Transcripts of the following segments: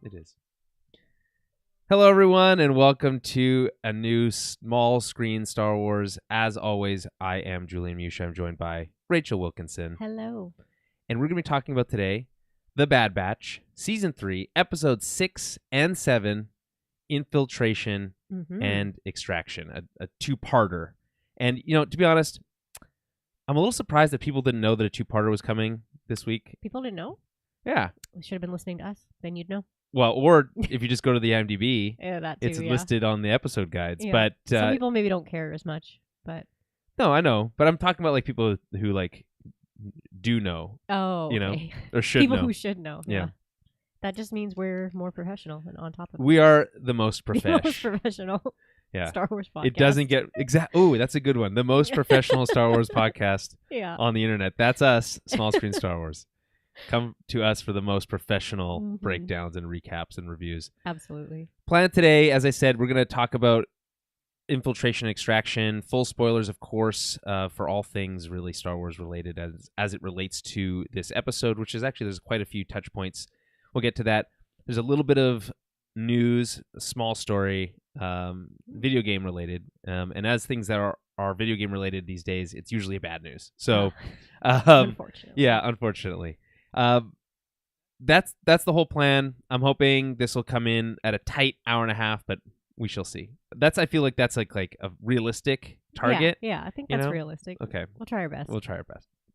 It is. Hello, everyone, and welcome to a new small screen Star Wars. As always, I am Julian and Rachel. I'm joined by Rachel Wilkinson. Hello. And we're going to be talking about today The Bad Batch, Season 3, Episodes 6 and 7, Infiltration and Extraction, a two-parter. And, you know, to be honest, I'm a little surprised that people didn't know that a two-parter was coming this week. People didn't know? Yeah. They should have been listening to us. Then you'd know. Well, or if you just go to the IMDb, That too, it's listed on the episode guides. Yeah. But some people maybe don't care as much. But no, I know. But I'm talking about like people who like do know. Oh, you okay. know, or should people know. Who should know. Yeah. That just means we're more professional and on top of it. We are the most The most professional. professional Star Wars podcast. It doesn't get Oh, that's a good one. The most professional Star Wars podcast on the internet. That's us, Small Screen Star Wars. Come to us for the most professional breakdowns and recaps and reviews. Absolutely. Plan today, as I said, we're going to talk about Infiltration, Extraction. Full spoilers, of course, for all things really Star Wars related as it relates to this episode, which is actually, there's quite a few touch points. We'll get to that. There's a little bit of news, a small story, video game related. And as things that are video game related these days, it's usually bad news. So, unfortunately. Yeah, unfortunately. That's the whole plan. I'm hoping this will come in at a tight hour and a half, but we shall see. I feel like that's like a realistic target. Yeah, I think that's realistic. Okay. We'll try our best.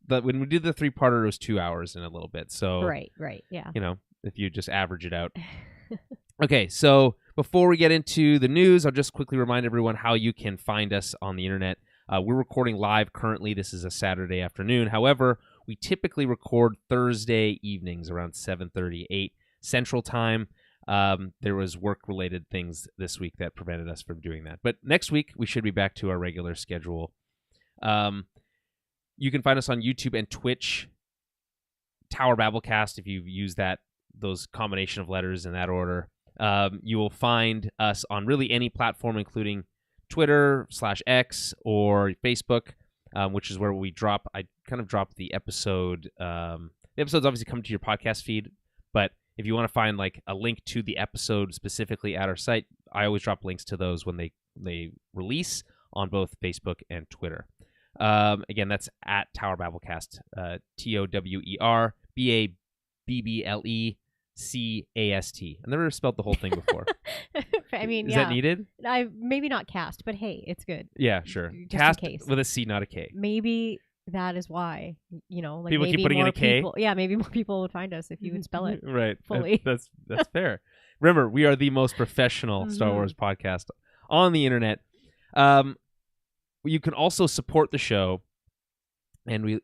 But when we did the 3-parter, it was 2 hours and a little bit. So Right, yeah. You know, if you just average it out. Okay, so before we get into the news, I'll just quickly remind everyone how you can find us on the internet. We're recording live currently. This is a Saturday afternoon. However, we typically record Thursday evenings around 7:30, 8 Central Time. There was work-related things this week that prevented us from doing that. But next week, we should be back to our regular schedule. You can find us on YouTube and Twitch, Tower Babblecast, if you use those combination of letters in that order. You will find us on really any platform, including Twitter/X or Facebook, which is where we drop. I kind of drop the episode. The episodes obviously come to your podcast feed, but if you want to find like a link to the episode specifically at our site, I always drop links to those when they release on both Facebook and Twitter. Again, that's at Tower Babblecast, TOWERBABBLECAST. I've never spelled the whole thing before. I mean, is that needed? Maybe not cast, but hey, it's good. Yeah, sure. Just cast in case. with a C, not a K. Maybe that is why, like people maybe keep putting more in a K. maybe more people would find us if you would spell it right fully. That's fair. Remember, we are the most professional Star Wars podcast on the internet. You can also support the show, and we,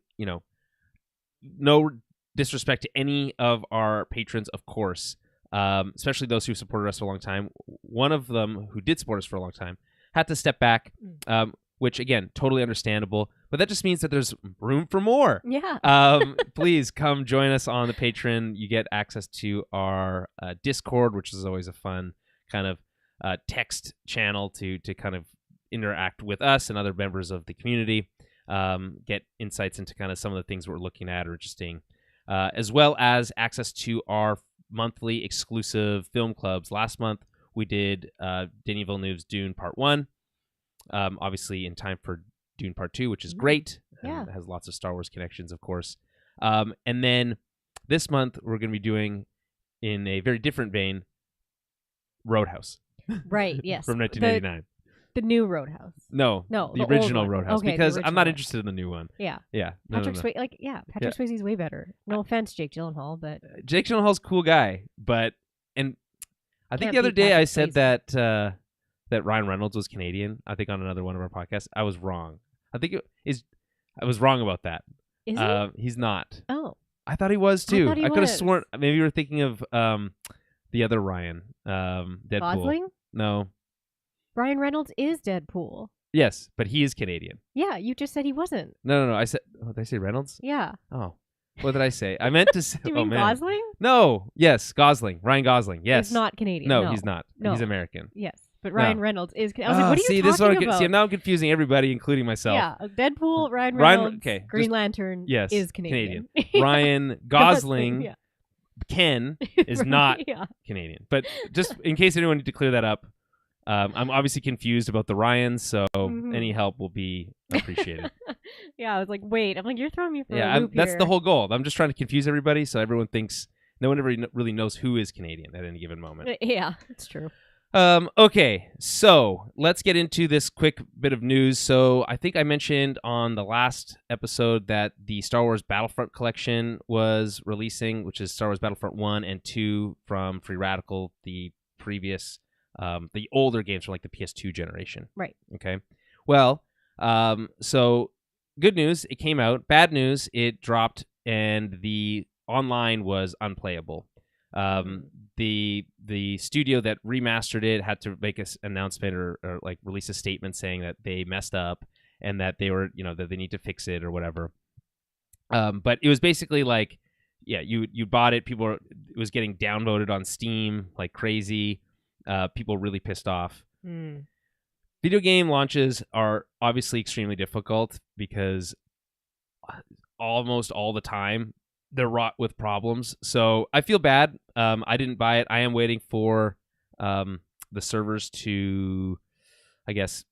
no disrespect to any of our patrons, of course, especially those who supported us for a long time. One of them who did support us for a long time had to step back, which, again, totally understandable. But that just means that there's room for more. Yeah. Please come join us on the Patreon. You get access to our Discord, which is always a fun kind of text channel to kind of interact with us and other members of the community. Get insights into kind of some of the things we're looking at or interesting, as well as access to our monthly exclusive film clubs. Last month, we did Denis Villeneuve's Dune Part 1, obviously in time for Dune Part 2, which is great. Yeah. It has lots of Star Wars connections, of course. And then this month, we're going to be doing, in a very different vein, Roadhouse. Right, yes. From 1999. The new Roadhouse. No, the original Roadhouse. Okay, because I'm not interested in the new one. Yeah. Yeah. Patrick Swayze's way better. No offense, Jake Gyllenhaal, but Jake Gyllenhaal's a cool guy, and I think Can't the other beat day I Patrick said that Ryan Reynolds was Canadian. I think on another one of our podcasts, I was wrong. I was wrong about that. Is he? He's not. Oh. I thought he was too. I could have sworn. Maybe you were thinking of the other Ryan, Deadpool. Gosling? No. Ryan Reynolds is Deadpool. Yes, but he is Canadian. Yeah, you just said he wasn't. No. I said. Oh, did I say Reynolds? Yeah. Oh. What did I say? I meant to say. Do you mean Gosling? No. Yes, Gosling. Ryan Gosling. Yes. He's not Canadian. No, he's not. No. He's American. Yes, but Ryan Reynolds is. I was like, what are you this talking about? See, now I'm confusing everybody, including myself. Yeah, Deadpool, Ryan Reynolds, okay, Green Lantern yes, is Canadian. Ryan Gosling Ken is not Canadian. But just in case anyone need to clear that up, I'm obviously confused about the Ryans, so any help will be appreciated. Yeah, I was like, wait. I'm like, you're throwing me for a loop that's here. the whole goal. I'm just trying to confuse everybody so everyone thinks no one ever really knows who is Canadian at any given moment. Yeah, it's true. Okay, so let's get into this quick bit of news. So I think I mentioned on the last episode that the Star Wars Battlefront collection was releasing, which is Star Wars Battlefront 1 and 2 from Free Radical, the previous, the older games from like the PS2 generation. Right. Okay. Well, so good news, it came out. Bad news, it dropped and the online was unplayable. The studio that remastered it had to make an announcement or like release a statement saying that they messed up and that they were, that they need to fix it or whatever. But it was basically like, yeah, you bought it. It was getting downvoted on Steam like crazy. People really pissed off. Video game launches are obviously extremely difficult because almost all the time they're wrought with problems. So I feel bad. I didn't buy it. I am waiting for the servers to, I guess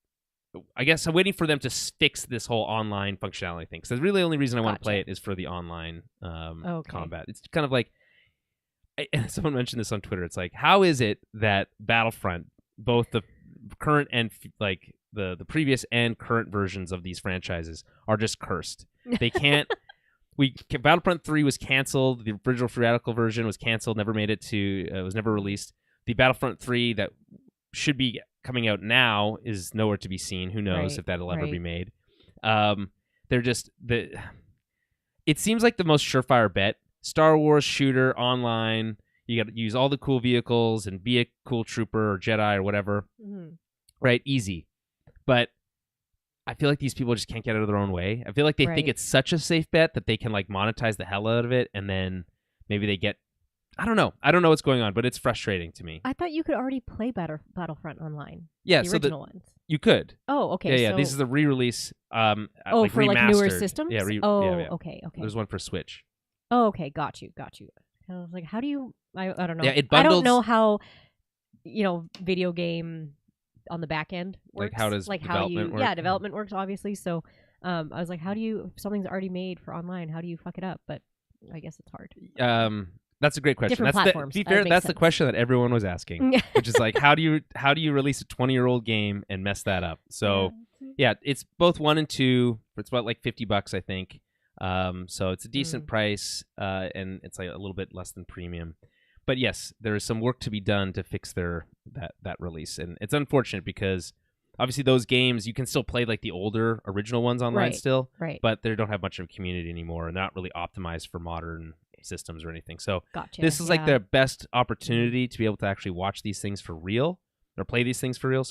I'm waiting for them to fix this whole online functionality thing. Because really the only reason I want to play it is for the online combat. It's kind of like, someone mentioned this on Twitter. It's like, how is it that Battlefront, both the current and like the previous and current versions of these franchises are just cursed? They can't. Battlefront 3 was canceled. The original Free Radical version was canceled. Never made it to. Was never released. The Battlefront 3 that should be coming out now is nowhere to be seen. Who knows if that'll ever be made? They're just it seems like the most surefire bet. Star Wars shooter online. You got to use all the cool vehicles and be a cool trooper or Jedi or whatever. Right, easy. But I feel like these people just can't get out of their own way. I feel like they think it's such a safe bet that they can like monetize the hell out of it, and then maybe they get. I don't know what's going on, but it's frustrating to me. I thought you could already play Battlefront online. Yeah, the original ones. You could. Oh, okay. Yeah. So... This is the re-release. For remastered. like newer systems. Yeah. Yeah. Okay. There's one for Switch. Oh, okay. Got you. I was like, how do you? I don't know. Yeah, it bundles... I don't know how. Video game on the back end works. Like how does development work? Yeah, development works obviously. So, I was like, how do you? If something's already made for online, how do you fuck it up? But I guess it's hard. That's a great question. Different platforms. To be fair, that's the question that everyone was asking, which is like, how do you release a 20-year-old game and mess that up? So, yeah, it's both 1 and 2. It's about like $50, I think. So it's a decent price, and it's like a little bit less than premium. But yes, there is some work to be done to fix that release, and it's unfortunate because obviously those games you can still play like the older original ones online still, but they don't have much of a community anymore, and they're not really optimized for modern systems or anything. So this is like their best opportunity to be able to actually watch these things for real or play these things for real.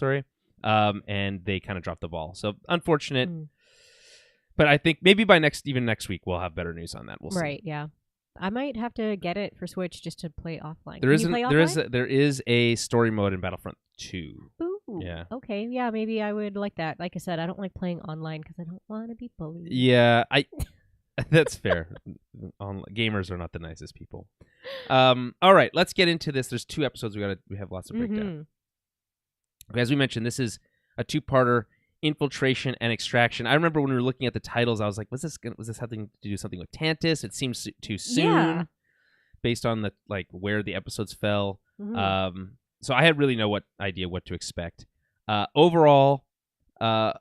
And they kind of dropped the ball. So unfortunate. But I think maybe by next week we'll have better news on that. We'll see. Right. Yeah. I might have to get it for Switch just to play offline. There is a story mode in Battlefront 2. Ooh. Yeah. Okay. Yeah. Maybe I would like that. Like I said, I don't like playing online because I don't want to be bullied. Yeah. That's fair. Gamers are not the nicest people. All right. Let's get into this. There's 2 episodes. We have lots of breakdown. As we mentioned, this is a 2-parter. Infiltration and Extraction. I remember when we were looking at the titles, I was like, was this having to do something with Tantus? It seems too soon, based on the where the episodes fell. So I had really no idea what to expect. Overall, what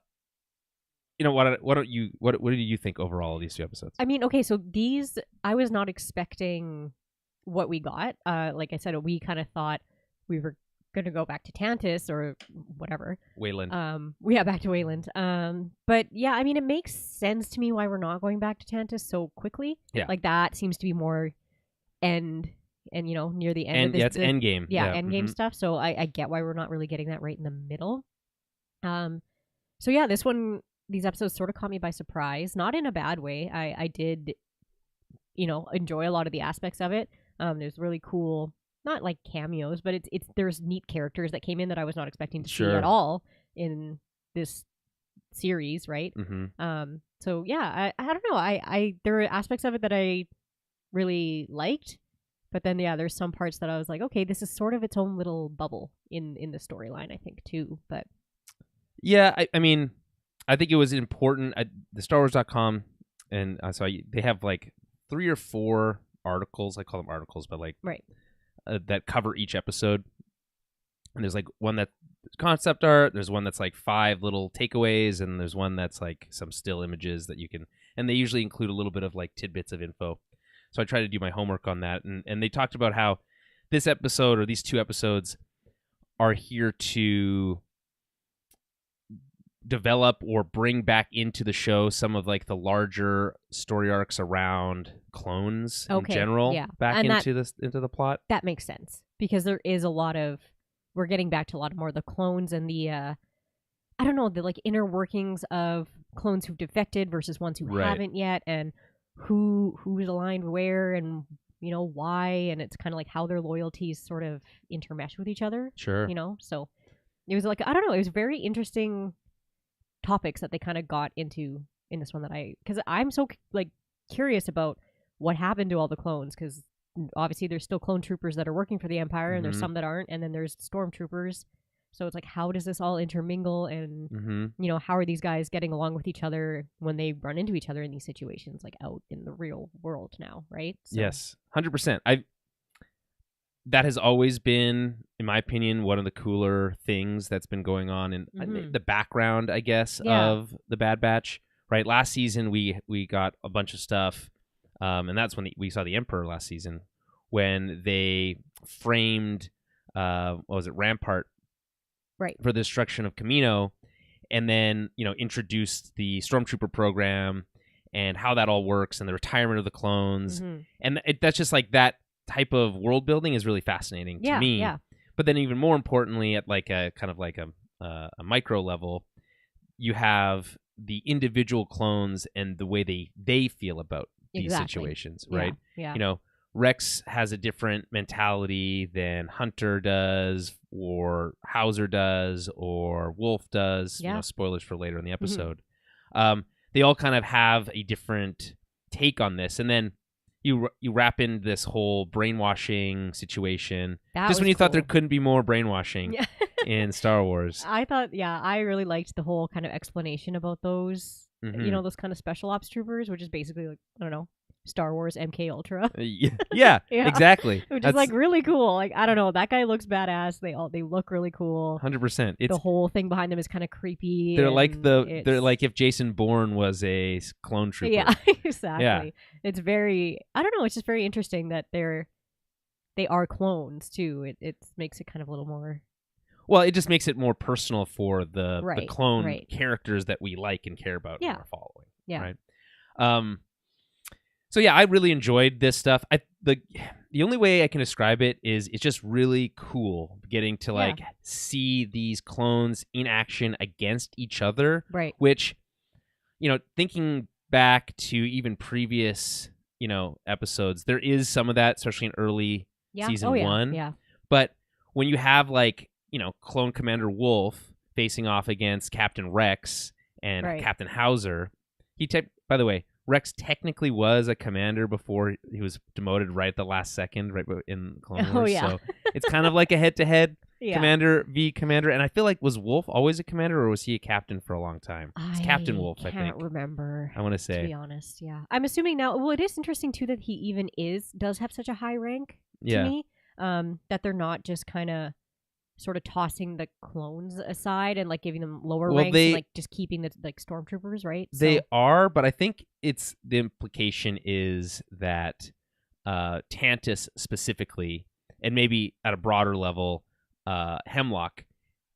did you think overall of these 2 episodes? I mean, okay, so these I was not expecting what we got. Like I said, we kind of thought we were going to go back to Tantus or whatever. Wayland. Back to Wayland. But yeah, I mean, it makes sense to me why we're not going back to Tantus so quickly. Yeah. Like that seems to be more near the end of this. Yeah, it's end game. Yeah, end game stuff. So I get why we're not really getting that right in the middle. So yeah, these episodes sort of caught me by surprise, not in a bad way. I did, enjoy a lot of the aspects of it. There's really cool, not like cameos, but there's neat characters that came in that I was not expecting to see at all in this series, right? So yeah, I don't know. There were aspects of it that I really liked, But then, yeah, there's some parts that I was like, okay, this is sort of its own little bubble in the storyline, I think, too. But yeah, I mean, I think it was important. The StarWars.com, and I saw they have like 3 or 4 articles. I call them articles, but like right. That cover each episode. And there's like one that's concept art. There's one that's like 5 little takeaways, and there's one that's like some still images that you can. And they usually include a little bit of like tidbits of info. So I try to do my homework on that. And they talked about how this episode or these 2 episodes are here to develop or bring back into the show some of like the larger story arcs around clones in general back into the plot. That makes sense because there is a lot of we're getting back to a lot more of the clones and the I don't know, the like inner workings of clones who've defected versus ones who haven't yet, and who's aligned where and why, and it's kind of like how their loyalties sort of intermesh with each other. Sure. So it was like, I don't know, it was very interesting topics that they kind of got into in this one because I'm so like curious about what happened to all the clones, because obviously there's still clone troopers that are working for the Empire and there's some that aren't, and then there's stormtroopers. So it's like, how does this all intermingle, and how are these guys getting along with each other when they run into each other in these situations, like out in the real world now, right? So. Yes, 100%. That has always been, in my opinion, one of the cooler things that's been going on in the background, I guess, of the Bad Batch. Right, last season we got a bunch of stuff, and that's when we saw the Emperor last season, when they framed Rampart. Right. For the destruction of Camino, and then, introduced the Stormtrooper program and how that all works and the retirement of the clones. And that's just like that type of world building is really fascinating to me. Yeah. But then even more importantly, at like a kind of like a micro level, you have the individual clones and the way they feel about these situations, right? Yeah. Rex has a different mentality than Hunter does, or Hauser does, or Wolf does. Spoilers for later in the episode. They all kind of have a different take on this, and then you wrap in this whole brainwashing situation. Just when you thought there couldn't be more brainwashing in Star Wars. I thought, I really liked the whole kind of explanation about those, those kind of special ops troopers, which is basically like, I don't know, Star Wars MK Ultra. Yeah, exactly. Which is like really cool. Like, I don't know, that guy looks badass. They look really cool. 100%. The whole thing behind them is kind of creepy. They're like if Jason Bourne was a clone trooper. Yeah, exactly. Yeah. It's very, I don't know, it's just very interesting that they are clones too. It makes it kind of a little more. Well, it just makes it more personal for the clone characters that we like and care about and are following. Yeah. Right. So yeah, I really enjoyed this stuff. The only way I can describe it is it's just really cool getting to like see these clones in action against each other. Right. Which, thinking back to even previous, episodes, there is some of that, especially in early season 1. Yeah. But when you have like, Clone Commander Wolf facing off against Captain Rex and Captain Hauser, by the way, Rex technically was a commander before he was demoted right at the last second, right in Clone Wars. So it's kind of like a head-to-head commander v. commander. And I feel like, was Wolf always a commander, or was he a captain for a long time? It's Captain Wolf, I think. I can't remember. I want to say. To be honest, yeah. I'm assuming now, well, it is interesting, too, that he even does have such a high rank to me, that they're not just kind of sort of tossing the clones aside and like giving them lower ranks and like just keeping the like stormtroopers, right? They are, but I think it's the implication is that Tantus specifically, and maybe at a broader level, Hemlock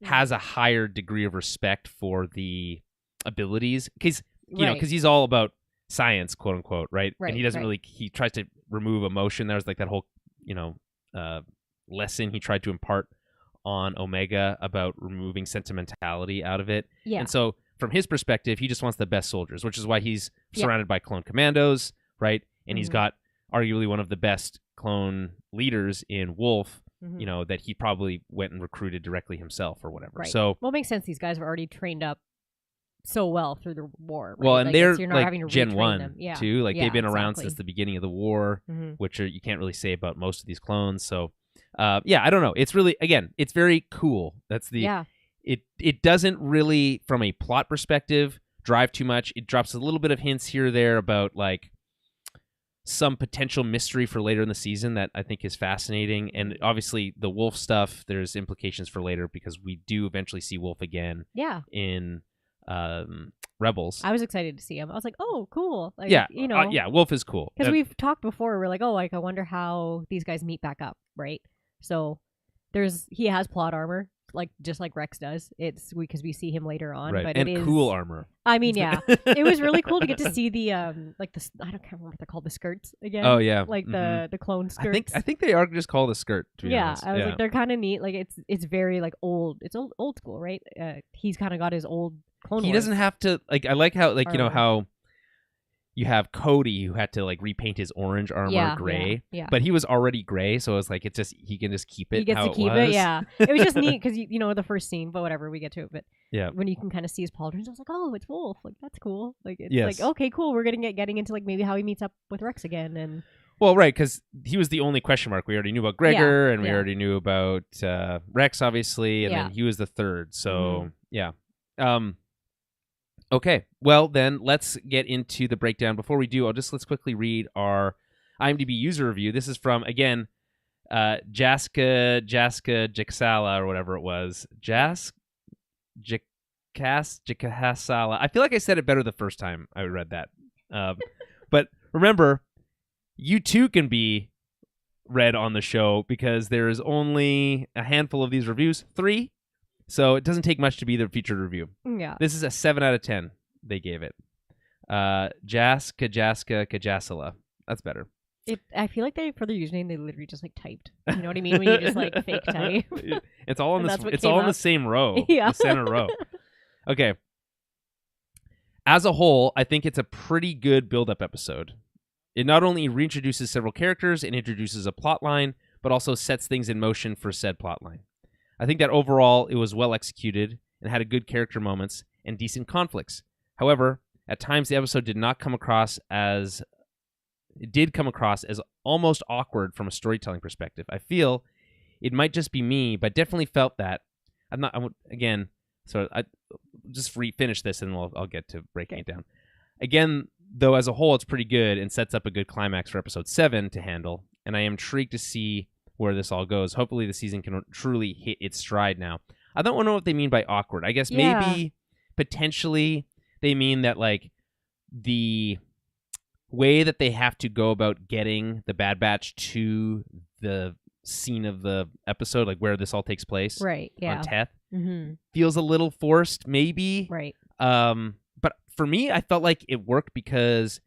has a higher degree of respect for the abilities because he's all about science, quote unquote, right? And he doesn't really, he tries to remove emotion. There's like that whole lesson he tried to impart on Omega about removing sentimentality out of it. Yeah. And so from his perspective, he just wants the best soldiers, which is why he's surrounded by clone commandos, right? And he's got arguably one of the best clone leaders in Wolf, that he probably went and recruited directly himself or whatever. Right. So, well, it makes sense. These guys were already trained up so well through the war. Right? Well, and like, they're you're not like having to Gen retrain 1 them. Yeah. too. Like Yeah, they've been around exactly. since the beginning of the war, Mhm. which you can't really say about most of these clones. So, yeah, I don't know. It's really, again, it's very cool. That's the Yeah. It doesn't really, from a plot perspective, drive too much. It drops a little bit of hints here or there about like some potential mystery for later in the season that I think is fascinating. And obviously the Wolf stuff, there's implications for later because we do eventually see Wolf again Yeah. in Rebels. I was excited to see him. I was like, oh, cool. Like, Yeah, you know, yeah, Wolf is cool. because we've talked before. We're like, oh, like I wonder how these guys meet back up, right? So he has plot armor, like just like Rex does. It's because we see him later on, right. but and it is cool armor. I mean, yeah, it was really cool to get to see the like the I can't remember what they're called, the skirts again. Oh yeah, like the clone skirts. I think they are just called a skirt. To be honest. I was like, they're kind of neat. Like it's very like old. It's old school, right? He's kind of got his old Clone He Wars doesn't have to like. I like how like you know armor. how you have Cody who had to like repaint his orange armor gray, yeah. but he was already gray, so it's like it's just he can just keep it. He gets how to keep was. it. Yeah, it was just neat because you know the first scene, but whatever, we get to it. But Yeah. when you can kind of see his pauldrons, I was like, oh, it's Wolf. Like that's cool. Like it's Yes. like okay, cool. We're getting into like maybe how he meets up with Rex again and. Well, right, because he was the only question mark. We already knew about Gregor, and we yeah. already knew about Rex, obviously, and Yeah. then he was the third. So yeah. Okay, well then let's get into the breakdown. Before we do, let's quickly read our IMDb user review. This is from again Jaska Jiksala or whatever it was. Jikasala. I feel like I said it better the first time I read that. But remember, you too can be read on the show because there is only a handful of these reviews, 3. So it doesn't take much to be the featured review. Yeah. This is a 7 out of 10. They gave it. Kajasala. That's better. I feel like for their username they literally just like typed. You know what I mean? When you just like fake type. It's all in And this. that's what It's came all in the up. same row. Yeah. The center row. Okay. As a whole, I think it's a pretty good build-up episode. It not only reintroduces several characters and introduces a plot line, but also sets things in motion for said plot line. I think that overall it was well executed and had a good character moments and decent conflicts. However, at times the episode did come across as almost awkward from a storytelling perspective. I feel it might just be me, but definitely felt that. Again, so I just finish this and I'll get to breaking it down. Again, though, as a whole, it's pretty good and sets up a good climax for episode 7 to handle, and I am intrigued to see where this all goes. Hopefully the season can truly hit its stride now. I don't know what they mean by awkward. I guess maybe potentially they mean that like the way that they have to go about getting the Bad Batch to the scene of the episode, like where this all takes place, right? Yeah. On Teth, Mm-hmm. feels a little forced, maybe. Right. But for me, I felt like it worked because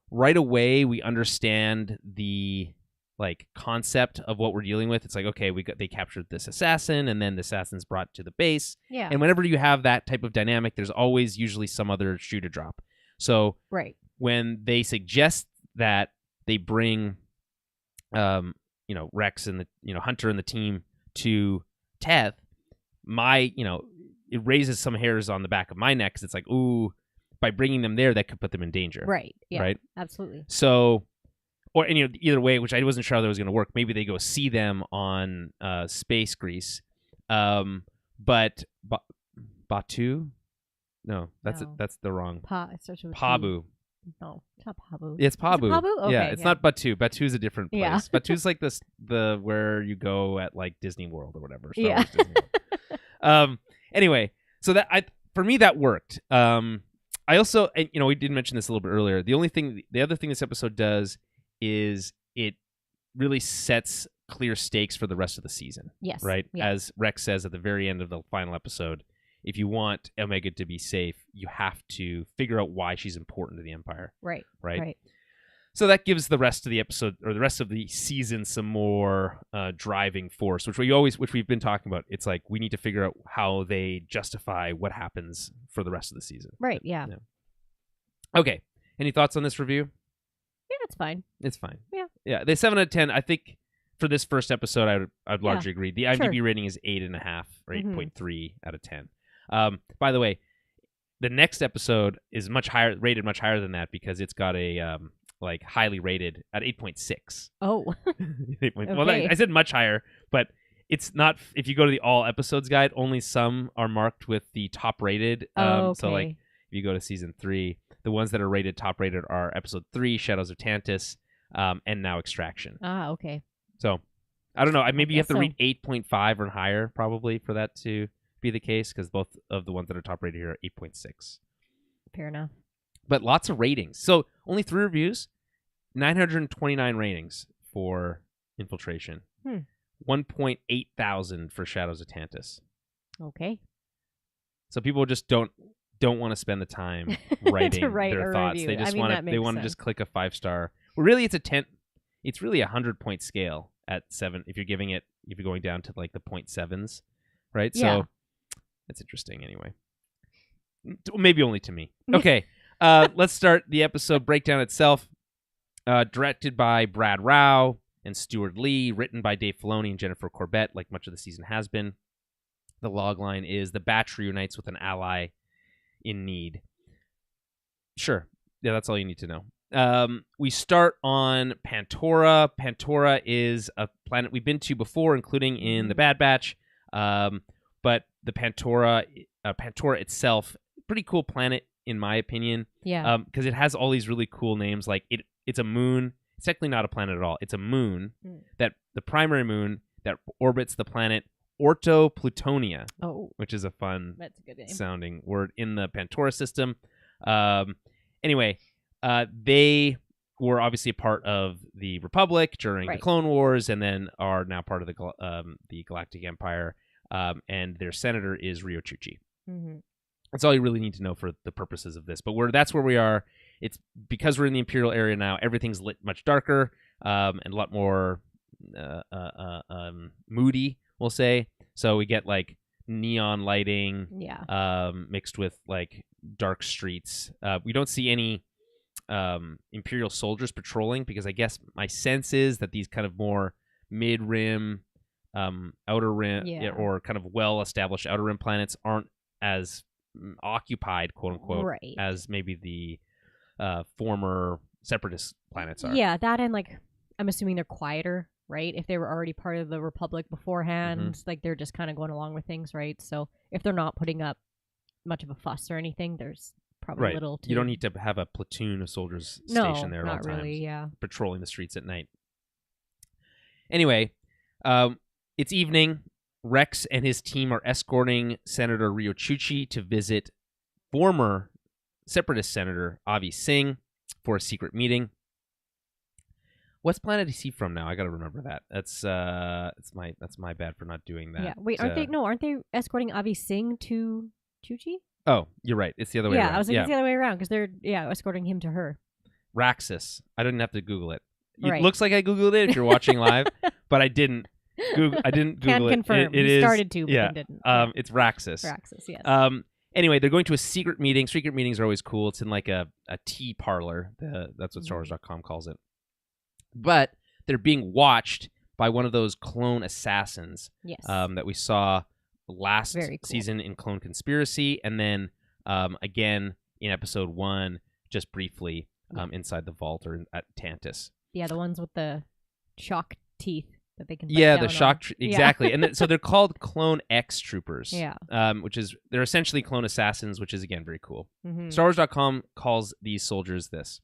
right away we understand the like concept of what we're dealing with. It's like, okay, they captured this assassin, and then the assassin's brought to the base. Yeah. And whenever you have that type of dynamic, there's always usually some other shoe to drop. So right. when they suggest that they bring, Rex and the Hunter and the team to Teth, it raises some hairs on the back of my neck because it's like, ooh, by bringing them there, that could put them in danger. Right. Yeah. Right. Absolutely. So, either way, which I wasn't sure how that was going to work. Maybe they go see them on Space Grease, but Batu. No, that's the wrong. It starts with Pabu. No, it's not Pabu. It's Pabu. Is it Pabu? Okay, yeah, it's not Batu. Batu's a different place. Yeah. Batu's like the where you go at like Disney World or whatever. Star Yeah. Wars Disney World. Anyway, so for me that worked. I also, and, we did mention this a little bit earlier. The other thing this episode does is it really sets clear stakes for the rest of the season. Yes. Right? Yeah. As Rex says at the very end of the final episode, if you want Omega to be safe, you have to figure out why she's important to the Empire. Right. Right. So that gives the rest of the episode or the rest of the season some more driving force, which we've been talking about. It's like we need to figure out how they justify what happens for the rest of the season. Right. Yeah. Okay. Any thoughts on this review? Yeah, it's fine. It's fine. Yeah. Yeah. The 7 out of 10. I think for this first episode, I'd largely agree. The IMDb Sure. rating is 8.5 or 8.3 Mm-hmm. out of 10. By the way, the next episode is rated much higher than that because it's got a like highly rated at 8.6. Oh. 8. Well, Okay. I said much higher, but it's not. If you go to the all episodes guide, only some are marked with the top rated. Okay. So like if you go to season 3, the ones that are rated top rated are episode 3, Shadows of Tantus, and now Extraction. Okay. So I don't know. Maybe you have to guess read 8.5 or higher probably for that to be the case, because both of the ones that are top rated here are 8.6. Fair enough. But lots of ratings. So only 3 reviews, 929 ratings for Infiltration. 1.8 thousand for Shadows of Tantus. Okay. So people just don't want to spend the time writing write their a thoughts. review. They just that want to makes just click a 5-star. Well, really, it's really a 100-point scale at 7 if you're going down to like the 0.7s, right? Yeah. So it's interesting anyway. Maybe only to me. Okay, let's start the episode breakdown itself. Directed by Brad Rao and Stuart Lee, written by Dave Filoni and Jennifer Corbett, like much of the season has been. The logline is the Batch reunites with an ally in need. Sure. Yeah, that's all you need to know. We start on Pantora. Pantora is a planet we've been to before, including in the Bad Batch. But the Pantora itself, pretty cool planet in my opinion. Yeah. Because it has all these really cool names. Like it's a moon. It's technically not a planet at all. It's a moon that the primary moon that orbits the planet Orto Plutonia, which is a fun That's a good name. sounding word in the Pantora system. Anyway, they were obviously a part of the Republic during the Clone Wars, and then are now part of the Galactic Empire. And their senator is Rio Chuchi. Mm-hmm. That's all you really need to know for the purposes of this. But that's where we are. It's because we're in the Imperial area now. Everything's lit much darker and a lot more moody, we'll say. So we get like neon lighting, mixed with like dark streets. We don't see any Imperial soldiers patrolling because I guess my sense is that these kind of more mid-rim, outer rim, or kind of well-established outer rim planets aren't as occupied, quote unquote, as maybe the former separatist planets are. Yeah, that and like I'm assuming they're quieter, right? If they were already part of the Republic beforehand, like they're just kind of going along with things, right? So if they're not putting up much of a fuss or anything, there's probably little to... You don't need to have a platoon of soldiers stationed there at all times. not really, patrolling the streets at night. Anyway, it's evening. Rex and his team are escorting Senator Rio Chuchi to visit former Separatist Senator Avi Singh for a secret meeting. What planet is he from now? I got to remember that. That's my bad for not doing that. Yeah. Wait, aren't they escorting Avi Singh to Chuchi? Oh, you're right. It's the other way around. Yeah, I was like, it's the other way around because they're escorting him to her. Raxus. I didn't have to Google it. It looks like I Googled it if you're watching live, but I didn't. I didn't Google Can't confirm. It You is, started to, but then didn't. It's Raxus. Raxus, yes. Anyway, they're going to a secret meeting. Secret meetings are always cool. It's in like a tea parlor. That's what StarWars.com calls it. But they're being watched by one of those clone assassins that we saw last season in Clone Conspiracy, and then again in episode 1, just briefly inside the vault or at Tantus. Yeah, the ones with the shock teeth that they can. The shock exactly, and so they're called Clone X Troopers. Yeah, they're essentially clone assassins, which is again very cool. Mm-hmm. StarWars.com calls these soldiers this: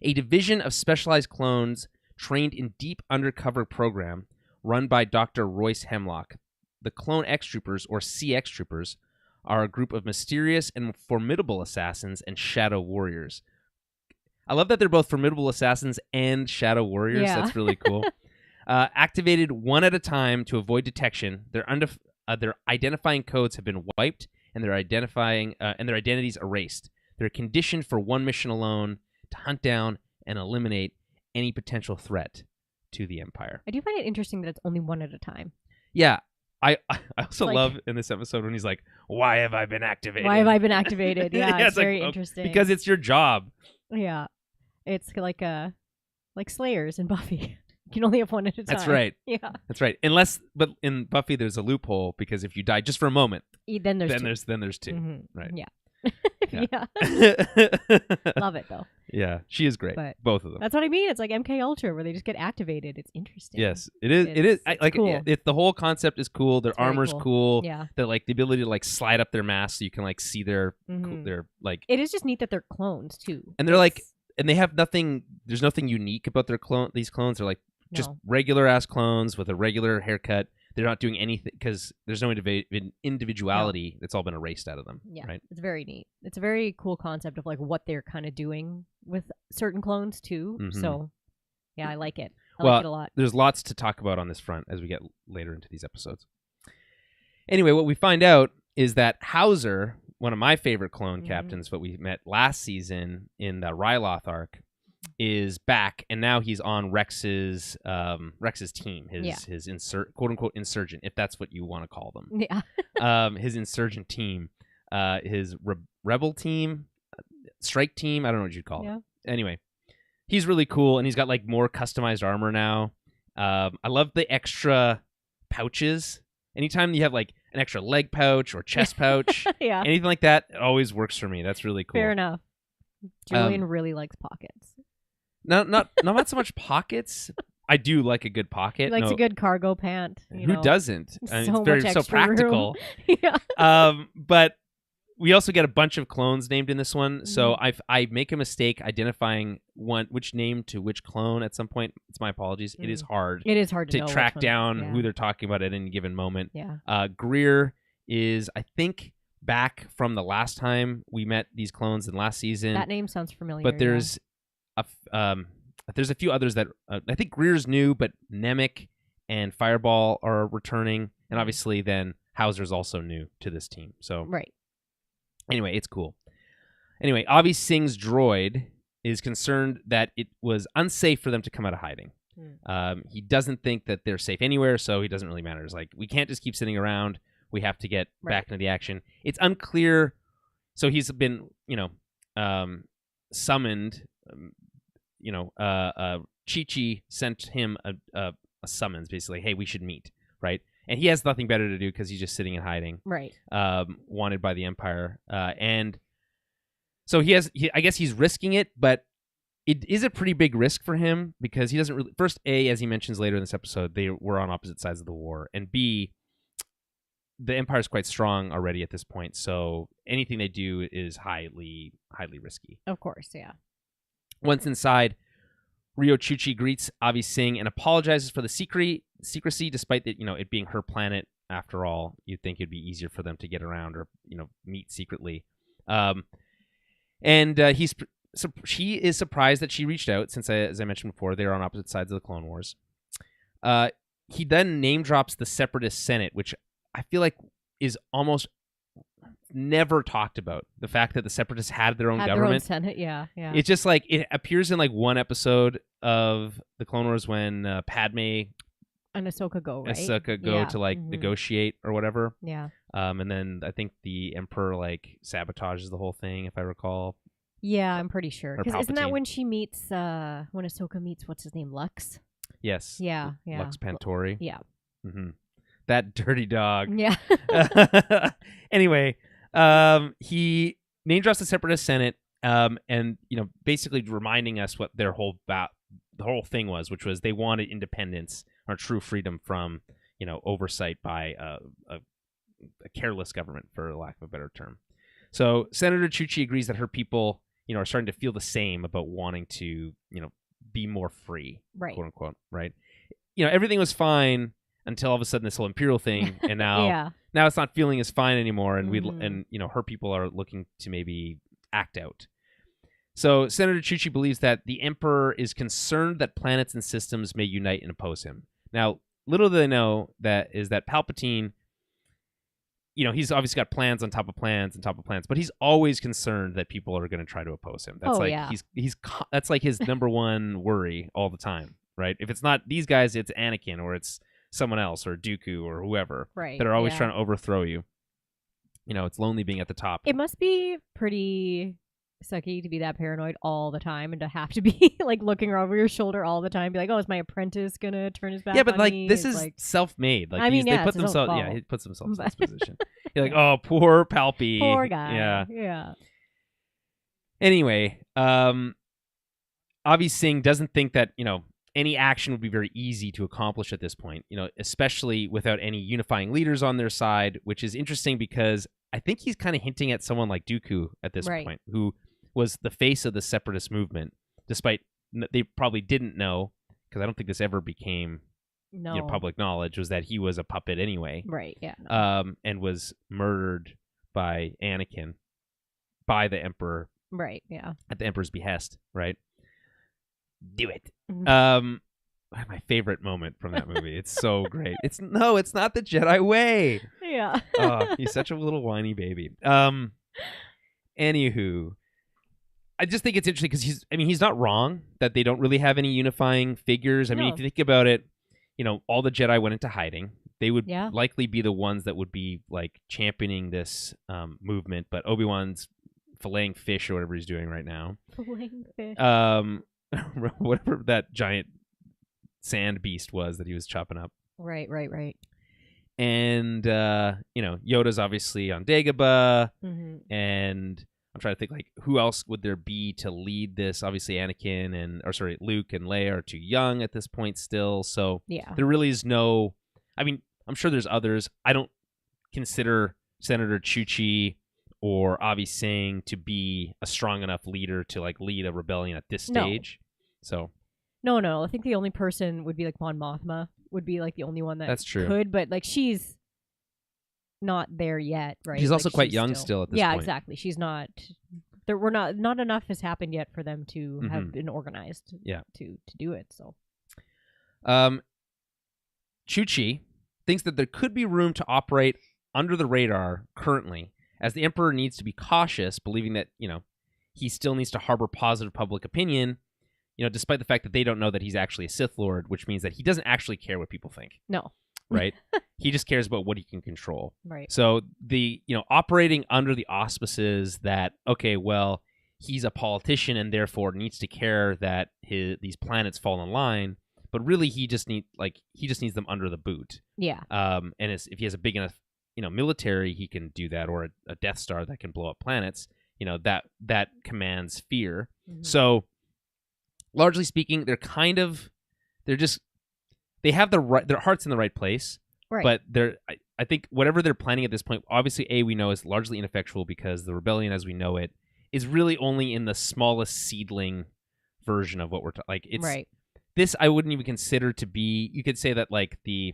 a division of specialized clones trained in deep undercover program run by Dr. Royce Hemlock. The Clone X Troopers, or CX Troopers, are a group of mysterious and formidable assassins and shadow warriors. I love that they're both formidable assassins and shadow warriors. Yeah. That's really cool. Activated one at a time to avoid detection. Their identifying codes have been wiped and their identities erased. They're conditioned for one mission alone: to hunt down and eliminate any potential threat to the Empire. I do find it interesting that it's only one at a time. Yeah. I also love in this episode when he's like, "Why have I been activated? Why have I been activated?" Yeah, it's very interesting. Because it's your job. Yeah, it's like Slayers in Buffy. can only have one at a time. That's right. Yeah. That's right. But in Buffy, there's a loophole because if you die just for a moment, Then there's two. 2. Mhm. Right. Yeah. Yeah. Yeah. Love it though. Yeah, she is great. But both of them. That's what I mean. It's like MK Ultra where they just get activated. It's interesting. Yes, it is. It is. Cool. The whole concept is cool. Their It's very armor's cool. cool. Yeah. They're like the ability to like slide up their mask so you can like see their like. It is just neat that they're clones too. And they're like, and they have nothing. There's nothing unique about their clone. These clones are like just regular ass clones with a regular haircut. They're not doing anything because there's no individuality that's all been erased out of them. Yeah, right? It's very neat. It's a very cool concept of like what they're kind of doing with certain clones too. Mhm. So, yeah, I like it. I Well, like it a lot. There's lots to talk about on this front as we get later into these episodes. Anyway, what we find out is that Hauser, one of my favorite clone captains, what we met last season in the Ryloth arc, is back, and now he's on Rex's team, his quote unquote insurgent, if that's what you want to call them. Yeah. His insurgent team, his rebel team, strike team. I don't know what you'd call it. Anyway, he's really cool, and he's got like more customized armor now. I love the extra pouches. Anytime you have like an extra leg pouch or chest pouch, anything like that, it always works for me. That's really cool. Fair enough. Julian really likes pockets. Not so much pockets. I do like a good pocket. He likes a good cargo pant. Who doesn't? It's so practical. Yeah. But we also get a bunch of clones named in this one, so I make a mistake identifying which name to which clone at some point. It's my apologies. It is hard. It is hard to know track down who they're talking about at any given moment. Yeah. Greer is, I think, back from the last time we met these clones in last season. That name sounds familiar. But there's there's a few others that I think Greer's new, but Nemec and Fireball are returning, and obviously then Hauser's also new to this team. So anyway, it's cool. Anyway, Avi Singh's droid is concerned that it was unsafe for them to come out of hiding. He doesn't think that they're safe anywhere, so he doesn't really matter. It's like, we can't just keep sitting around. We have to get back into the action. It's unclear. So he's been, summoned. Chi-Chi sent him a summons, basically, hey, we should meet, right? And he has nothing better to do because he's just sitting and hiding, right? Wanted by the Empire, and so I guess he's risking it, but it is a pretty big risk for him because he doesn't really. First, A, as he mentions later in this episode, they were on opposite sides of the war, and B, the Empire is quite strong already at this point, so anything they do is highly risky. Of course, yeah. Once inside, Rio Chuchi greets Avi Singh and apologizes for the secrecy, despite that, it being her planet. After all, you'd think it'd be easier for them to get around or, meet secretly. And she is surprised that she reached out, since, as I mentioned before, they're on opposite sides of the Clone Wars. He then name drops the Separatist Senate, which I feel like is almost never talked about. The fact that the Separatists had their own government. Their own Senate, yeah. It's just like, it appears in like one episode of the Clone Wars when Padme and Ahsoka go, right? To like negotiate or whatever. Yeah. And then I think the Emperor like sabotages the whole thing, if I recall. Yeah, I'm pretty sure. Because isn't that when she meets, when Ahsoka meets, what's his name, Lux? Yes. Yeah. Lux Pantori. Yeah. Mm-hmm. That dirty dog. Yeah. Anyway, he name drops the Separatist Senate, and basically reminding us what their whole the whole thing was, which was they wanted independence or true freedom from oversight by a careless government, for lack of a better term. So Senator Chuchi agrees that her people are starting to feel the same about wanting to be more free, right, quote unquote, right? Everything was fine until all of a sudden this whole imperial thing, and now now it's not feeling as fine anymore, and her people are looking to maybe act out. So Senator Chuchi believes that the Emperor is concerned that planets and systems may unite and oppose him. Now, little do they know that Palpatine, he's obviously got plans on top of plans on top of plans, but he's always concerned that people are going to try to oppose him. That's that's like his number one worry all the time, right? If it's not these guys, it's Anakin or it's someone else or Dooku or whoever that are always trying to overthrow you. It's lonely being at the top. It must be pretty sucky to be that paranoid all the time and to have to be like looking over your shoulder all the time, be like, oh, is my apprentice gonna turn his back? Yeah, but on like me? this It's is like, self-made. Like I mean, they yeah, put it's his own themselves. Yeah, fault. he puts himself in But- this position. You're like, oh, poor Palpy. poor guy. Yeah. Yeah. Anyway, Avi Singh doesn't think that any action would be very easy to accomplish at this point. Especially without any unifying leaders on their side, which is interesting because I think he's kind of hinting at someone like Dooku at this Right. point, who was the face of the separatist movement, despite they probably didn't know, because I don't think this ever became No. public knowledge, was that he was a puppet anyway. Right. Yeah. No. And was murdered by Anakin, by the Emperor, Right. Yeah. at the Emperor's behest, right? Do it. Mhm. My favorite moment from that movie. It's so great. It's not the Jedi way. Yeah. Oh, he's such a little whiny baby. Anywho, I just think it's interesting because he's not wrong that they don't really have any unifying figures. I mean, No. if you think about it, all the Jedi went into hiding. They would Yeah. likely be the ones that would be like championing this movement, but Obi-Wan's filleting fish or whatever he's doing right now. Filleting fish. Whatever that giant sand beast was that he was chopping up. Right. And Yoda's obviously on Dagobah, Mm-hmm. and I'm trying to think like who else would there be to lead this? Obviously Luke and Leia are too young at this point still, so Yeah. there really is no. I mean, I'm sure there's others. I don't consider Senator Chuchi or Avi Singh to be a strong enough leader to like lead a rebellion at this stage. So No. I think the only person would be like Mon Mothma would be like the only one that That's true. could, but like she's not there yet, right? She's also Like, quite young still at this yeah, point. exactly. She's not. There were not enough has happened yet for them to Mhm. have been organized. Yeah. To do it. So. Chuchi thinks that there could be room to operate under the radar currently, as the Emperor needs to be cautious, believing that, he still needs to harbor positive public opinion, despite the fact that they don't know that he's actually a Sith Lord, which means that he doesn't actually care what people think, No. right? He just cares about what he can control. Right. So the, operating under the auspices that, okay, well, he's a politician and therefore needs to care that these planets fall in line, but really he just needs them under the boot. Yeah. And if he has a big enough, military, he can do that, or a Death Star that can blow up planets. That commands fear. Mm-hmm. So, largely speaking, they have their hearts in the right place. Right. But I think whatever they're planning at this point, obviously, we know is largely ineffectual because the rebellion as we know it is really only in the smallest seedling version of what we're like. It's right. This I wouldn't even consider to be. You could say that like the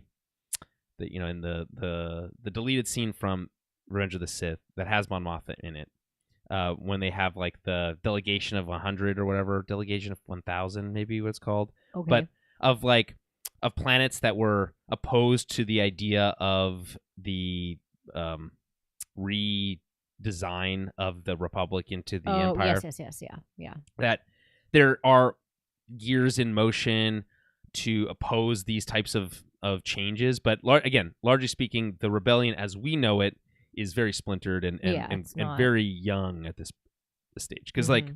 in the deleted scene from Revenge of the Sith that has Mon Mothma in it, when they have like the delegation of 100 or whatever, delegation of 1,000 maybe what it's called, Okay. but of planets that were opposed to the idea of the redesign of the Republic into the Empire. Yes. Yeah. That there are gears in motion to oppose these types of changes, but again, largely speaking, the rebellion as we know it is very splintered and very young at this stage. Because like,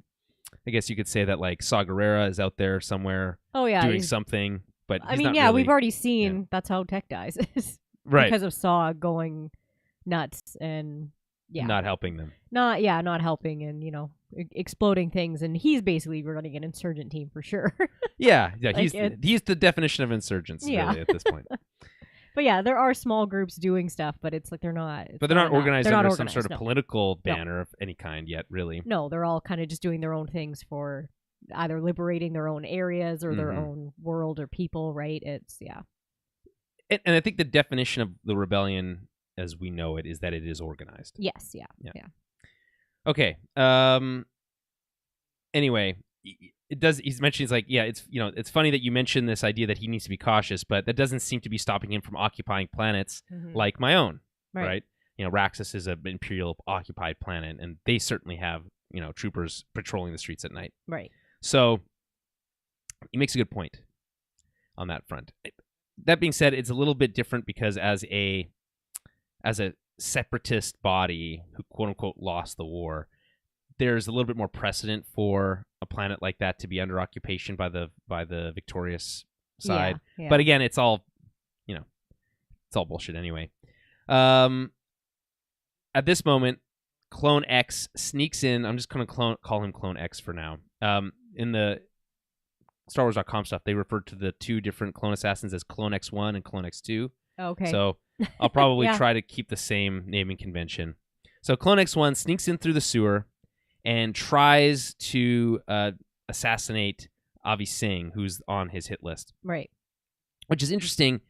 I guess you could say that like Saw Gerrera is out there somewhere doing something, but he's not really, we've already seen that's how Tech dies, right? Because of Saw going nuts and not helping them. Not helping and exploding things, and he's basically running an insurgent team for sure. Yeah, Like he's the definition of insurgents really at this point. But yeah, there are small groups doing stuff, but it's like they're not. But they're not organized under some sort of no. political banner of any kind yet, really. No, they're all kind of just doing their own things for either liberating their own areas or their own world or people, right? It's, yeah. And I think the definition of the rebellion as we know it is that it is organized. Yes, yeah. Okay. Anyway, he's mentioned, he's like, yeah, it's funny that you mentioned this idea that he needs to be cautious, but that doesn't seem to be stopping him from occupying planets like my own, right? Raxus is an Imperial occupied planet, and they certainly have, troopers patrolling the streets at night. Right. So he makes a good point on that front. That being said, it's a little bit different because as a separatist body who quote unquote lost the war, there's a little bit more precedent for a planet like that to be under occupation by the victorious side. Yeah. But again, it's all bullshit anyway. At this moment, Clone X sneaks in. I'm just going to call him Clone X for now. In the Star Wars.com stuff, they refer to the two different clone assassins as Clone X1 and Clone X2. Okay. So I'll probably try to keep the same naming convention. So Clone X1 sneaks in through the sewer and tries to assassinate Avi Singh, who's on his hit list. Right. Which is interesting.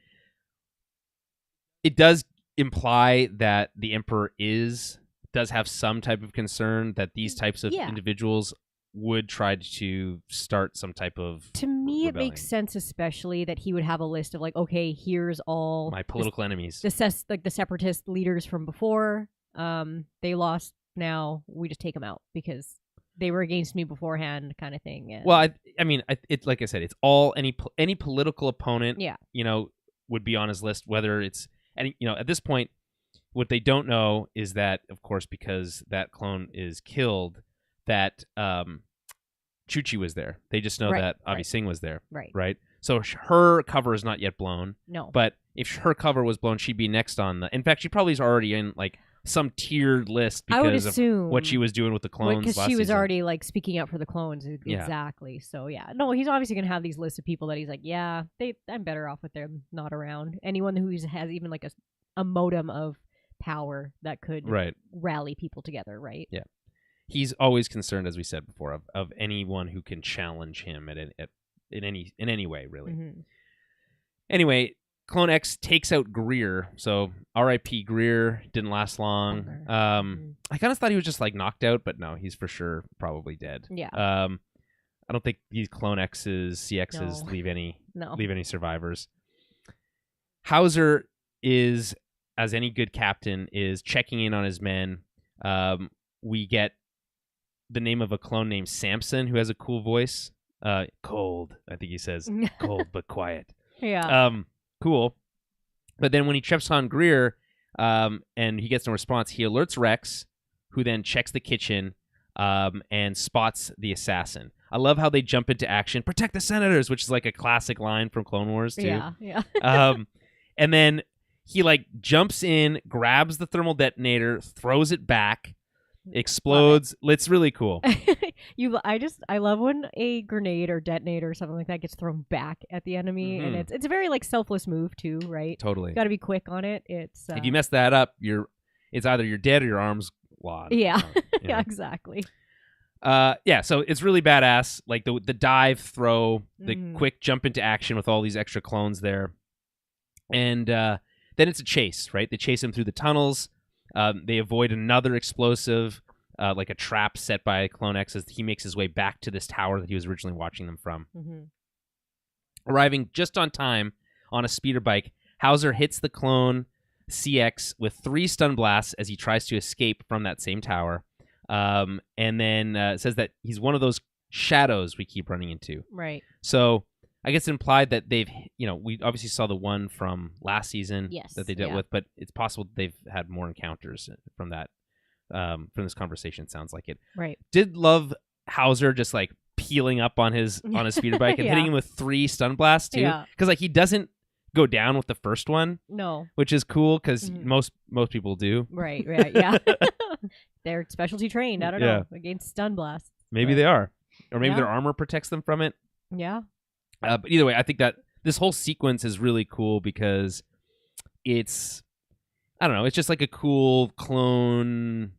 It does imply that the Emperor does have some type of concern that these types of individuals would try to start some type of To me, rebellion. It makes sense, especially that he would have a list of like, okay, here's all my political enemies, the separatist leaders from before. They lost. Now we just take them out because they were against me beforehand, kind of thing. And... Well, I mean, it's like I said, it's all any political opponent. Yeah. Would be on his list, whether it's at this point, what they don't know is that, of course, because that clone is killed, that Chuchi was there. They just know that Avi Singh was there. Right. So her cover is not yet blown. No. But if her cover was blown, she'd be next on the. In fact, she probably is already in like some tiered list because of what she was doing with the clones. Because last she was season. already like speaking up for the clones. Exactly. So no, he's obviously gonna have these lists of people that he's like, I'm better off with them not around. Anyone who has even like a modem of power that could rally people together. Right. Yeah. He's always concerned, as we said before, of anyone who can challenge him in any way, really. Mm-hmm. Anyway, Clone X takes out Greer. So R.I.P. Greer, didn't last long. I kind of thought he was just like knocked out, but no, he's for sure probably dead. Yeah. I don't think these Clone X's, CXs leave any survivors. Hauser is, as any good captain, is checking in on his men. We get the name of a clone named Samson, who has a cool voice. Cold, I think he says. Cold but quiet. Yeah. Cool. But then when he trips on Greer, and he gets no response, he alerts Rex, who then checks the kitchen and spots the assassin. I love how they jump into action. Protect the senators, which is like a classic line from Clone Wars, too. Yeah. And then he like jumps in, grabs the thermal detonator, throws it back, explodes. It's really cool. I love when a grenade or detonator or something like that gets thrown back at the enemy, and it's a very like selfless move too, right? Totally. Got to be quick on it. It's if you mess that up, it's either you're dead or your arm's lost. Yeah. Yeah, exactly. So it's really badass. Like the dive, throw, the quick jump into action with all these extra clones there, and then it's a chase. Right? They chase him through the tunnels. They avoid another explosive, like a trap set by Clone X as he makes his way back to this tower that he was originally watching them from. Arriving just on time on a speeder bike, Hauser hits the clone CX with 3 stun blasts as he tries to escape from that same tower. And then says that he's one of those shadows we keep running into. Right. So I guess it implied that they've, we obviously saw the one from last season that they dealt with, but it's possible they've had more encounters from that, from this conversation. Sounds like it. Right. Did love Hauser just like peeling up on his speeder bike and hitting him with 3 stun blasts too. Because like he doesn't go down with the first one. No. Which is cool because most people do. Right. Yeah. They're specialty trained. I don't know, against stun blasts. Maybe they are, or maybe their armor protects them from it. Yeah. But either way, I think that this whole sequence is really cool because it's, I don't know, it's just like a cool clone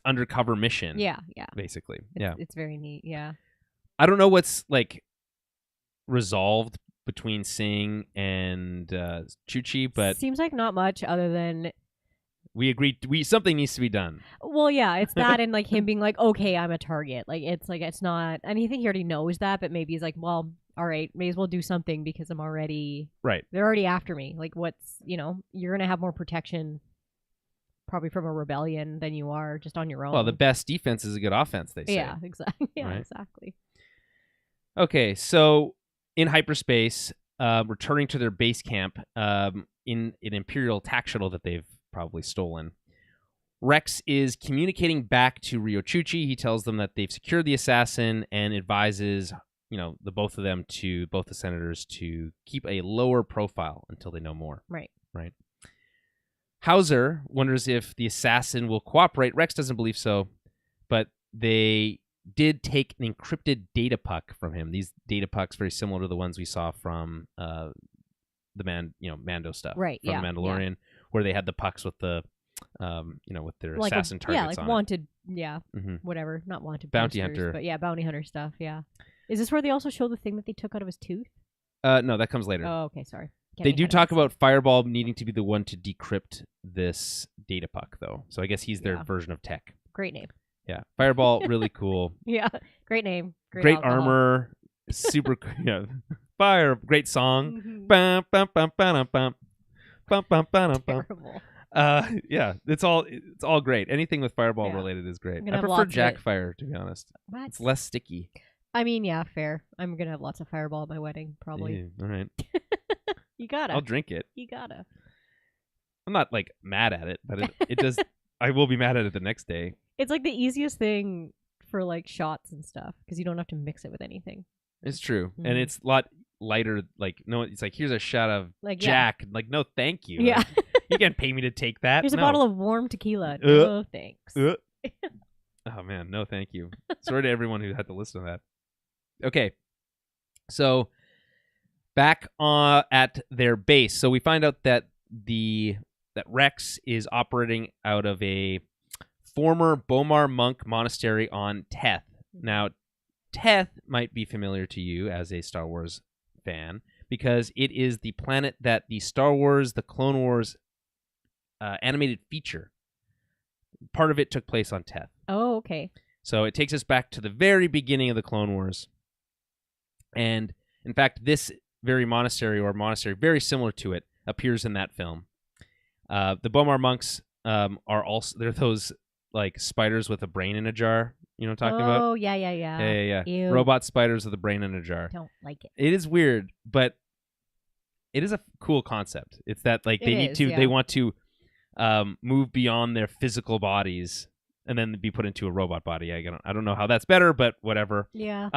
undercover mission. Yeah. Basically. It's very neat. Yeah. I don't know what's like resolved between Singh and Chuchi, but seems like not much other than we agreed something needs to be done. Well, yeah, it's that and like him being like, okay, I'm a target. Like it's not, and I think he already knows that, but maybe he's like, well, all right, may as well do something because I'm already they're already after me. Like what's you're gonna have more protection probably from a rebellion than you are just on your own. Well, the best defense is a good offense, they say. Yeah, exactly. Exactly. Okay, so in hyperspace, returning to their base camp in an Imperial attack shuttle that they've probably stolen, Rex is communicating back to Ryochuchi. He tells them that they've secured the assassin and advises, both the senators to keep a lower profile until they know more. Right. Hauser wonders if the assassin will cooperate. Rex doesn't believe so, but they did take an encrypted data puck from him. These data pucks very similar to the ones we saw from the Mando stuff, right? From The Mandalorian, where they had the pucks with the with their assassin targets on wanted, it. whatever, not wanted bounty posters, hunter, but bounty hunter stuff. Yeah, is this where they also show the thing that they took out of his tooth? No, that comes later. Oh, okay, sorry. They do talk about Fireball needing to be the one to decrypt this data puck, though. So I guess he's their version of Tech. Great name. Yeah, Fireball, really cool. Yeah, great name. Great armor. Super. Fire. Great song. Mm-hmm. Bum, bum, bum, bum, bum, bum, bum, bum, bum. Terrible. It's all great. Anything with Fireball related is great. I prefer Jackfire, to be honest. What? It's less sticky. I mean, yeah, fair. I'm gonna have lots of Fireball at my wedding, probably. Yeah, all right. You gotta. I'll drink it. You gotta. I'm not mad at it, but it does. I will be mad at it the next day. It's the easiest thing for shots and stuff because you don't have to mix it with anything. It's true, and it's a lot lighter. It's here's a shot of Jack. Yeah. No, thank you. Yeah. You can't pay me to take that. Here's a bottle of warm tequila. No, thanks. Oh man, no, thank you. Sorry to everyone who had to listen to that. Okay, so back at their base, so we find out that Rex is operating out of a former Bomar monk monastery on Teth. Now, Teth might be familiar to you as a Star Wars fan because it is the planet that the Star Wars, the Clone Wars animated feature. Part of it took place on Teth. Oh, okay. So it takes us back to the very beginning of the Clone Wars. And in fact, this very monastery very similar to it appears in that film. The Bomar monks they're those spiders with a brain in a jar. You know what I'm talking about? Oh, yeah. Yeah. Ew. Robot spiders with a brain in a jar. Don't like it. It is weird, but it is a cool concept. It's that they want to move beyond their physical bodies and then be put into a robot body. I don't know how that's better, but whatever. Yeah.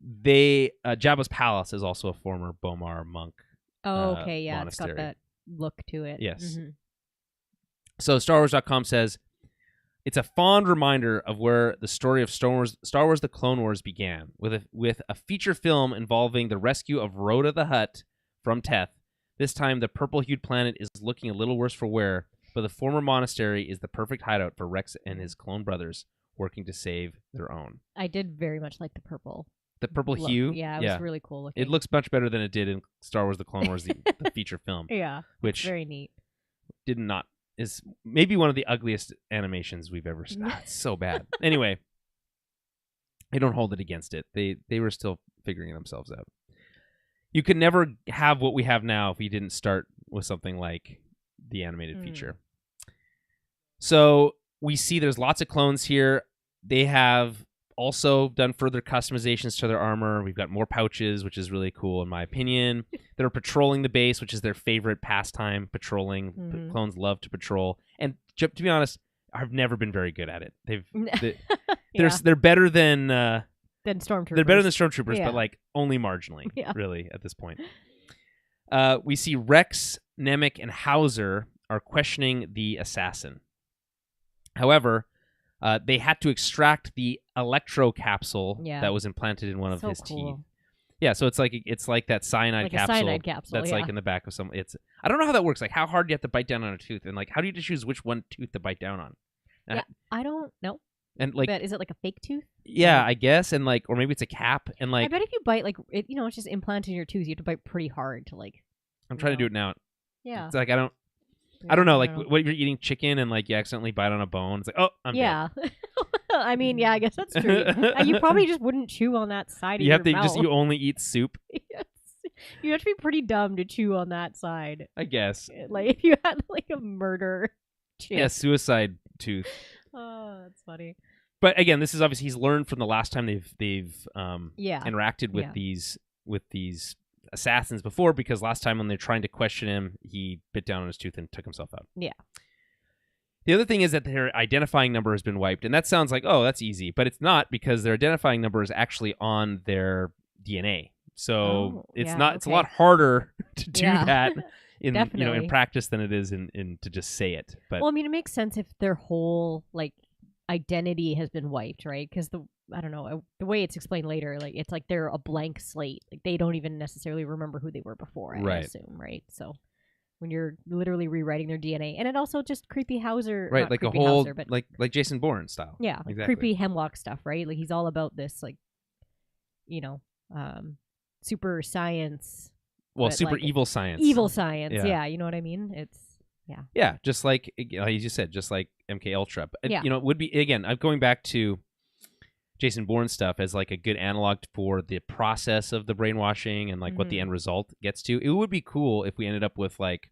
Jabba's palace is also a former Bomar monk. Oh, okay, yeah, monastery. It's got that look to it. Yes. Mm-hmm. So StarWars.com says it's a fond reminder of where the story of Star Wars: The Clone Wars began, with a feature film involving the rescue of Rhoda the Hutt from Teth. This time, the purple-hued planet is looking a little worse for wear, but the former monastery is the perfect hideout for Rex and his clone brothers working to save their own. I did very much like the purple. The purple look. hue? Yeah, it was really cool looking. It looks much better than it did in Star Wars: The Clone Wars, the feature film. Yeah, which very neat. Is maybe one of the ugliest animations we've ever seen. It's so bad. Anyway, I don't hold it against it. They were still figuring themselves out. You could never have what we have now if you didn't start with something like the animated feature. So we see there's lots of clones here. They have also done further customizations to their armor. We've got more pouches, which is really cool in my opinion. They're patrolling the base, which is their favorite pastime, patrolling. Mm-hmm. Clones love to patrol. And to be honest, I've never been very good at it. They're better than Stormtroopers. They're better than Stormtroopers, but only marginally, really, at this point. We see Rex, Nemec, and Hauser are questioning the assassin. However, they had to extract the electro capsule that was implanted in one of his teeth. Yeah, so it's like that cyanide capsule. A cyanide capsule that's in the back of some. I don't know how that works. How hard do you have to bite down on a tooth, and how do you choose which one tooth to bite down on? I don't know. And but is it a fake tooth? Yeah, I guess, and or maybe it's a cap, and I bet if you bite it's just implanted in your tooth. You have to bite pretty hard to I'm trying to do it now. Yeah, it's I don't know. What you're eating chicken and you accidentally bite on a bone. It's I'm dead. I mean, yeah, I guguess that's true. You probably just wouldn't chew on that side of your mouth. You only eat soup. Yes. You have to be pretty dumb to chew on that side. I guess. If you had a murder chip. Yeah, suicide tooth. Oh, that's funny. But again, this is obviously he's learned from the last time they've interacted with these assassins before, because last time when they're trying to question him, he bit down on his tooth and took himself out. Yeah. The other thing is that their identifying number has been wiped, and that sounds like, oh, that's easy, but it's not, because their identifying number is actually on their DNA. So it's not. It's a lot harder to do that in in practice than it is in to just say it. But well, I mean, it makes sense if their whole like identity has been wiped, right? Because the way it's explained later, like it's like they're a blank slate. Like they don't even necessarily remember who they were before. I assume, right? So when you're literally rewriting their DNA, and it also just creepy Hauser, right? Like a whole Hauser, but like Jason Bourne style. Yeah, like exactly. Creepy Hemlock stuff, right? Like he's all about this, like super science. Well, super like, evil science. Evil science, yeah. You know what I mean? It's yeah, just like you said, just like MK Ultra. But, it would be again. I'm going back to Jason Bourne stuff as like a good analog for the process of the brainwashing and like what the end result gets to. It would be cool if we ended up with like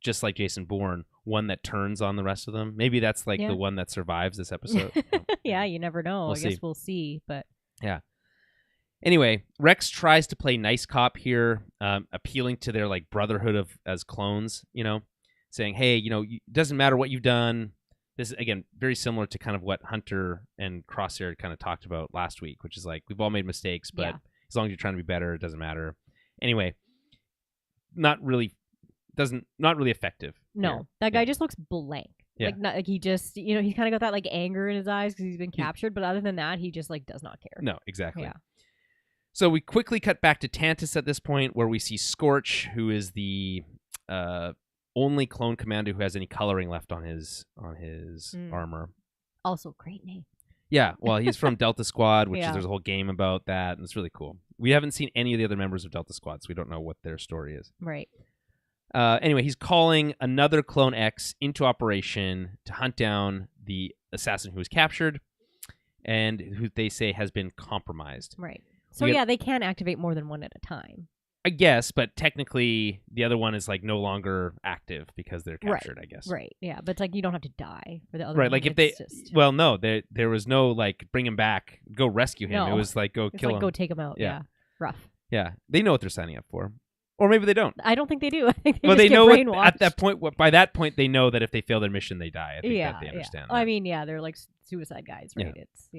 just like Jason Bourne, one that turns on the rest of them. Maybe that's like the one that survives this episode. Yeah, you never know. I guess we'll see. But yeah. Anyway, Rex tries to play nice cop here, appealing to their like brotherhood as clones, saying, hey, it doesn't matter what you've done. This is, again, very similar to kind of what Hunter and Crosshair kind of talked about last week, which is like, we've all made mistakes, but as long as you're trying to be better, it doesn't matter. Anyway, not really effective. No, here. That guy just looks blank. Yeah. Like he just, he's kind of got that like anger in his eyes because he's been captured, but other than that, he just like does not care. No, exactly. Yeah. So we quickly cut back to Tantus at this point, where we see Scorch, who is the only clone commander who has any coloring left on his armor. Also, great name. Yeah, well, he's from Delta Squad, which is there's a whole game about that, and it's really cool. We haven't seen any of the other members of Delta Squad, so we don't know what their story is. Right. Anyway, he's calling another Clone X into operation to hunt down the assassin who was captured and who they say has been compromised. Right. So they can activate more than one at a time. I guess, but technically the other one is like no longer active because they're captured, I guess. Right, yeah. But it's like you don't have to die for the other one. Right, like if they... Just... Well, no, there was no like bring him back, go rescue him. No. It was like go kill him. Go take him out, yeah. Rough. Yeah, they know what they're signing up for. Or maybe they don't. I don't think they do. I think they know at that point. By that point, they know that if they fail their mission, they die. I think that they understand that. I mean, they're like suicide guys, right? It's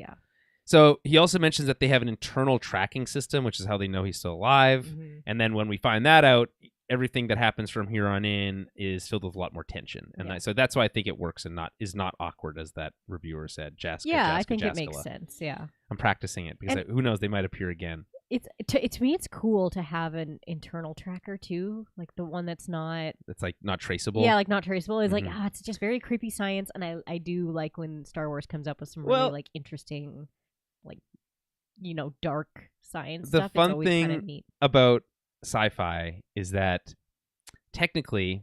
So he also mentions that they have an internal tracking system, which is how they know he's still alive. Mm-hmm. And then when we find that out, everything that happens from here on in is filled with a lot more tension. And so that's why I think it works and is not awkward, as that reviewer said. I think it makes sense. Yeah, I'm practicing it because who knows, they might appear again. To me, it's cool to have an internal tracker too, like the one that's not. It's like not traceable. Yeah, like not traceable. It's like it's just very creepy science, and I do like when Star Wars comes up with some really like interesting, like dark science the stuff. The fun thing about sci-fi is that technically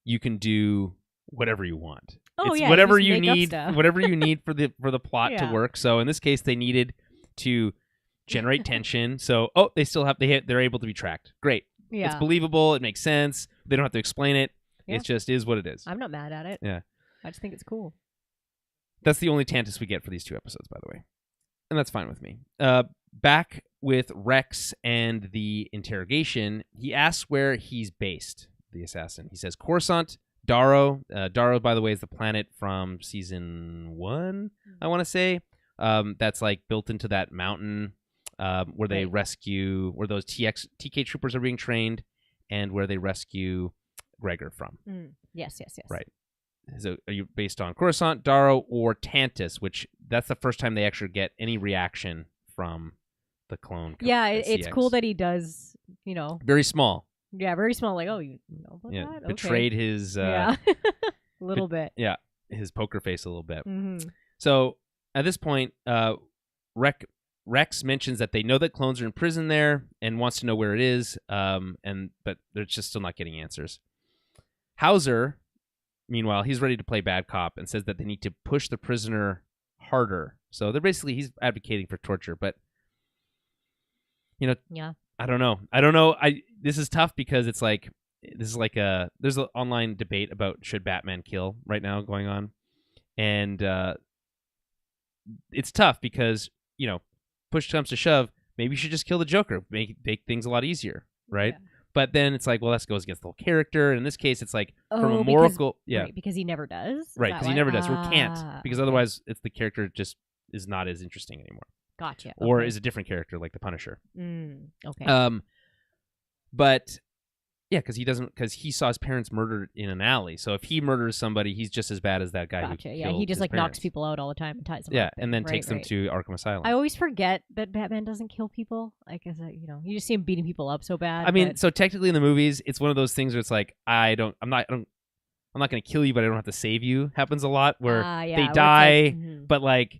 you can do whatever you want. Oh, it's whatever you need, whatever you need for the plot to work. So in this case, they needed to generate tension. So they still have they're able to be tracked. Great. Yeah. It's believable. It makes sense. They don't have to explain it. Yeah. It just is what it is. I'm not mad at it. Yeah. I just think it's cool. That's the only Tantus we get for these 2 episodes, by the way. And that's fine with me. Back with Rex and the interrogation, he asks where he's based, the assassin. He says Coruscant, Darrow. Darrow, by the way, is the planet from season 1, I want to say. That's like built into that mountain where they rescue, where those TK troopers are being trained, and where they rescue Gregor from. Yes. Right. So are you based on Coruscant, Darrow, or Tantus, which that's the first time they actually get any reaction from the clone. Yeah, it's cool that he does, Very small. Yeah, very small. Like, you know about that? Betrayed his... a little bit. Yeah, his poker face a little bit. Mm-hmm. So at this point, Rex mentions that they know that clones are in prison there and wants to know where it is, but they're just still not getting answers. Hauser, meanwhile, he's ready to play bad cop and says that they need to push the prisoner harder. So he's advocating for torture, but I don't know. This is tough because it's like there's an online debate about should Batman kill right now going on, and it's tough because push comes to shove, maybe you should just kill the Joker, make things a lot easier, right? Yeah. But then it's like, well, that goes against the whole character. And in this case, it's like from a because, moral, right, because he never does. Is right, that because he why? never does or can't, because okay. otherwise, it's the character just is not as interesting anymore, Gotcha. or okay. is a different character like the Punisher. Okay. But yeah, because he saw his parents murdered in an alley. So if he murders somebody, he's just as bad as that guy who Gotcha. killed Yeah, he just his like parents. knocks people out all the time and ties them Yeah, up. and then right, takes them right. to Arkham Asylum. I always forget that Batman doesn't kill people. Like, as you just see him beating people up so bad. I mean, but... so technically in the movies, it's one of those things where it's like, I'm not going to kill you, but I don't have to save you. Happens a lot where they die, but like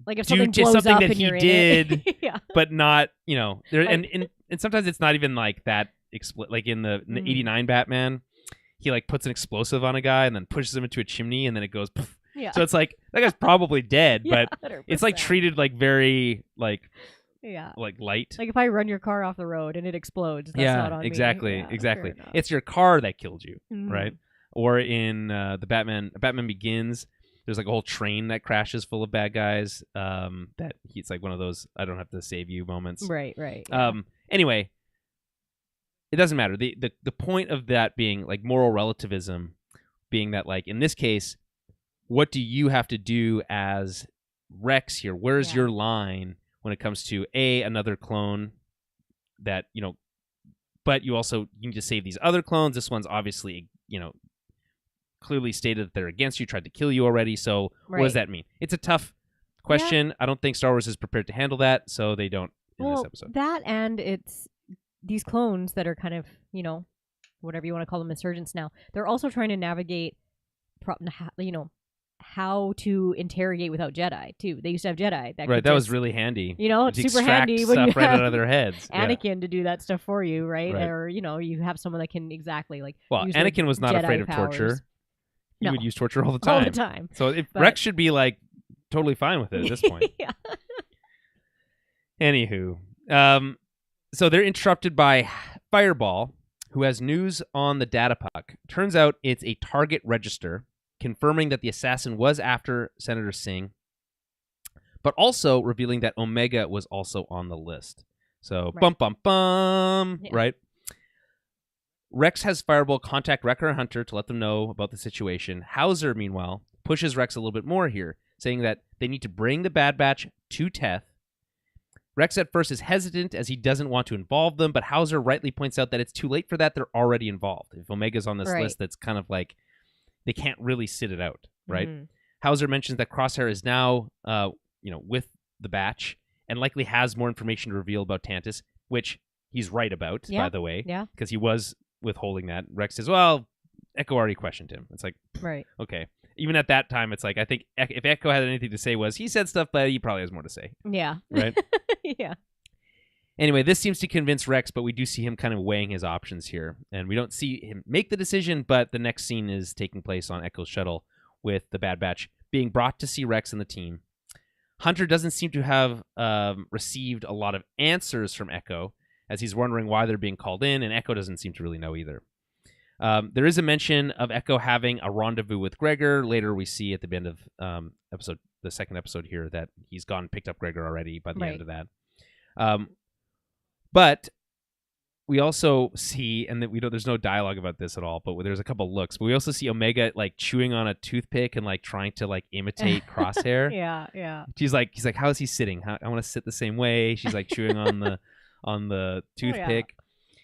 if do something just blows something up that and he you're did, in it. Yeah. but not, there. Like- And sometimes it's not even like that. Like in the 89 Batman, he like puts an explosive on a guy and then pushes him into a chimney, and then it goes. Poof. Yeah. So it's like that guy's probably dead, Yeah, but 100%. it's like treated like very like light. Like if I run your car off the road and it explodes, that's not on exactly, me. Yeah, exactly. fair enough. It's your car that killed you, Mhm. right? Or in the Batman Begins, there's like a whole train that crashes full of bad guys. That it's like one of those I don't have to save you moments. Right. Yeah. Anyway, it doesn't matter. The point of that being like moral relativism, being that like in this case, what do you have to do as Rex here? Where's your line when it comes to another clone that but you need to save these other clones. This one's obviously clearly stated that they're against you, tried to kill you already. So what does that mean? It's a tough question. Yeah. I don't think Star Wars is prepared to handle that, so they don't in this episode. That and it's these clones that are kind of, whatever you want to call them, insurgents now. They're also trying to navigate, how to interrogate without Jedi too. They used to have Jedi. That was really handy. It's super handy when you stuff right have out of their heads. Anakin to do that stuff for you, right? Or you have someone that can exactly like. Well, Anakin was not afraid of torture. He would use torture all the time. All the time. So Rex should be like totally fine with it at this point. Yeah. Anywho, so they're interrupted by Fireball, who has news on the data puck. Turns out it's a target register, confirming that the assassin was after Senator Singh, but also revealing that Omega was also on the list. So, bum, bum, bum, right? Rex has Fireball contact Wrecker and Hunter to let them know about the situation. Hauser, meanwhile, pushes Rex a little bit more here, saying that they need to bring the Bad Batch to Teth. Rex at first is hesitant as he doesn't want to involve them, but Hauser rightly points out that it's too late for that. They're already involved. If Omega's on this list, that's kind of like they can't really sit it out, right? Mm-hmm. Hauser mentions that Crosshair is now, with the Batch and likely has more information to reveal about Tantus, which he's right about, by the way, because he was withholding that. Rex says, well, Echo already questioned him. It's like, right. Okay. Even at that time, it's like, I think if Echo had anything to say he said stuff, but he probably has more to say. Yeah. Right? Yeah. Anyway, this seems to convince Rex, but we do see him kind of weighing his options here. And we don't see him make the decision, but the next scene is taking place on Echo's shuttle with the Bad Batch being brought to see Rex and the team. Hunter doesn't seem to have received a lot of answers from Echo, as he's wondering why they're being called in, and Echo doesn't seem to really know either. There is a mention of Echo having a rendezvous with Gregor. Later, we see at the end of the second episode here, that he's gone and picked up Gregor already by the end of that. But we also see, and there's no dialogue about this at all, but there's a couple looks. But we also see Omega like chewing on a toothpick and like trying to like imitate Crosshair. Yeah. He's like, how is he sitting? I want to sit the same way. She's like chewing on the toothpick.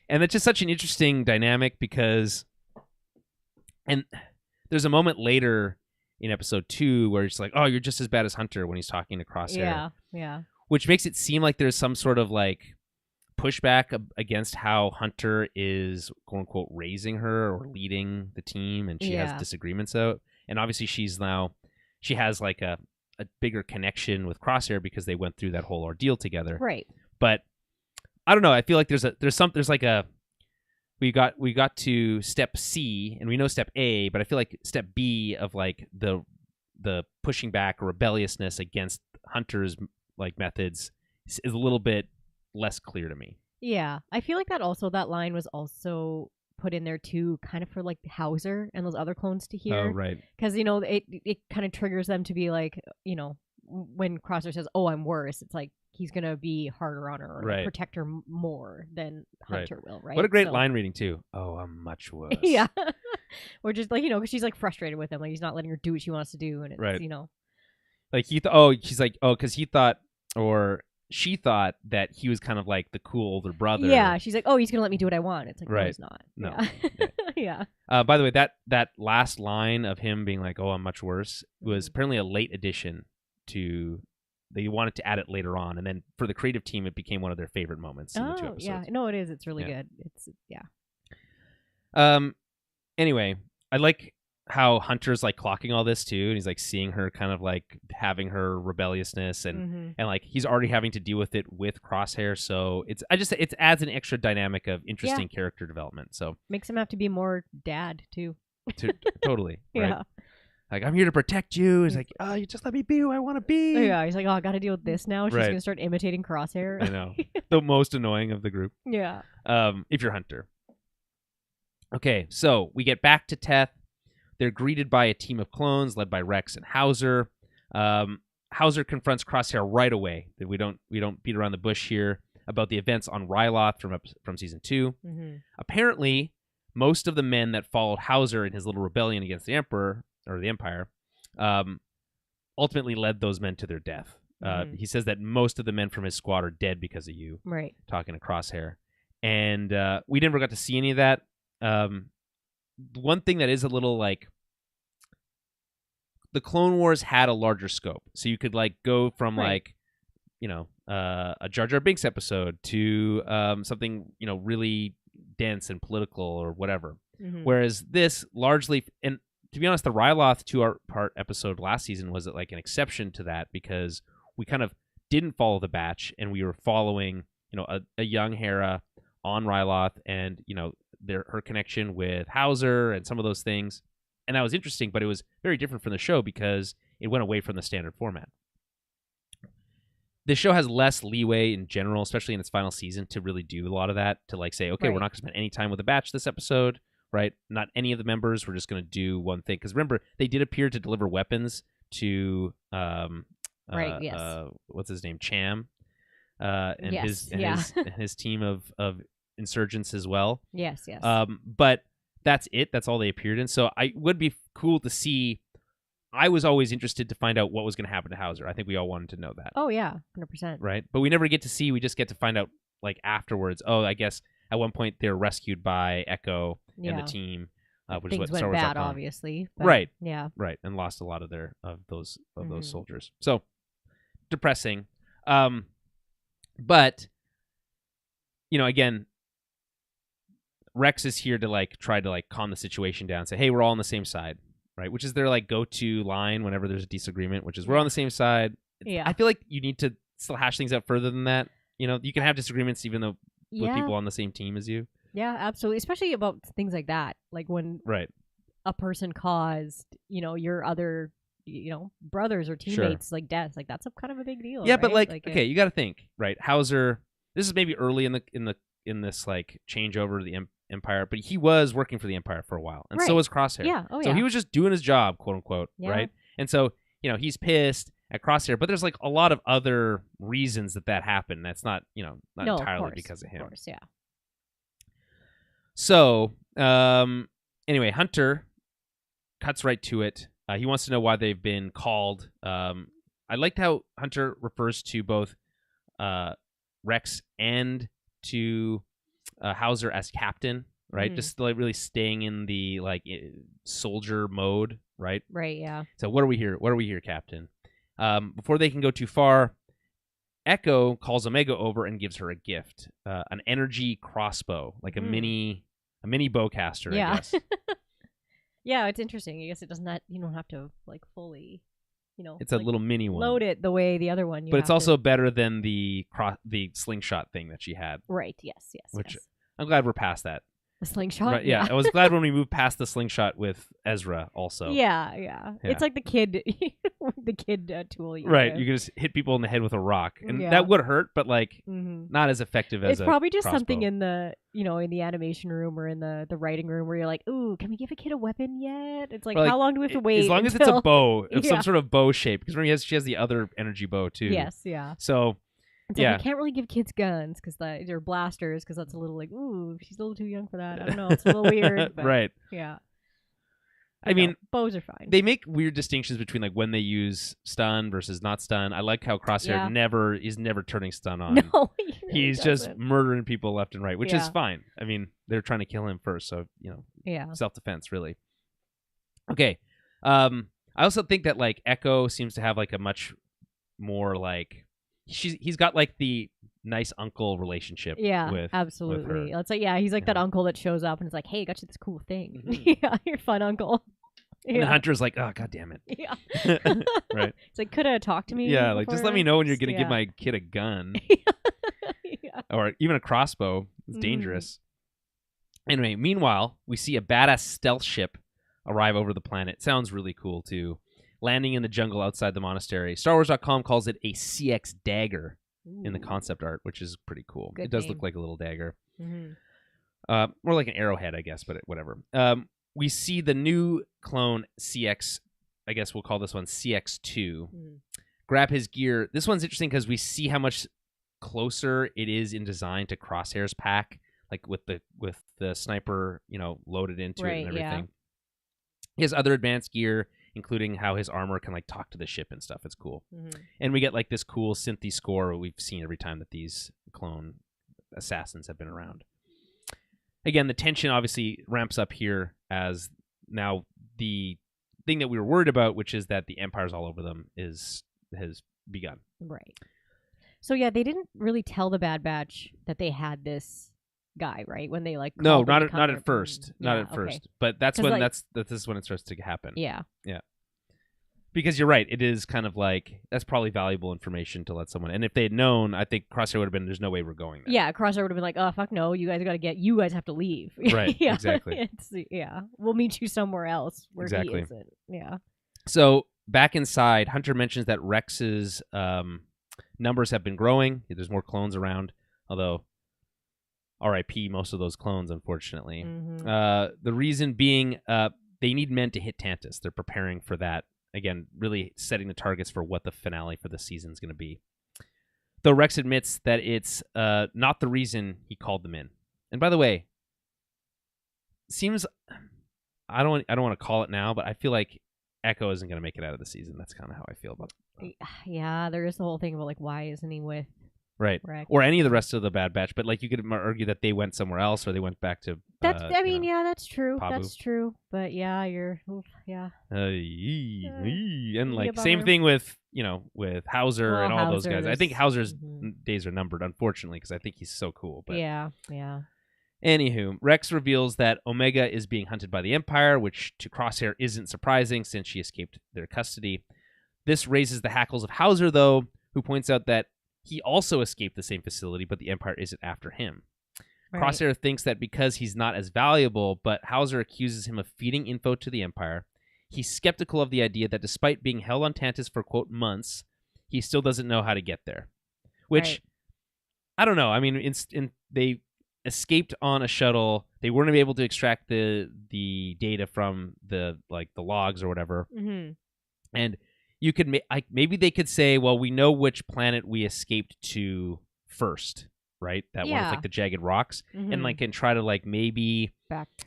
And it's just such an interesting dynamic because, and there's a moment later in episode 2 where it's like, oh, you're just as bad as Hunter when he's talking to Crosshair. Yeah. Which makes it seem like there's some sort of like pushback against how Hunter is, quote unquote, raising her or leading the team, and she has disagreements out. And obviously she has like a bigger connection with Crosshair because they went through that whole ordeal together. Right. But I don't know. I feel like there's we got to step C and we know step A, but I feel like step B of like the pushing back or rebelliousness against Hunter's like methods is a little bit less clear to me. Yeah, I feel like that line was also put in there too, kind of for like Hauser and those other clones to hear. Oh, right. Because it kind of triggers them to be like, when Crosshair says, "Oh, I'm worse," it's like he's gonna be harder on her or Right. protect her more than Hunter will, right? What a great So- line reading too. Oh, I'm much worse. Yeah. Or just like, because she's like frustrated with him, like he's not letting her do what she wants to do, and it's Right. Like she's like, because he thought, or she thought that he was kind of like the cool older brother. Yeah, she's like, oh, he's gonna let me do what I want. It's like, Right. no, he's not. No. Yeah. Yeah. By the way, that last line of him being like, "Oh, I'm much worse," was Mhm. apparently a late addition to. They wanted to add it later on, and then for the creative team, it became one of their favorite moments in the 2 episodes. Yeah. No, it is. It's really Yeah. good. It's Anyway, I like how Hunter's like clocking all this too, and he's like seeing her kind of like having her rebelliousness, and like he's already having to deal with it with Crosshair. So it adds an extra dynamic of interesting character development. So makes him have to be more dad too. Totally, right? Yeah. Like, I'm here to protect you. He's like, oh, you just let me be who I want to be. Yeah, he's like, oh, I got to deal with this now. She's Right. gonna start imitating Crosshair. I know. The most annoying of the group. Yeah. If you're Hunter. Okay, so we get back to Teth. They're greeted by a team of clones led by Rex and Hauser. Hauser confronts Crosshair right away. We don't beat around the bush here about the events on Ryloth from season 2. Mm-hmm. Apparently, most of the men that followed Hauser in his little rebellion against the Emperor or the Empire, ultimately led those men to their death. He says that most of the men from his squad are dead because of you. Right. Talking to Crosshair, and we never got to see any of that. One thing that is a little like the Clone Wars had a larger scope, so you could like go from like a Jar Jar Binks episode to something really dense and political or whatever. Mm-hmm. Whereas this largely, and to be honest, the Ryloth 2-part episode last season was like an exception to that because we kind of didn't follow the batch and we were following a young Hera on Ryloth and her connection with Hauser and some of those things. And that was interesting, but it was very different from the show because it went away from the standard format. The show has less leeway in general, especially in its final season, to really do a lot of that, to like say, okay, Right. we're not going to spend any time with the batch this episode, right? Not any of the members. We're just going to do one thing. Because remember, they did appear to deliver weapons to, Right, yes. What's his name? Cham. And Yes, his team of insurgents as well. Yes. But that's it. That's all they appeared in. So I would be cool to see. I was always interested to find out what was going to happen to Hauser. I think we all wanted to know that. Oh yeah, 100%. Right? But we never get to see. We just get to find out like afterwards. Oh, I guess at one point they were rescued by Echo and the team, which Things is what went Star Wars bad, .com. obviously. But Right. Yeah. Right, and lost a lot of those Mhm. soldiers. So depressing. But again, Rex is here to like try to like calm the situation down, say, "Hey, we're all on the same side," right? Which is their like go-to line whenever there's a disagreement, which is "We're on the same side." Yeah. I feel like you need to still hash things out further than that. You can have disagreements even though with people on the same team as you. Yeah, absolutely. Especially about things like that, like when Right. a person caused, your other, brothers or teammates like deaths. Like that's kind of a big deal. Yeah, right? but okay, you got to think, right? Hauser. This is maybe early in this like changeover to the Empire, but he was working for the Empire for a while, and so Right. was Crosshair. Yeah. Oh, So yeah. he was just doing his job, quote unquote, Yeah. right? And so he's pissed at Crosshair, but there's like a lot of other reasons that happened. That's not not No, of entirely course, because of him. Of course, yeah. So anyway, Hunter cuts right to it. He wants to know why they've been called. I liked how Hunter refers to both Rex and to Hauser as captain, right? Mhm. Just like really staying in the like soldier mode, right? Right, yeah. So what are we here, Captain? Before they can go too far, Echo calls Omega over and gives her a gift, an energy crossbow, like a mini bowcaster, Yeah. I guess. Yeah, it's interesting. I guess it doesn't you don't have to like fully, It's a like, little mini one. load it the way the other one. But it's also better than the slingshot thing that she had. right. Yes. Which yes. I'm glad we're past that. The slingshot. Right, yeah, I was glad when we moved past the slingshot with Ezra also. Yeah. Yeah. It's like the kid, the kid tool. Right, you can just hit people in the head with a rock, and Yeah. that would hurt, but like Mm-hmm. not as effective as It's probably just crossbow. something in the in the animation room or in the writing room where you're like, ooh, can we give a kid a weapon yet? It's like, Or, like, how long do we have to wait? As long as it's until... a bow of Yeah. some sort of bow shape, because remember she has the other energy bow too. Yes. Yeah. So It's like, I can't really give kids guns because they're blasters because that's a little like, ooh, she's a little too young for that. I don't know. It's a little weird. But Right. Yeah. I mean, bows are fine. They make weird distinctions between like when they use stun versus not stun. I like how Crosshair is never turning stun on. No, he's just murdering people left and right, which is fine. I mean, they're trying to kill him first, so self-defense really. Okay. I also think that like Echo seems to have like a much more like he's got like the nice uncle relationship. With absolutely. With her. It's like he's like that uncle that shows up and is like, hey, I got you this cool thing. You're fun uncle. And Hunter's like, oh god damn it. Yeah. Right. It's like, could have talked to me. Yeah, before. like just let me know when you're gonna give my kid a gun. Or even a crossbow. It's dangerous. Anyway, meanwhile, we see a badass stealth ship arrive over the planet. Sounds really cool too. Landing in the jungle outside the monastery. StarWars.com calls it a CX dagger in the concept art, which is pretty cool. Good it does name. look like a little dagger. Mm-hmm. More like an arrowhead, I guess, but whatever. We see the new clone CX, I guess we'll call this one CX2, grab his gear. This one's interesting because we see how much closer it is in design to Crosshair's pack, like with the sniper, loaded into it and everything. Yeah. He has other advanced gear, including how his armor can like talk to the ship and stuff. It's cool. And we get like this cool synthy score we've seen every time that these clone assassins have been around. Again, the tension obviously ramps up here as now the thing that we were worried about, which is that the Empire's all over them, has begun. Right. So yeah, they didn't really tell the Bad Batch that they had this guy, right? When they like not at first, but that's when this is when it starts to happen. Yeah. Because you're right, it is kind of like that's probably valuable information to let someone. And if they had known, I think Crosshair would have been. There's no way we're going there. Yeah, Crosshair would have been like, oh fuck no, you guys have to leave. Right. Exactly. We'll meet you somewhere else where he isn't. Yeah. So back inside, Hunter mentions that Rex's numbers have been growing. There's more clones around, although R.I.P. most of those clones, unfortunately. The reason being, they need men to hit Tantus. They're preparing for that. Again, really setting the targets for what the finale for the season is going to be. Though Rex admits that it's not the reason he called them in. And by the way, seems I don't want to call it now, but I feel like Echo isn't going to make it out of the season. That's kind of how I feel about it. Yeah, there is the whole thing about like why isn't he with Rex? Or any of the rest of the Bad Batch, but like you could argue that they went somewhere else or they went back to that's that's true. Pabu. That's true. But yeah, and like same thing with with Hauser and all those guys. I think Hauser's days are numbered, unfortunately, because I think he's so cool. But yeah. Anywho, Rex reveals that Omega is being hunted by the Empire, which to Crosshair isn't surprising since she escaped their custody. This raises the hackles of Hauser, though, who points out that he also escaped the same facility, but the Empire isn't after him. Right. Crosshair thinks that because he's not as valuable, but Hauser accuses him of feeding info to the Empire. He's skeptical of the idea that despite being held on Tantus for, quote, months, he still doesn't know how to get there. Which, I don't know. I mean, they escaped on a shuttle. They weren't able to extract the data from the logs or whatever. And you could maybe they could say, well, we know which planet we escaped to first, right? That one with like the jagged rocks, and like and try to like maybe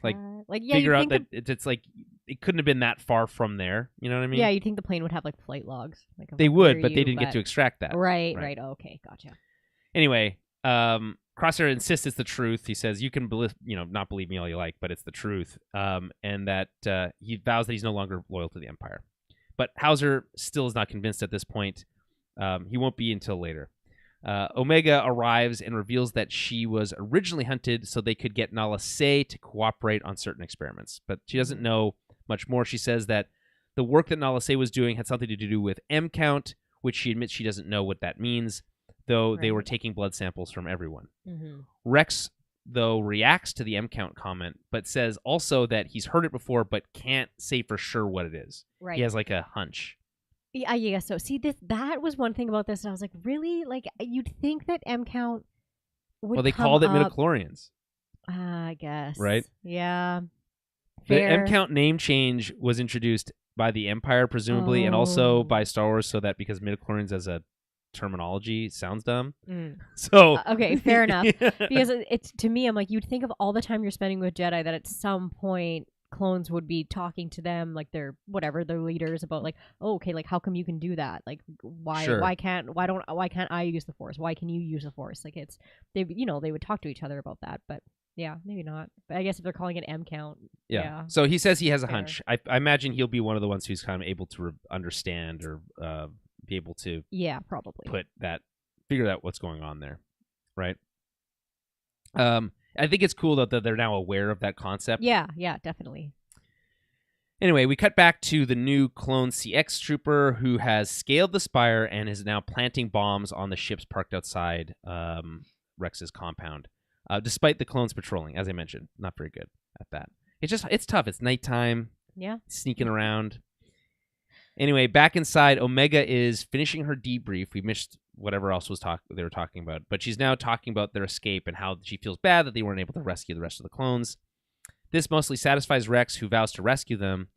figure out that it's like it couldn't have been that far from there. You know what I mean? Yeah, you think the plane would have like flight logs? They would, but they didn't get to extract that. Right. Okay, gotcha. Anyway, Crosshair insists it's the truth. He says you can not believe me all you like, but it's the truth. And that he vows that he's no longer loyal to the Empire. But Hauser still is not convinced at this point. He won't be until later. Omega arrives and reveals that she was originally hunted so they could get Nala Se to cooperate on certain experiments. But she doesn't know much more. She says that the work that Nala Se was doing had something to do with M count, which she admits she doesn't know what that means, though they were taking blood samples from everyone. Rex, though, reacts to the M count comment, but says also that he's heard it before but can't say for sure what it is. Right. He has like a hunch. Yeah, I guess so. See, that was one thing about this, and I was like, really? Like, you'd think that M count would Well, they called it midichlorians. I guess. Right? Yeah. Fair. The M count name change was introduced by the Empire, presumably, and also by Star Wars, so that because midichlorians as a terminology sounds dumb. Mm. So Okay, fair enough. Yeah. Because it's to me, I'm like, you'd think of all the time you're spending with Jedi that at some point clones would be talking to them, like their leaders about like, oh, okay, like how come you can do that? Like Sure. why can't I use the Force? Why can you use the Force? Like it's they would talk to each other about that, but yeah, maybe not. But I guess if they're calling it M count, yeah. So he says he has a Fair. hunch. I imagine he'll be one of the ones who's kind of able to understand or be able to Yeah, probably. figure out what's going on there, right? I think it's cool though that they're now aware of that concept. Yeah, definitely. Anyway, we cut back to the new clone CX trooper who has scaled the spire and is now planting bombs on the ships parked outside Rex's compound. Despite the clones patrolling, as I mentioned, not very good at that. It's tough. It's nighttime. Yeah. Sneaking around. Anyway, back inside, Omega is finishing her debrief. We missed whatever else they were talking about, but she's now talking about their escape and how she feels bad that they weren't able to rescue the rest of the clones. This mostly satisfies Rex, who vows to rescue them.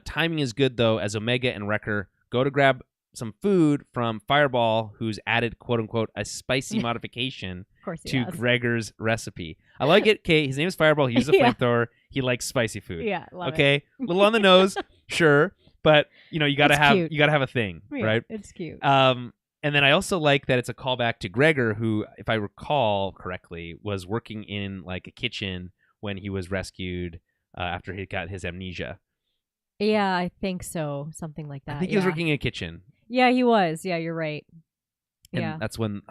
Timing is good, though, as Omega and Wrecker go to grab some food from Fireball, who's added, quote-unquote, a spicy modification to Gregor's recipe. I like it. Okay, his name is Fireball. He uses a flamethrower. He likes spicy food. Yeah, love okay, it. A little on the nose, sure, but you gotta have a thing, right? It's cute. And then I also like that it's a callback to Gregor, who, if I recall correctly, was working in like a kitchen when he was rescued after he got his amnesia. Yeah, I think so. Something like that. I think he was working in a kitchen. Yeah, he was. Yeah, you're right. And that's when...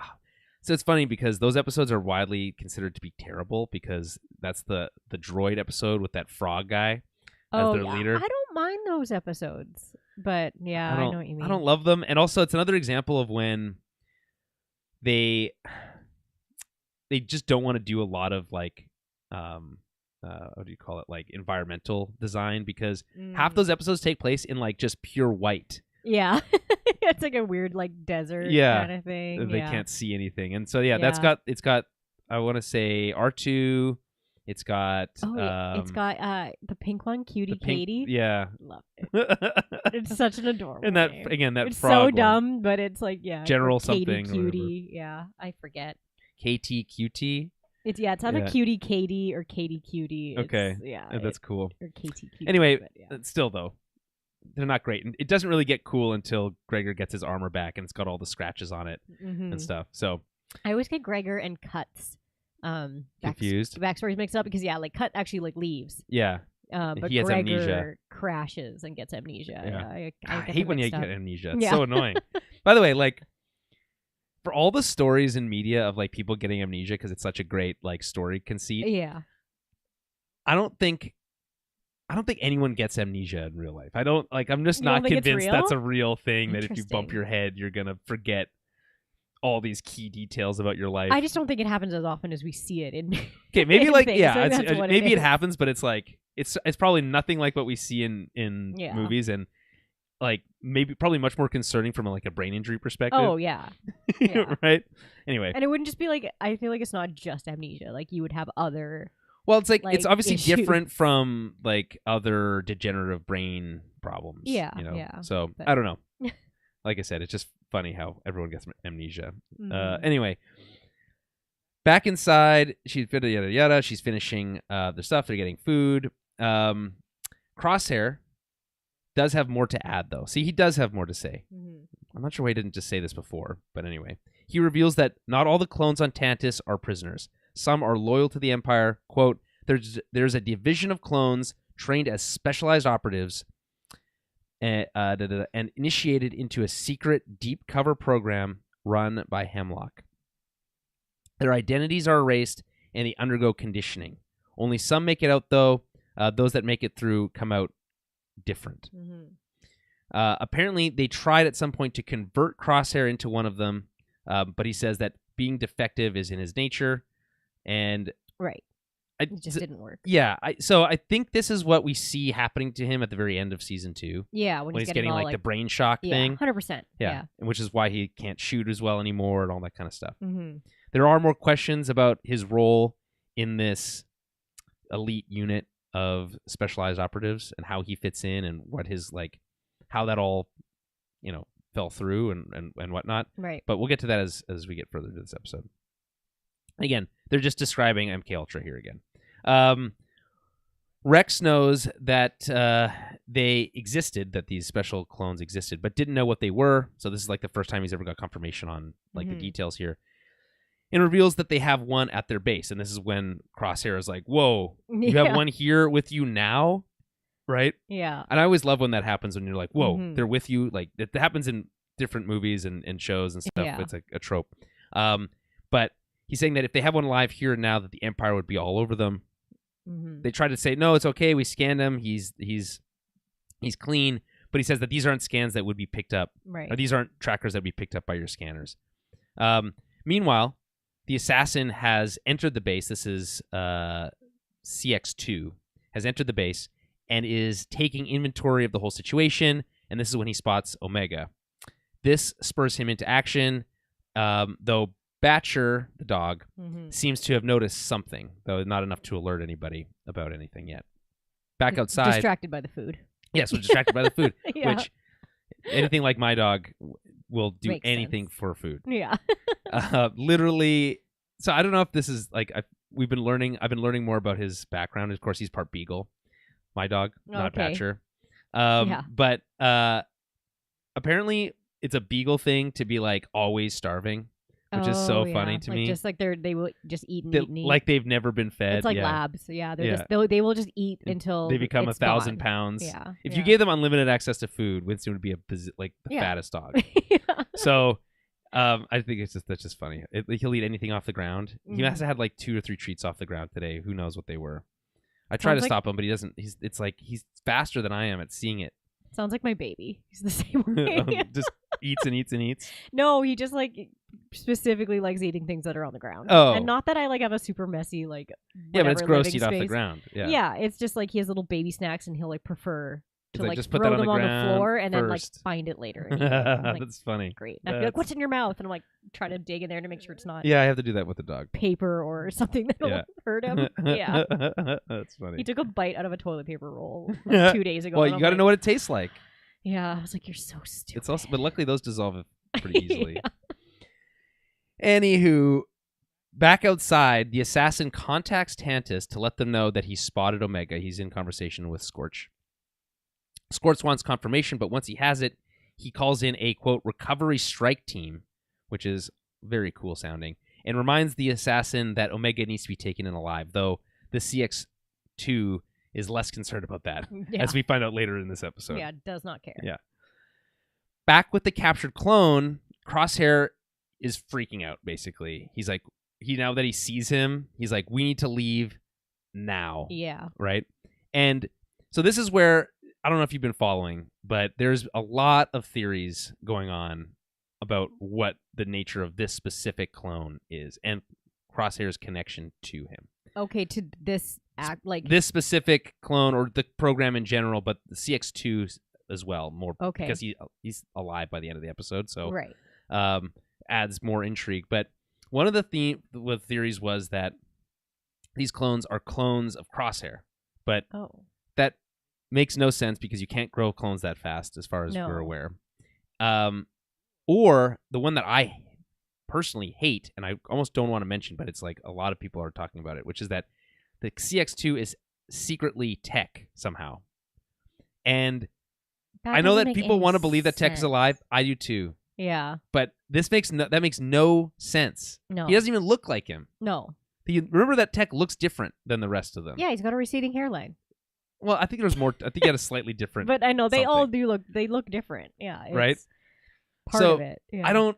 So it's funny because those episodes are widely considered to be terrible because that's the droid episode with that frog guy as their leader. I don't mind those episodes, but yeah, I know what you mean. I don't love them. And also it's another example of when they just don't want to do a lot of like... what do you call it? Like environmental design, because half those episodes take place in like just pure white. Yeah. It's like a weird like desert kind of thing. They can't see anything. And so it's got I want to say R2, it's got the pink one, Cutie Katie. Yeah. Love it. It's such an adorable and that name. Again, that it's frog so dumb, but it's like General Katie, something Cutie. Yeah, I forget. KTQT. It's either Cutie Katie or Katie Cutie. Okay. That's cool. Or KT Cutie. Anyway, still though, they're not great. And it doesn't really get cool until Gregor gets his armor back and it's got all the scratches on it and stuff. So I always get Gregor and Cut's confused. Backstories mixed up because Cut actually like leaves. Yeah. But he has Gregor amnesia. Crashes and gets amnesia. Yeah. I hate when you get amnesia. It's so annoying. By the way, like, for all the stories in media of like people getting amnesia because it's such a great like story conceit. Yeah. I don't think anyone gets amnesia in real life. I'm just not convinced that's a real thing, that if you bump your head, you're going to forget all these key details about your life. I just don't think it happens as often as we see it in okay, maybe in like things. maybe it happens, but it's like it's probably nothing like what we see in movies, and like probably much more concerning from like a brain injury perspective. Oh yeah. Right. Anyway, and it wouldn't just be like, I feel like it's not just amnesia. Like you would have other. Well, it's like it's obviously issues. Different from like other degenerative brain problems. Yeah. So I don't know. Like I said, it's just funny how everyone gets amnesia. Anyway, back inside, she's yada yada yada. She's finishing their stuff. They're getting food. Crosshair does have more to add, though. See, he does have more to say. I'm not sure why he didn't just say this before, but anyway. He reveals that not all the clones on Tantis are prisoners. Some are loyal to the Empire. Quote, there's a division of clones trained as specialized operatives and initiated into a secret deep cover program run by Hemlock. Their identities are erased and they undergo conditioning. Only some make it out, though. Those that make it through come out different. Apparently, they tried at some point to convert Crosshair into one of them, but he says that being defective is in his nature, and it just didn't work. Yeah, so I think this is what we see happening to him at the very end of season 2. Yeah, when he's getting like the brain shock thing. 100%. Yeah, which is why he can't shoot as well anymore and all that kind of stuff. There are more questions about his role in this elite unit of specialized operatives and how he fits in and what his like, how that all, fell through and whatnot. Right. But we'll get to that as we get further into this episode. Again, they're just describing MK Ultra here again. Rex knows that they existed, that these special clones existed, but didn't know what they were. So this is like the first time he's ever got confirmation on like the details here. And reveals that they have one at their base. And this is when Crosshair is like, whoa, you have one here with you now? Right? Yeah. And I always love when that happens, when you're like, whoa, they're with you. Like, it happens in different movies and shows and stuff. Yeah. It's like a trope. But he's saying that if they have one alive here and now, that the Empire would be all over them. They try to say, no, it's okay. We scanned him. He's clean. But he says that these aren't scans that would be picked up. Right. Or these aren't trackers that would be picked up by your scanners. Meanwhile, the assassin has entered the base. This is CX2. Has entered the base and is taking inventory of the whole situation. And this is when he spots Omega. This spurs him into action, though Batcher, the dog, seems to have noticed something, though not enough to alert anybody about anything yet. Back outside. Distracted by the food. Yes, we're distracted by the food, Yeah. which anything like my dog will do Makes anything sense. for food. Yeah. Literally. So I don't know if this is like I've been learning more about his background. Of course, he's part beagle, my dog, not Okay. Batcher. Yeah. But apparently it's a beagle thing to be like always starving, which is so funny to like, me. Just like they will just eat and They- eat and eat. like they've never been fed. it's like yeah. labs. Yeah. They're Yeah. just they will just eat until They become it's 1,000 gone. pounds. Yeah. If yeah. you gave them unlimited access to food, Winston would be like the Yeah. fattest dog. Yeah. So I think that's just funny. He'll eat anything off the ground. He must have had like 2 or 3 treats off the ground today. Who knows what they were? I try to stop him, but he doesn't. It's like he's faster than I am at seeing it. Sounds like my baby. He's the same way. Just eats and eats and eats. No, he just like specifically likes eating things that are on the ground. Oh. And not that I like have a super messy like Yeah, but it's whatever gross to living eat off the space. ground. Yeah. Yeah, it's just like he has little baby snacks and he'll like prefer It's to like, like just put throw that on them the on the ground floor and then like first. find it later. And eat it. I'm like, That's funny. great. And I'd be like, what's in your mouth? And I'm like trying to dig in there to make sure it's not Yeah, I have to do that with the dog. paper or something that'll Yeah. hurt him. Yeah. That's funny. He took a bite out of a toilet paper roll like 2 days ago. Well, and you I'm got to like, know what it tastes like. Yeah, I was like, you're so stupid. It's also, but luckily those dissolve pretty easily. Yeah. Anywho, back outside, the assassin contacts Tantus to let them know that he spotted Omega. He's in conversation with Scorch. Scorch wants confirmation, but once he has it, he calls in a, quote, recovery strike team, which is very cool sounding, and reminds the assassin that Omega needs to be taken in alive, though the CX2 is less concerned about that, Yeah. as we find out later in this episode. Yeah, does not care. Yeah. Back with the captured clone, Crosshair is freaking out, basically. He's like, now that he sees him, he's like, we need to leave now. Yeah. Right? And so this is where, I don't know if you've been following, but there's a lot of theories going on about what the nature of this specific clone is and Crosshair's connection to him. Okay, to this act like This specific clone or the program in general, but the CX2 as well, more Okay. because he's alive by the end of the episode, so right. adds more intrigue. But one of the theories was that these clones are clones of Crosshair, but Oh. that makes no sense because you can't grow clones that fast, as far as No. we're aware. Or the one that I personally hate, and I almost don't want to mention, but it's like a lot of people are talking about it, which is that the CX2 is secretly Tech somehow. And I know that people want to believe that Tech is alive. I do too. Yeah. But that makes no sense. No. He doesn't even look like him. No. Remember that Tech looks different than the rest of them. Yeah, he's got a receding hairline. Well, I think there's more. I think he had a slightly different. But I know they all something. do look. They look different. Yeah. It's Right? Part So, of it. Yeah. I don't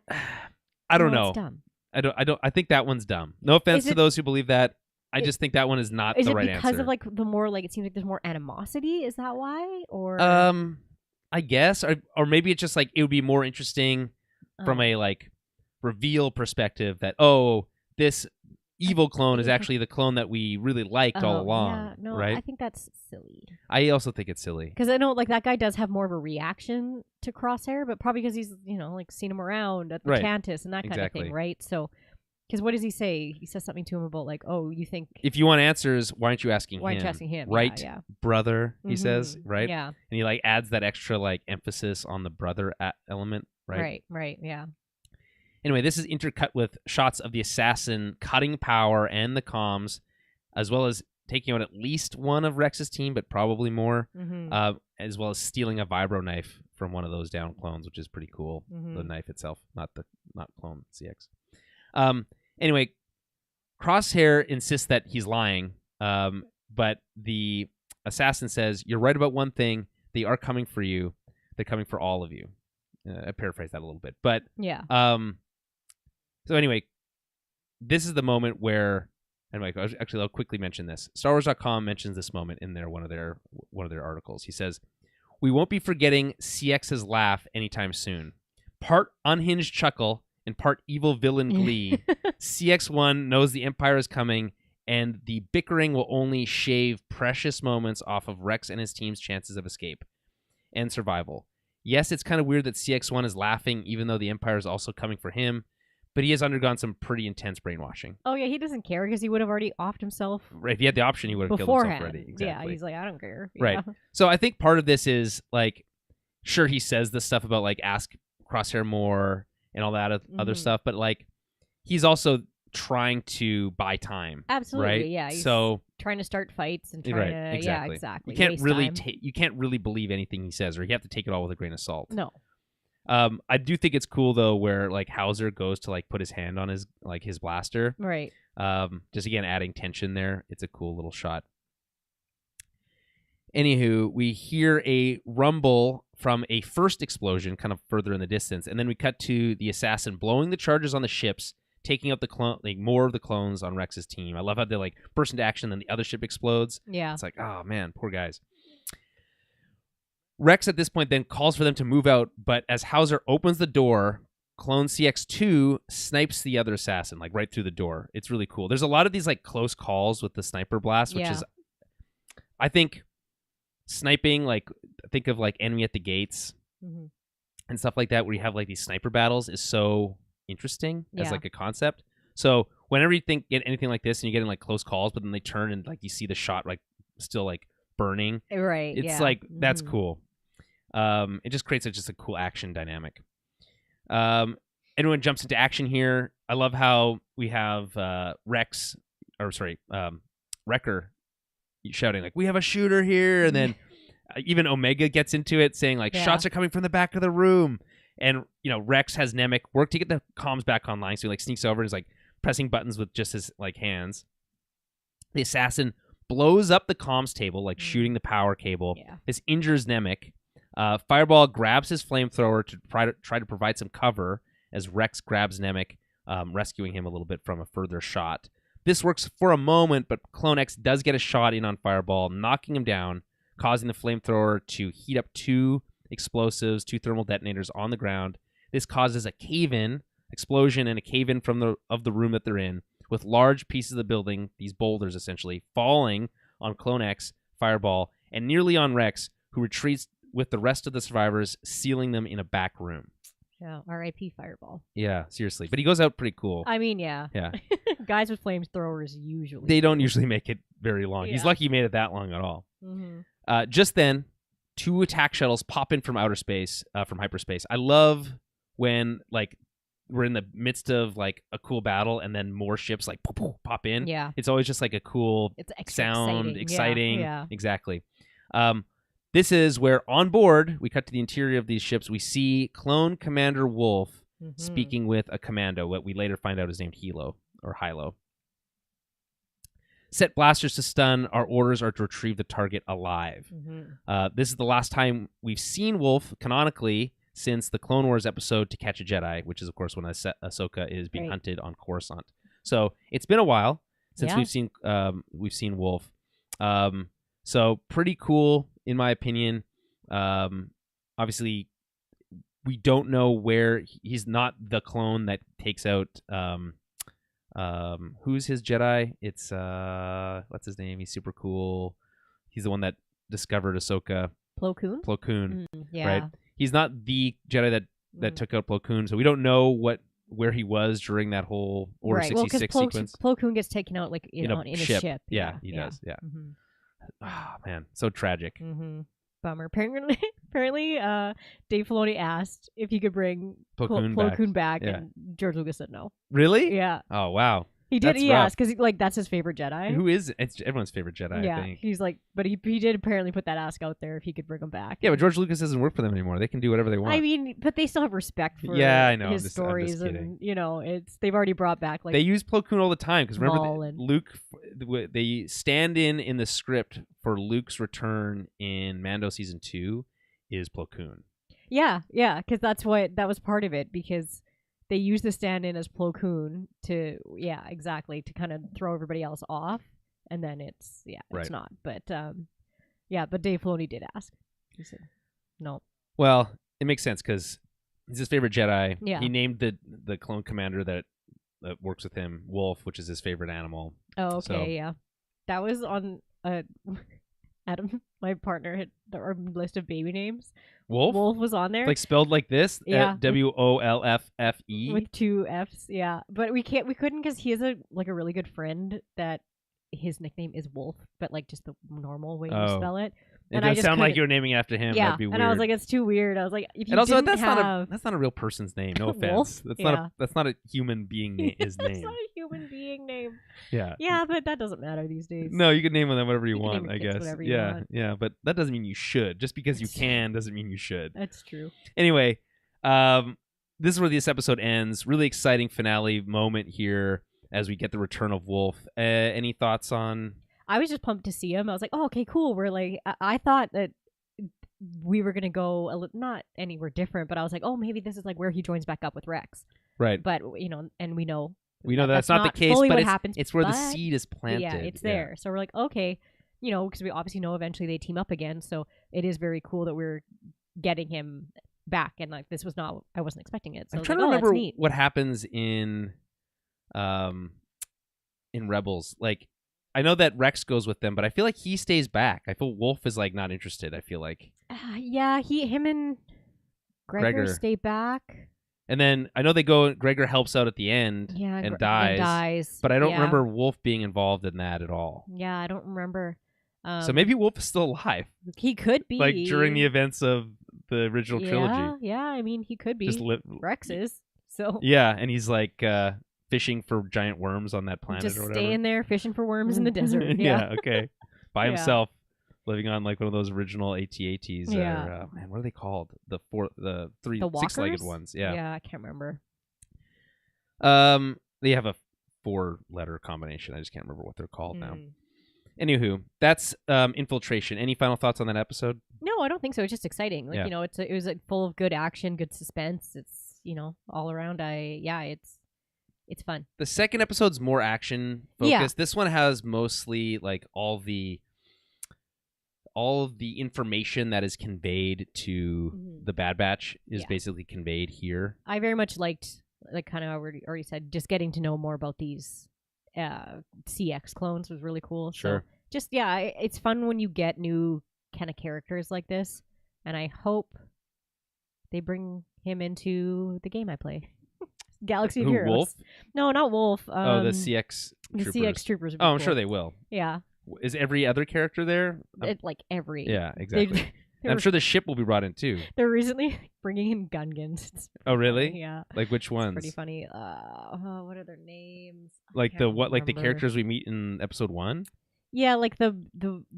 No, know. It's dumb. I think that one's dumb. No offense Is to it- those who believe that. I just think that one is not Is the it right because answer. of like the more like it seems like there's more animosity? Is that why? Or I guess, or maybe it's just like it would be more interesting from a like reveal perspective that this evil clone is actually the clone that we really liked all along. Yeah, no, right? I think that's silly. I also think it's silly. Because I know like that guy does have more of a reaction to Crosshair, but probably because he's like seen him around at the Right. Tantus and that kind of Exactly. thing, right? So, because what does he say? He says something to him about like, oh, you think If you want answers, why aren't you asking why him? aren't you asking him? Right, Yeah. brother, he Mhm. says, right? Yeah. And he like adds that extra like emphasis on the brother element Right, yeah. Anyway, this is intercut with shots of the assassin cutting power and the comms, as well as taking out at least one of Rex's team, but probably more, as well as stealing a vibro knife from one of those down clones, which is pretty cool. The knife itself, not clone CX. Anyway, Crosshair insists that he's lying, but the assassin says, "You're right about one thing. They are coming for you. They're coming for all of you." I paraphrase that a little bit, but yeah. So anyway, this is the moment where, anyway, actually I'll quickly mention this. StarWars.com mentions this moment in one of their articles. He says, "We won't be forgetting CX's laugh anytime soon. Part unhinged chuckle and part evil villain glee. CX1 knows the Empire is coming, and the bickering will only shave precious moments off of Rex and his team's chances of escape and survival. Yes, it's kind of weird that CX1 is laughing, even though the Empire is also coming for him, but he has undergone some pretty intense brainwashing." Oh, yeah, he doesn't care because he would have already offed himself. Right, if he had the option, he would have killed himself already. Exactly. Yeah, he's like, I don't care. Right. Yeah. So I think part of this is, like, sure, he says this stuff about, like, ask Crosshair more and all that other stuff, but, like, he's also trying to buy time. Absolutely, right? yeah. He's so trying to start fights and trying to, exactly. yeah, exactly. You can't waste really time. you can't really believe anything he says, or you have to take it all with a grain of salt. No. I do think it's cool though, where like Hauser goes to like put his hand on his blaster. Right. Just again adding tension there. It's a cool little shot. Anywho, we hear a rumble from a first explosion kind of further in the distance, and then we cut to the assassin blowing the charges on the ships, taking out more of the clones on Rex's team. I love how they like burst into action, then the other ship explodes. Yeah. It's like, oh man, poor guys. Rex at this point then calls for them to move out, but as Hauser opens the door, Clone CX2 snipes the other assassin, like right through the door. It's really cool. There's a lot of these like close calls with the sniper blast, which is, I think, sniping, like think of like Enemy at the Gates and stuff like that, where you have like these sniper battles, is so interesting as like a concept. So whenever you get anything like this and you get in like close calls, but then they turn and like you see the shot like still like burning, right? It's like that's cool. It just creates just a cool action dynamic. Everyone jumps into action here. I love how we have Wrecker shouting like, "We have a shooter here," and then even Omega gets into it, saying like, "Shots are coming from the back of the room." And Rex has Nemec work to get the comms back online, so he like sneaks over and is like pressing buttons with just his like hands. The assassin blows up the comms table, like shooting the power cable. Yeah. This injures Nemec. Fireball grabs his flamethrower to try to provide some cover as Rex grabs Nemec, rescuing him a little bit from a further shot. This works for a moment, but Clone X does get a shot in on Fireball, knocking him down, causing the flamethrower to heat up two thermal detonators on the ground. This causes a cave-in explosion and a cave-in of the room that they're in, with large pieces of the building, these boulders essentially, falling on Clone X, Fireball, and nearly on Rex, who retreats with the rest of the survivors, sealing them in a back room. Yeah, R.I.P. Fireball. Yeah, seriously. But he goes out pretty cool. I mean, yeah. Yeah. Guys with flamethrowers usually. They don't usually make it very long. Yeah. He's lucky he made it that long at all. Just then, two attack shuttles pop in from outer space, from hyperspace. I love when like we're in the midst of like a cool battle and then more ships like pop in. Yeah. It's always just like a cool sound, exciting. Yeah. Exactly. This is where on board, we cut to the interior of these ships. We see Clone Commander Wolf speaking with a commando, what we later find out is named Hilo or Hilo. Set blasters to stun. Our orders are to retrieve the target alive. This is the last time we've seen Wolf canonically since the Clone Wars episode To Catch a Jedi, which is, of course, when Ahsoka is being hunted on Coruscant. So it's been a while since we've seen Wolf. So pretty cool, in my opinion. Obviously, we don't know where he's not the clone that takes out. Who's his Jedi? It's what's his name? He's super cool. He's the one that discovered Ahsoka. Plo Koon. Yeah. Right. He's not the Jedi that took out Plo Koon, so we don't know where he was during that whole Order 66 sequence. Plo Koon gets taken out like in a ship. Yeah, he does. Yeah. Oh man, so tragic. bummer. Apparently, Dave Filoni asked if he could bring Plo Plo Koon back, Yeah. and George Lucas said no. Really? Yeah, Oh wow. he did. That's He rough. asked because like that's his favorite Jedi. Who is? It's everyone's favorite Jedi. Yeah, I think. he's like, but he did apparently put that ask out there if he could bring him back. Yeah, but George Lucas doesn't work for them anymore. They can do whatever they want. I mean, but they still have respect for Yeah, I know. his I'm stories, just kidding. and they've already brought back like they use Plo Koon all the time because remember Maul and- Luke. They stand in the script for Luke's return in Mando season 2 is Plo Koon. yeah, because that was part of it because they use the stand-in as Plo Koon to to kind of throw everybody else off, and then it's Right. not, but but Dave Filoni did ask. He said no. Well, it makes sense because he's his favorite Jedi. Yeah. He named the clone commander that works with him Wolf, which is his favorite animal. Oh, okay, So- yeah, that was on Adam, my partner, had our list of baby names. Wolf? Wolf was on there. Like spelled like this? Yeah. WOLFFE? With 2 F's, yeah. But we couldn't because he has a really good friend that his nickname is Wolf, but like just the normal way you Oh. spell it. It And I does just sound like couldn't- you were naming it after him. Yeah, That'd be weird. and I was like, it's too weird. I was like, if you and also, didn't that's have... not a real person's name. No offense. Wolf? That's not a human being his That's name. not a human being name. Yeah. Yeah, but that doesn't matter these days. No, you can name them whatever you You can want, name I your kids guess. whatever you Yeah, want. yeah, but that doesn't mean you should. Just because you That's- can doesn't mean you should. That's true. Anyway, this is where this episode ends. Really exciting finale moment here as we get the return of Wolf. Any thoughts on? I was just pumped to see him. I was like, oh, okay, cool. We're like, I thought that we were gonna go not anywhere different, but I was like, oh, maybe this is like where he joins back up with Rex. Right. But and we know That's not the case, fully but what it's, happens, it's where the but- seed is planted. Yeah, it's there. So we're like, okay, because we obviously know eventually they team up again. So it is very cool that we're getting him back. And like, this was not, I wasn't expecting it. So I I'm was trying like, to oh, that's remember neat. what happens in Rebels. Like, I know that Rex goes with them, but I feel like he stays back. I feel Wolf is like not interested. I feel like, Yeah, him and Gregor stay back. and then I know they go. Gregor helps out at the end, Yeah, and dies. But I don't remember Wolf being involved in that at all. Yeah, I don't remember. So maybe Wolf is still alive, he could be like during the events of the original trilogy. Yeah, I mean, he could be. Just Rex is. So yeah, and he's like fishing for giant worms on that planet just or whatever. staying there fishing for worms in the desert. Yeah, okay. By Yeah. himself, living on like one of those original AT-ATs. Yeah. Or, man, what are they called? The three The six-legged walkers? ones. Yeah. I can't remember. They have a 4-letter combination. I just can't remember what they're called now. Mm. Anywho, that's Infiltration. Any final thoughts on that episode? No, I don't think so. It's just exciting. Like, Yeah. it was like full of good action, good suspense. It's, all around. It's fun. The second episode's more action focused. Yeah. This one has mostly like all the information that is conveyed to Mhm. the Bad Batch is Yeah. basically conveyed here. I very much liked, like, kind of already said, just getting to know more about these CX clones was really cool. Sure. So just, it's fun when you get new kind of characters like this. And I hope they bring him into the game I play. Galaxy of Who, Heroes. Wolf? No, not Wolf. The CX the troopers. CX troopers. would be Oh, I'm cool. sure they will. Yeah. Is every other character there? Like every. Yeah, They- exactly. they I'm were- sure the ship will be brought in too. They're recently bringing in Gungans. It's Oh, really? funny, yeah. Like which It's ones? pretty funny. What are their names? I Like can't the what? Like the remember. characters we meet in episode 1? Yeah, like the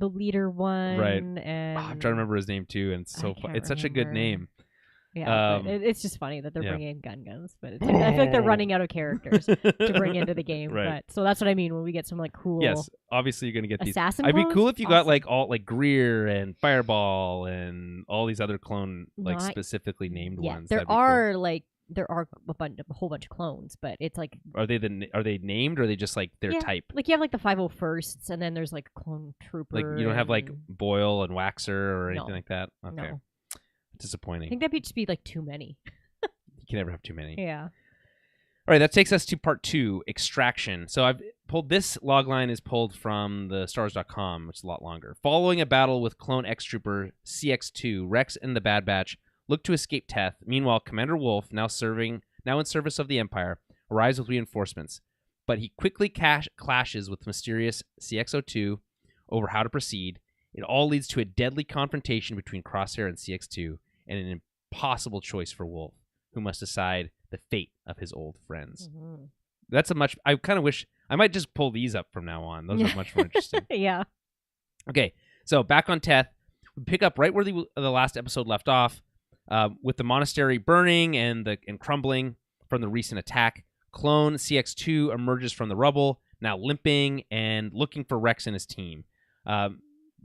leader one. Right. And I'm trying to remember his name too, and it's I so can't it's such a good remember. name. Yeah, but Um, it's just funny that they're yeah. bringing in Gungans, but it's like, I feel like they're running out of characters to bring into the game. Right. But so that's what I mean when we get some like cool Yes, obviously you're gonna get these. assassin. It'd be clones? cool if you got Awesome. like all like Greer and Fireball and all these other clone like Not- specifically named Yeah, ones. there That'd be cool. are like there are a whole bunch of clones, but it's like Are they named or are they just like their Yeah, type? like you have like the 501sts, and then there's like clone trooper. Like you don't have like and- Boyle and Waxer or No. anything like that. Okay, No, I disappointing. think that'd just be like too many. You can never have too many. Yeah. All right, that takes us to part 2, Extraction. So I've pulled this logline is pulled from the stars.com, which is a lot longer. Following a battle with clone X-Trooper CX2, Rex and the Bad Batch look to escape Teth. Meanwhile, Commander Wolf, now in service of the Empire, arrives with reinforcements. But he quickly clashes with mysterious CX-02 over how to proceed. It all leads to a deadly confrontation between Crosshair and CX2 and an impossible choice for Wolf, who must decide the fate of his old friends. That's a much... I kind of wish... I might just pull these up from now on. Those are much more interesting. Yeah. Okay, so back on Teth. We pick up right where the last episode left off, with the monastery burning and crumbling from the recent attack. Clone CX2 emerges from the rubble, now limping and looking for Rex and his team.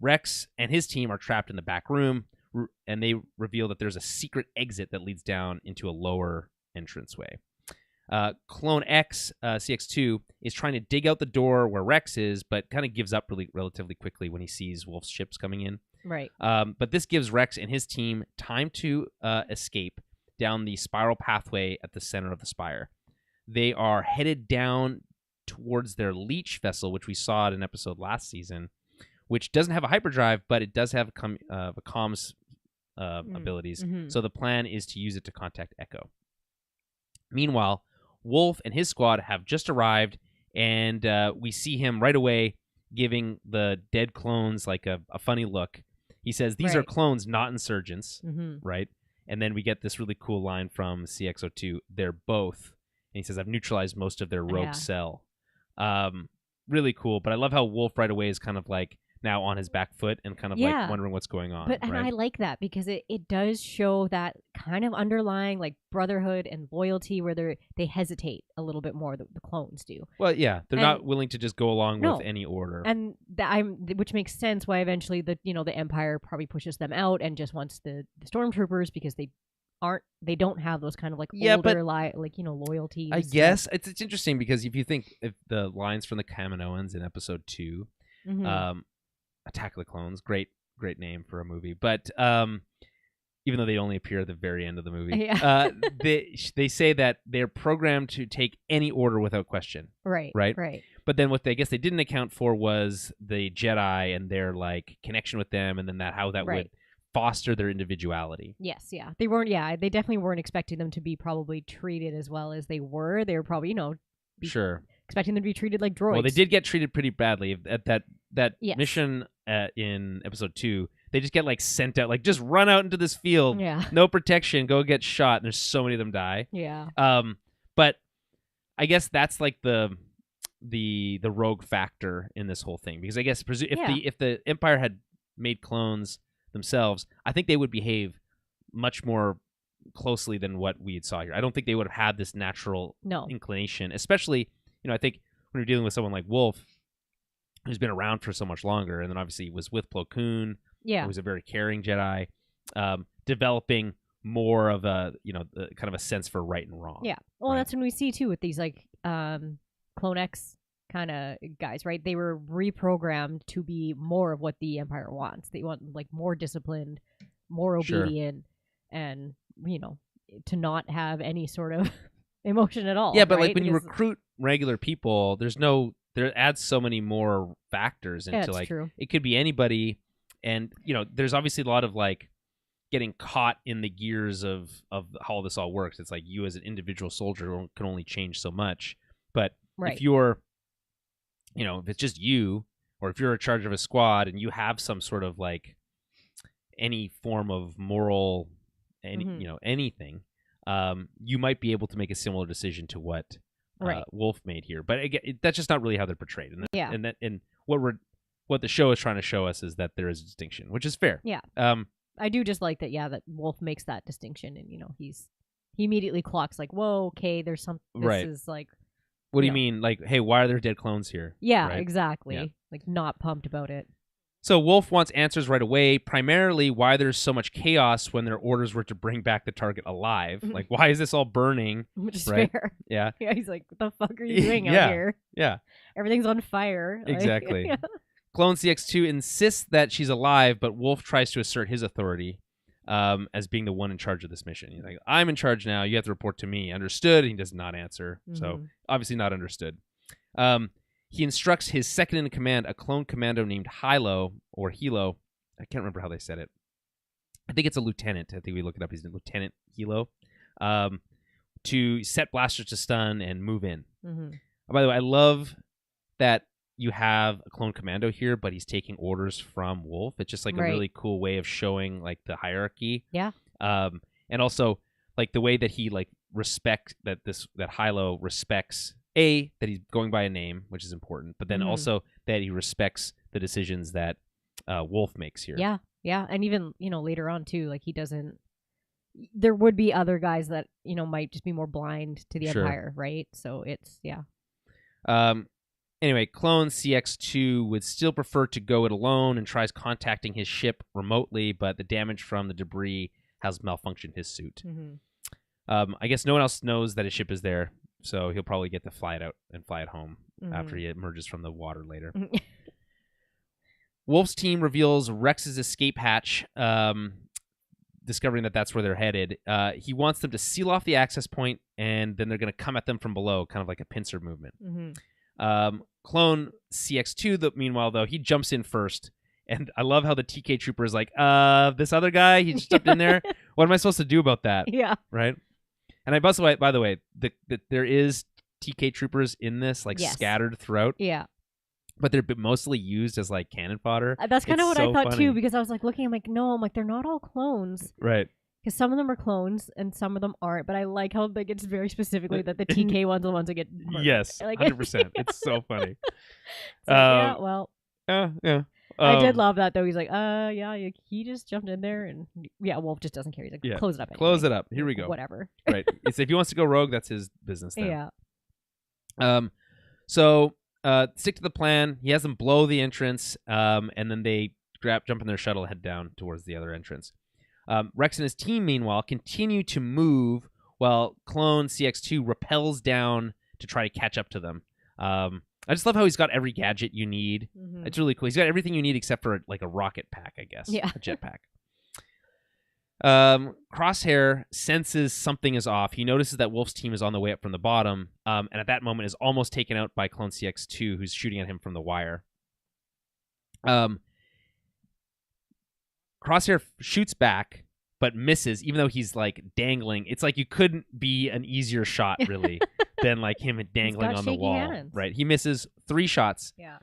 Rex and his team are trapped in the back room, and they reveal that there's a secret exit that leads down into a lower entranceway. Clone X, CX2, is trying to dig out the door where Rex is, but kind of gives up relatively quickly when he sees Wolf's ships coming in. Right. But this gives Rex and his team time to escape down the spiral pathway at the center of the spire. They are headed down towards their leech vessel, which we saw in an episode last season, which doesn't have a hyperdrive, but it does have comms abilities. Mm-hmm. So the plan is to use it to contact Echo. Meanwhile, Wolf and his squad have just arrived, and we see him right away giving the dead clones like a funny look. He says, "These are clones, not insurgents," right? And then we get this really cool line from CX02, "They're both." And he says, "I've neutralized most of their rogue cell." Really cool, but I love how Wolf right away is kind of like now on his back foot and kind of like wondering what's going on. And I like that because it does show that kind of underlying like brotherhood and loyalty where they hesitate a little bit more, the clones do. Well, yeah, they're not willing to just go along with any order. And which makes sense why eventually the Empire probably pushes them out and just wants the stormtroopers because they don't have those kind of like older loyalties. I guess it's interesting because if you think if the lines from the Kaminoans in episode 2, Attack of the Clones, great name for a movie, but even though they only appear at the very end of the movie, they say that they're programmed to take any order without question. Right. But then what I guess they didn't account for was the Jedi and their like connection with them, and then how that would foster their individuality. Yes, yeah. They weren't. Yeah, they definitely weren't expecting them to be probably treated as well as they were. They were probably expecting them to be treated like droids. Well, they did get treated pretty badly at that mission in episode 2. They just get like sent out, like just run out into this field, no protection, go get shot. And there's so many of them die. Yeah. But I guess that's like the rogue factor in this whole thing, because I guess if the Empire had made clones themselves, I think they would behave much more closely than what we saw here. I don't think they would have had this natural inclination, especially, I think when you're dealing with someone like Wolf, who's been around for so much longer, and then obviously was with Plo Koon, who was a very caring Jedi, developing more of a, kind of a sense for right and wrong. Yeah. Well, that's when we see too with these like Clone X kind of guys, right? They were reprogrammed to be more of what the Empire wants. They want like more disciplined, more obedient, and to not have any sort of emotion at all. Yeah, but like when you recruit regular people, there adds so many more factors into like true. It could be anybody, and there's obviously a lot of like getting caught in the gears of how this all works. It's like you as an individual soldier can only change so much, but if you're if it's just you, or if you're in charge of a squad and you have some sort of like any form of moral anything, you might be able to make a similar decision to what Wolf made here. But again, that's just not really how they're portrayed. And what the show is trying to show us is that there is a distinction, which is fair. Yeah. I do just like that. Yeah, that Wolf makes that distinction, and he immediately clocks like, whoa, okay, there's some. This is like. What do you mean? Like, hey, why are there dead clones here? Yeah, exactly. Yeah. Like, not pumped about it. So Wolf wants answers right away, primarily why there's so much chaos when their orders were to bring back the target alive. Like, why is this all burning? Which is fair. Yeah. Yeah, he's like, what the fuck are you doing out here? Yeah. Everything's on fire. Exactly. Like, Clone CX2 insists that she's alive, but Wolf tries to assert his authority as being the one in charge of this mission. He's like, I'm in charge now. You have to report to me. Understood? He does not answer. So obviously not understood. He instructs his second in command, a clone commando named Hilo, or Hilo. I can't remember how they said it. I think it's a lieutenant. I think we look it up. He's Lieutenant Hilo. To set blasters to stun and move in. By the way, I love that, you have a clone commando here, but he's taking orders from Wolf. It's just like a really cool way of showing like the hierarchy. Yeah. And also like the way that he like that Hilo respects that he's going by a name, which is important, but then also that he respects the decisions that Wolf makes here. Yeah. Yeah. And even, later on too, like he doesn't, there would be other guys that, might just be more blind to the Empire, right? So it's, yeah. Anyway, Clone CX2 would still prefer to go it alone and tries contacting his ship remotely, but the damage from the debris has malfunctioned his suit. I guess no one else knows that his ship is there, so he'll probably get to fly it out and fly it home after he emerges from the water later. Wolf's team reveals Rex's escape hatch, discovering that that's where they're headed. He wants them to seal off the access point, and then they're going to come at them from below, kind of like a pincer movement. Clone CX2, meanwhile, though, he jumps in first. And I love how the TK trooper is like, this other guy, he just jumped in there. What am I supposed to do about that? Yeah. Right? And by the way, there is TK troopers in this, like scattered throughout. Yeah. But they're mostly used as like cannon fodder. That's kind of what I thought too, because I was like looking, I'm like, they're not all clones. Right. Because some of them are clones and some of them aren't. But I like how like it's very specifically that the TK ones are the ones that get murdered. Yes, 100%. It's so funny. Yeah, well. Yeah. I did love that though. He's like, he just jumped in there, and Wolf just doesn't care. He's like, close it up. Anyway. Close it up. Here we go. Whatever. Right. If he wants to go rogue, that's his business. Then. Yeah. So stick to the plan. He has them blow the entrance, and then they jump in their shuttle, and head down towards the other entrance. Rex and his team, meanwhile, continue to move while Clone CX2 rappels down to try to catch up to them. I just love how he's got every gadget you need. It's really cool. He's got everything you need except for like a rocket pack, I guess. Yeah. A jetpack. Crosshair senses something is off. He notices that Wolf's team is on the way up from the bottom, and at that moment is almost taken out by Clone CX2, who's shooting at him from the wire. Crosshair shoots back, but misses, even though he's like dangling. It's like you couldn't be an easier shot, really, than like him dangling on the wall. Hands. Right? He misses 3 shots, yeah,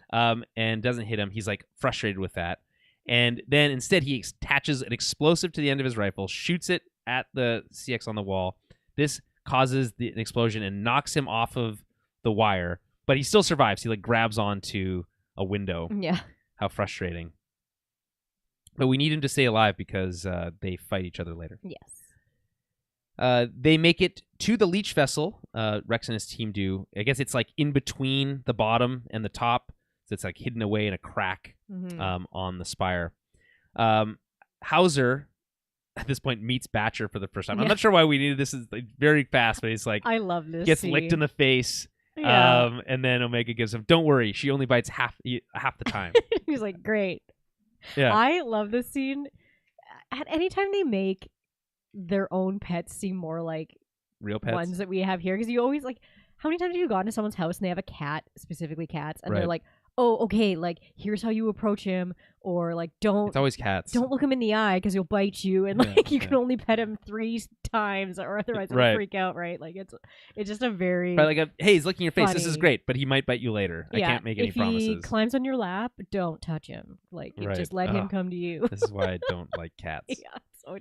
and doesn't hit him. He's like frustrated with that, and then instead he attaches an explosive to the end of his rifle, shoots it at the CX on the wall. This causes an explosion and knocks him off of the wire, but he still survives. He like grabs onto a window. Yeah. How frustrating. But we need him to stay alive because they fight each other later. Yes. They make it to the leech vessel. Rex and his team do. I guess it's like in between the bottom and the top. So it's like hidden away in a crack on the spire. Hauser, at this point, meets Batcher for the first time. Yeah. I'm not sure why we needed this. Is like very fast, but he's like, I love this. Gets scene. licked in the face. Yeah. And then Omega gives him, don't worry, she only bites half the time. He's like, great. Yeah. I love this scene. At any time they make their own pets seem more like real pets ones that we have here, because you always like, how many times have you gone to someone's house and they have a cat, specifically cats, and they're like, oh, okay, like here's how you approach him, or like don't. It's always cats. Don't look him in the eye because he'll bite you, and like you can only pet him 3 times, or otherwise he'll freak out. Right? Like it's just a very like hey, he's licking your face. Funny. This is great, but he might bite you later. I can't make any promises. If he climbs on your lap, don't touch him. Like just let him come to you. This is why I don't like cats. Yeah. So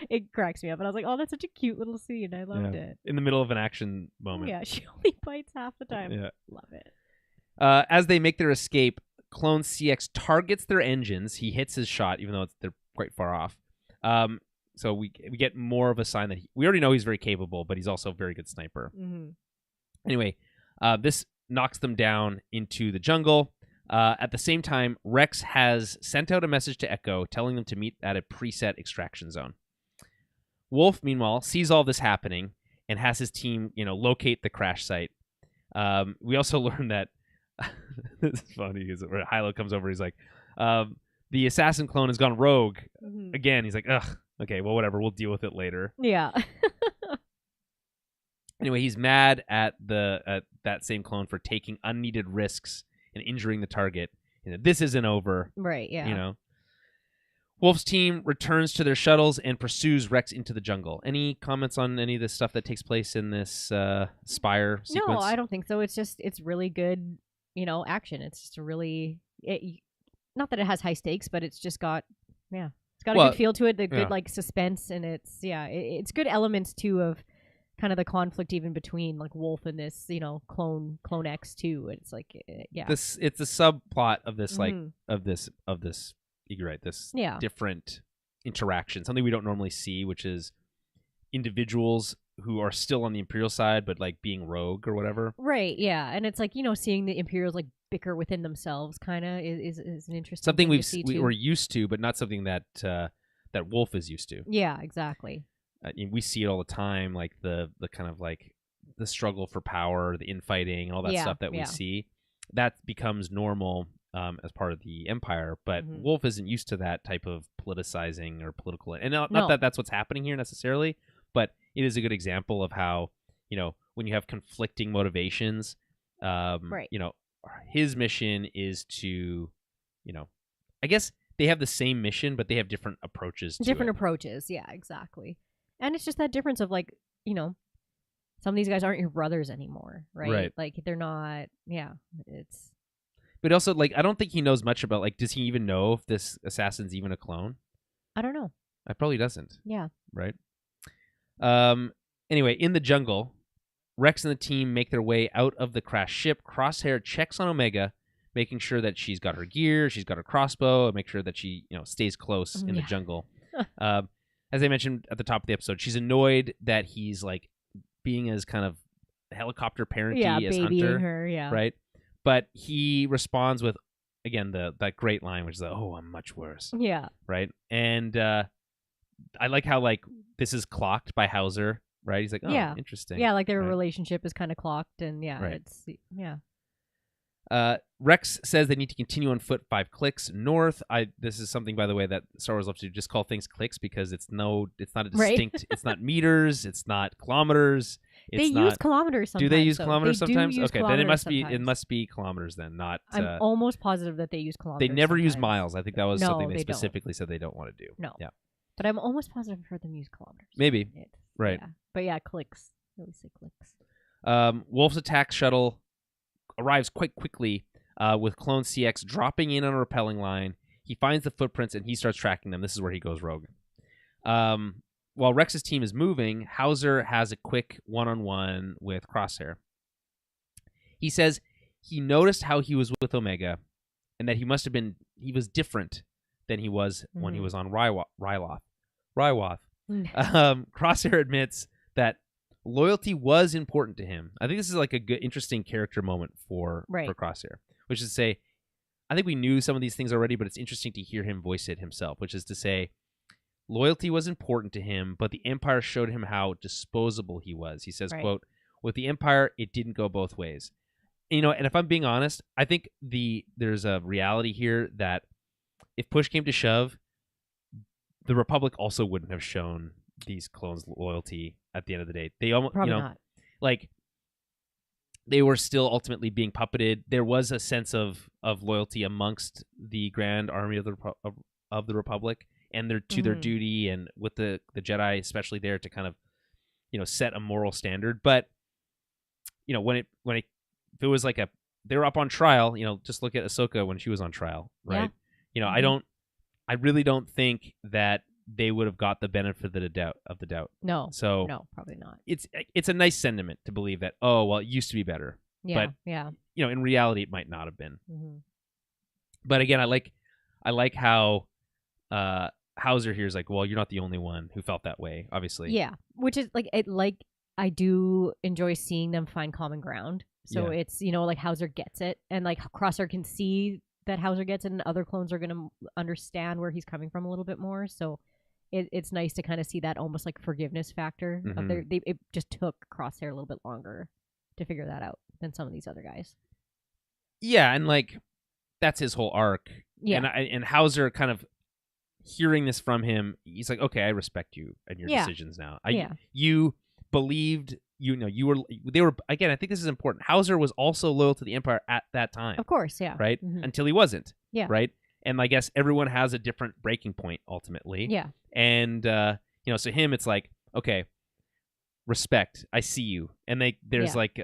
it cracks me up, and I was like, oh, that's such a cute little scene. I loved it. In the middle of an action moment. Yeah, she only bites half the time. Yeah. Love it. As they make their escape, Clone CX targets their engines. He hits his shot, even though they're quite far off. So we get more of a sign that we already know he's very capable, but he's also a very good sniper. Anyway, this knocks them down into the jungle. At the same time, Rex has sent out a message to Echo telling them to meet at a preset extraction zone. Wolf, meanwhile, sees all this happening and has his team, locate the crash site. We also learn that this is funny because Hilo comes over. He's like, the assassin clone has gone rogue again. He's like, ugh, okay, well, whatever. We'll deal with it later. Yeah. Anyway, he's mad at that same clone for taking unneeded risks and injuring the target. This isn't over. Right, yeah. Wolf's team returns to their shuttles and pursues Rex into the jungle. Any comments on any of the stuff that takes place in this Spire sequence? No, I don't think so. It's really good action. It's just a really not that it has high stakes, but it's just got it's got a Well, good feel to it, the good yeah. like suspense, and it's good elements too of kind of the conflict even between like Wolf and this clone X too. It's like It's a subplot of this Mhm. of this you're right, this Yeah. different interaction, something we don't normally see, which is individuals who are still on the Imperial side but like being rogue or whatever. Right, yeah, and it's like seeing the Imperials like bicker within themselves, kind of is an interesting Something thing to see too. we're used to, but not something that that Wolf is used to. Yeah, exactly. We see it all the time, like the kind of like the struggle for power, the infighting, and all that stuff that we see. That becomes normal as part of the Empire, but Wolf isn't used to that type of politicizing or political. And not that that's what's happening here necessarily, but it is a good example of how when you have conflicting motivations, Right. His mission is to, I guess they have the same mission, but they have different approaches. Different approaches, yeah, exactly. And it's just that difference of like, some of these guys aren't your brothers anymore, right? Right. Like they're not. Yeah, it's. But also, like, I don't think he knows much about, like, does he even know if this assassin's even a clone? I don't know. I probably doesn't. Yeah. Right. Anyway, in the jungle, Rex and the team make their way out of the crashed ship. Crosshair checks on Omega, making sure that she's got her gear, she's got her crossbow, and make sure that she, stays close in the jungle. As I mentioned at the top of the episode, she's annoyed that he's like being as kind of helicopter parenty as Hunter, her, right? But he responds with, again, that great line, which is, "Oh, I'm much worse." Yeah. Right. And I like how like this is clocked by Hauser, right? He's like, "Oh, interesting." Yeah, like their relationship is kind of clocked, and it's Rex says they need to continue on foot 5 clicks north. This is something, by the way, that Star Wars loves to do, just call things clicks because it's not a distinct. It's not meters. It's not kilometers. It's they use kilometers sometimes. Do they use kilometers sometimes? Okay, then it must be kilometers then, not. I'm almost positive that they use kilometers. They never sometimes. use miles. I think that was something they specifically don't. said they don't want to do. No. Yeah. But I'm almost positive I've heard them use kilometers. Maybe. Right. Yeah. But yeah, clicks. They always say clicks. Wolf's attack shuttle arrives quite quickly with Clone CX dropping in on a rappelling line. He finds the footprints and he starts tracking them. This is where he goes rogue. While Rex's team is moving, Hauser has a quick one-on-one with Crosshair. He says he noticed how he was with Omega and that he was different than he was when he was on Ryloth. Crosshair admits that loyalty was important to him. I think this is like a good, interesting character moment for Crosshair, which is to say, I think we knew some of these things already, but it's interesting to hear him voice it himself, which is to say, loyalty was important to him, but the Empire showed him how disposable he was. He says, quote, "With the Empire, it didn't go both ways." And if I'm being honest, I think there's a reality here that if push came to shove, the Republic also wouldn't have shown these clones loyalty at the end of the day. They almost, probably not. Like they were still ultimately being puppeted. There was a sense of loyalty amongst the Grand Army of the Republic and their duty, and with the Jedi especially there to kind of set a moral standard. But when if it was like they were up on trial, just look at Ahsoka when she was on trial, right? I really don't think that they would have got the benefit of the doubt. No. So no, probably not. It's a nice sentiment to believe that, oh well, it used to be better. Yeah. But yeah. In reality it might not have been. Mm-hmm. But again, I like how Hauser here is like, well, you're not the only one who felt that way, obviously. Yeah. Which is like I do enjoy seeing them find common ground. So it's, like Hauser gets it, and like Crosshair can see that Hauser gets it, and other clones are going to understand where he's coming from a little bit more. So it's nice to kind of see that almost like forgiveness factor. It just took Crosshair a little bit longer to figure that out than some of these other guys. Yeah, and like that's his whole arc. Yeah, and Hauser kind of hearing this from him, he's like, okay, I respect you and your decisions now. You believed. They were, again, I think this is important. Hauser was also loyal to the Empire at that time. Of course, yeah. Right? Mm-hmm. Until he wasn't. Yeah. Right? And I guess everyone has a different breaking point ultimately. Yeah. And, so him, it's like, okay, respect. I see you. And there's Yeah. like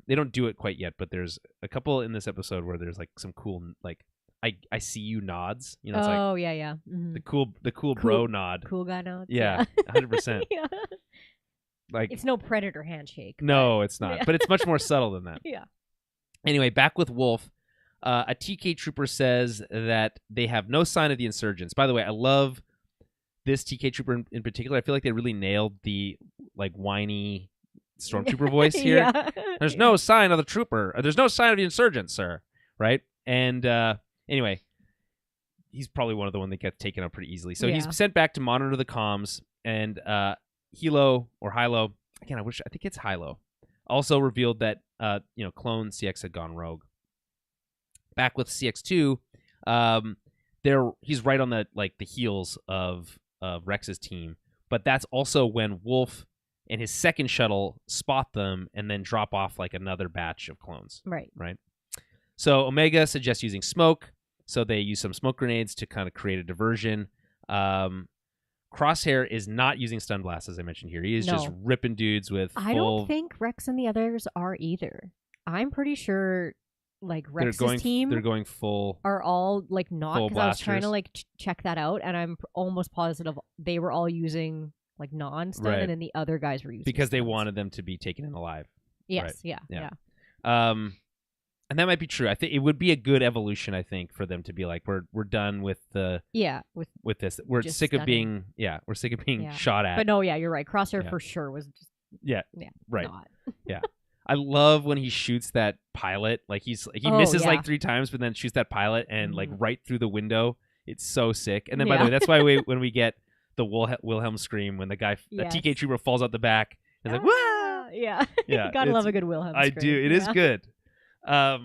they don't do it quite yet, but there's a couple in this episode where there's like some cool like I see you nods. You know, it's like Oh yeah. Mm-hmm. the cool bro nod. Cool guy nods. Yeah, 100%. Yeah. Like It's no predator handshake. no, but, it's not. yeah. But it's much more subtle than that. Yeah. Anyway, back with Wolf. A TK trooper says that they have no sign of the insurgents. By the way, I love this TK trooper in particular. I feel like they really nailed the like whiny stormtrooper voice here. Yeah. There's no sign of the trooper. There's no sign of the insurgents, sir. Right? And anyway, he's probably one of the one that gets taken out pretty easily. So he's sent back to monitor the comms, and Hilo or Hilo, again, I think it's Hilo, also revealed that clone CX had gone rogue. Back with CX2, he's right on the heels of Rex's team, but that's also when Wolf and his second shuttle spot them and then drop off like another batch of clones. Right. So Omega suggests using smoke, so they use some smoke grenades to kind of create a diversion. Crosshair is not using stun blast, as I mentioned here. He is just ripping dudes with full... I don't think Rex and the others are either. I'm pretty sure like Rex's team they're going full are all like not, because I was trying to like check that out, and I'm almost positive they were all using like non-stun, and then the other guys were using because stuns. they wanted them to be taken in alive. Yes, right? Yeah. And that might be true. I think it would be a good evolution. I think for them to be like, we're done with the with this. We're sick of being shot at. But no, you're right. Crosshair for sure was just right. Not. Yeah. I love when he shoots that pilot. Like he misses like 3 times, but then shoots that pilot and like right through the window. It's so sick. And then by the way, that's why when we get the Wilhelm scream when the guy, the TK trooper falls out the back, it's like wah! Yeah. Yeah. Gotta love a good Wilhelm scream. I do. It is good. More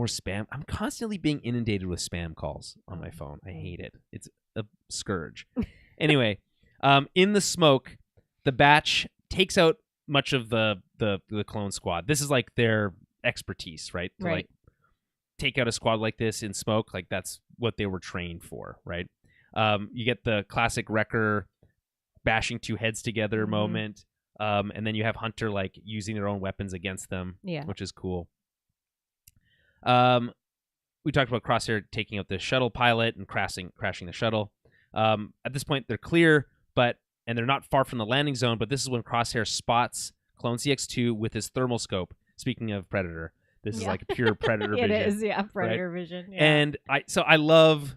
spam. I'm constantly being inundated with spam calls on my phone. I hate it. It's a scourge. Anyway, in the smoke, the batch takes out much of the clone squad. This is like their expertise, right? To like take out a squad like this in smoke, like that's what they were trained for, right? You get the classic Wrecker bashing 2 heads together moment, and then you have Hunter like using their own weapons against them, which is cool. We talked about Crosshair taking out the shuttle pilot and crashing the shuttle. At this point, they're clear, and they're not far from the landing zone, but this is when Crosshair spots Clone CX2 with his thermal scope. Speaking of Predator, this is like pure Predator vision. It is, Predator vision. Yeah. And I love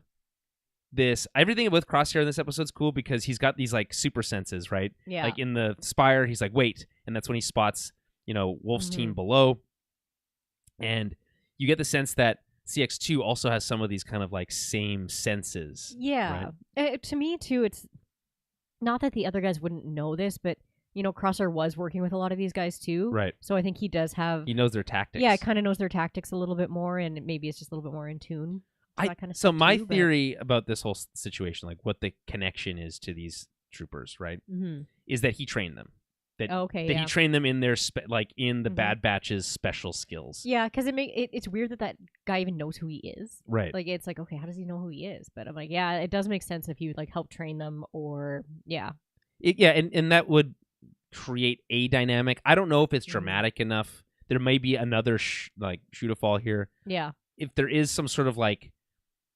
this. Everything with Crosshair in this episode is cool because he's got these like super senses, right? Yeah. Like in the Spire, he's like, wait, and that's when he spots, Wolf's team below. And you get the sense that CX2 also has some of these kind of like same senses. Yeah. Right? To me too, it's not that the other guys wouldn't know this, but Crosshair was working with a lot of these guys too. Right. So I think he does have... He knows their tactics. Yeah, kind of knows their tactics a little bit more, and maybe it's just a little bit more in tune. So my theory about this whole situation, like what the connection is to these troopers, right, is that he trained them. That he trained them in their in the Bad Batch's special skills. Yeah, because it's weird that guy even knows who he is. Right. Like it's like, okay, how does he know who he is? But I'm like, yeah, it does make sense if you like help train them or and that would create a dynamic. I don't know if it's dramatic enough. There may be another shoot-a-fall here. Yeah. If there is some sort of like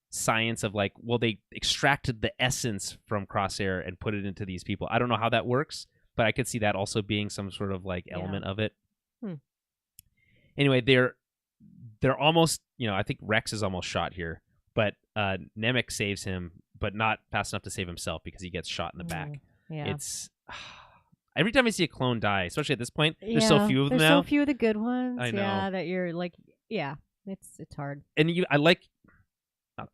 science of like, well, they extracted the essence from Crosshair and put it into these people. I don't know how that works, but I could see that also being some sort of like element of it. Anyway, they're almost, I think Rex is almost shot here, but Nemec saves him, but not fast enough to save himself because he gets shot in the back. Yeah. It's every time I see a clone die, especially at this point, there's so few of them now. There's so few of the good ones. I know. Yeah, that you're like, it's hard. And I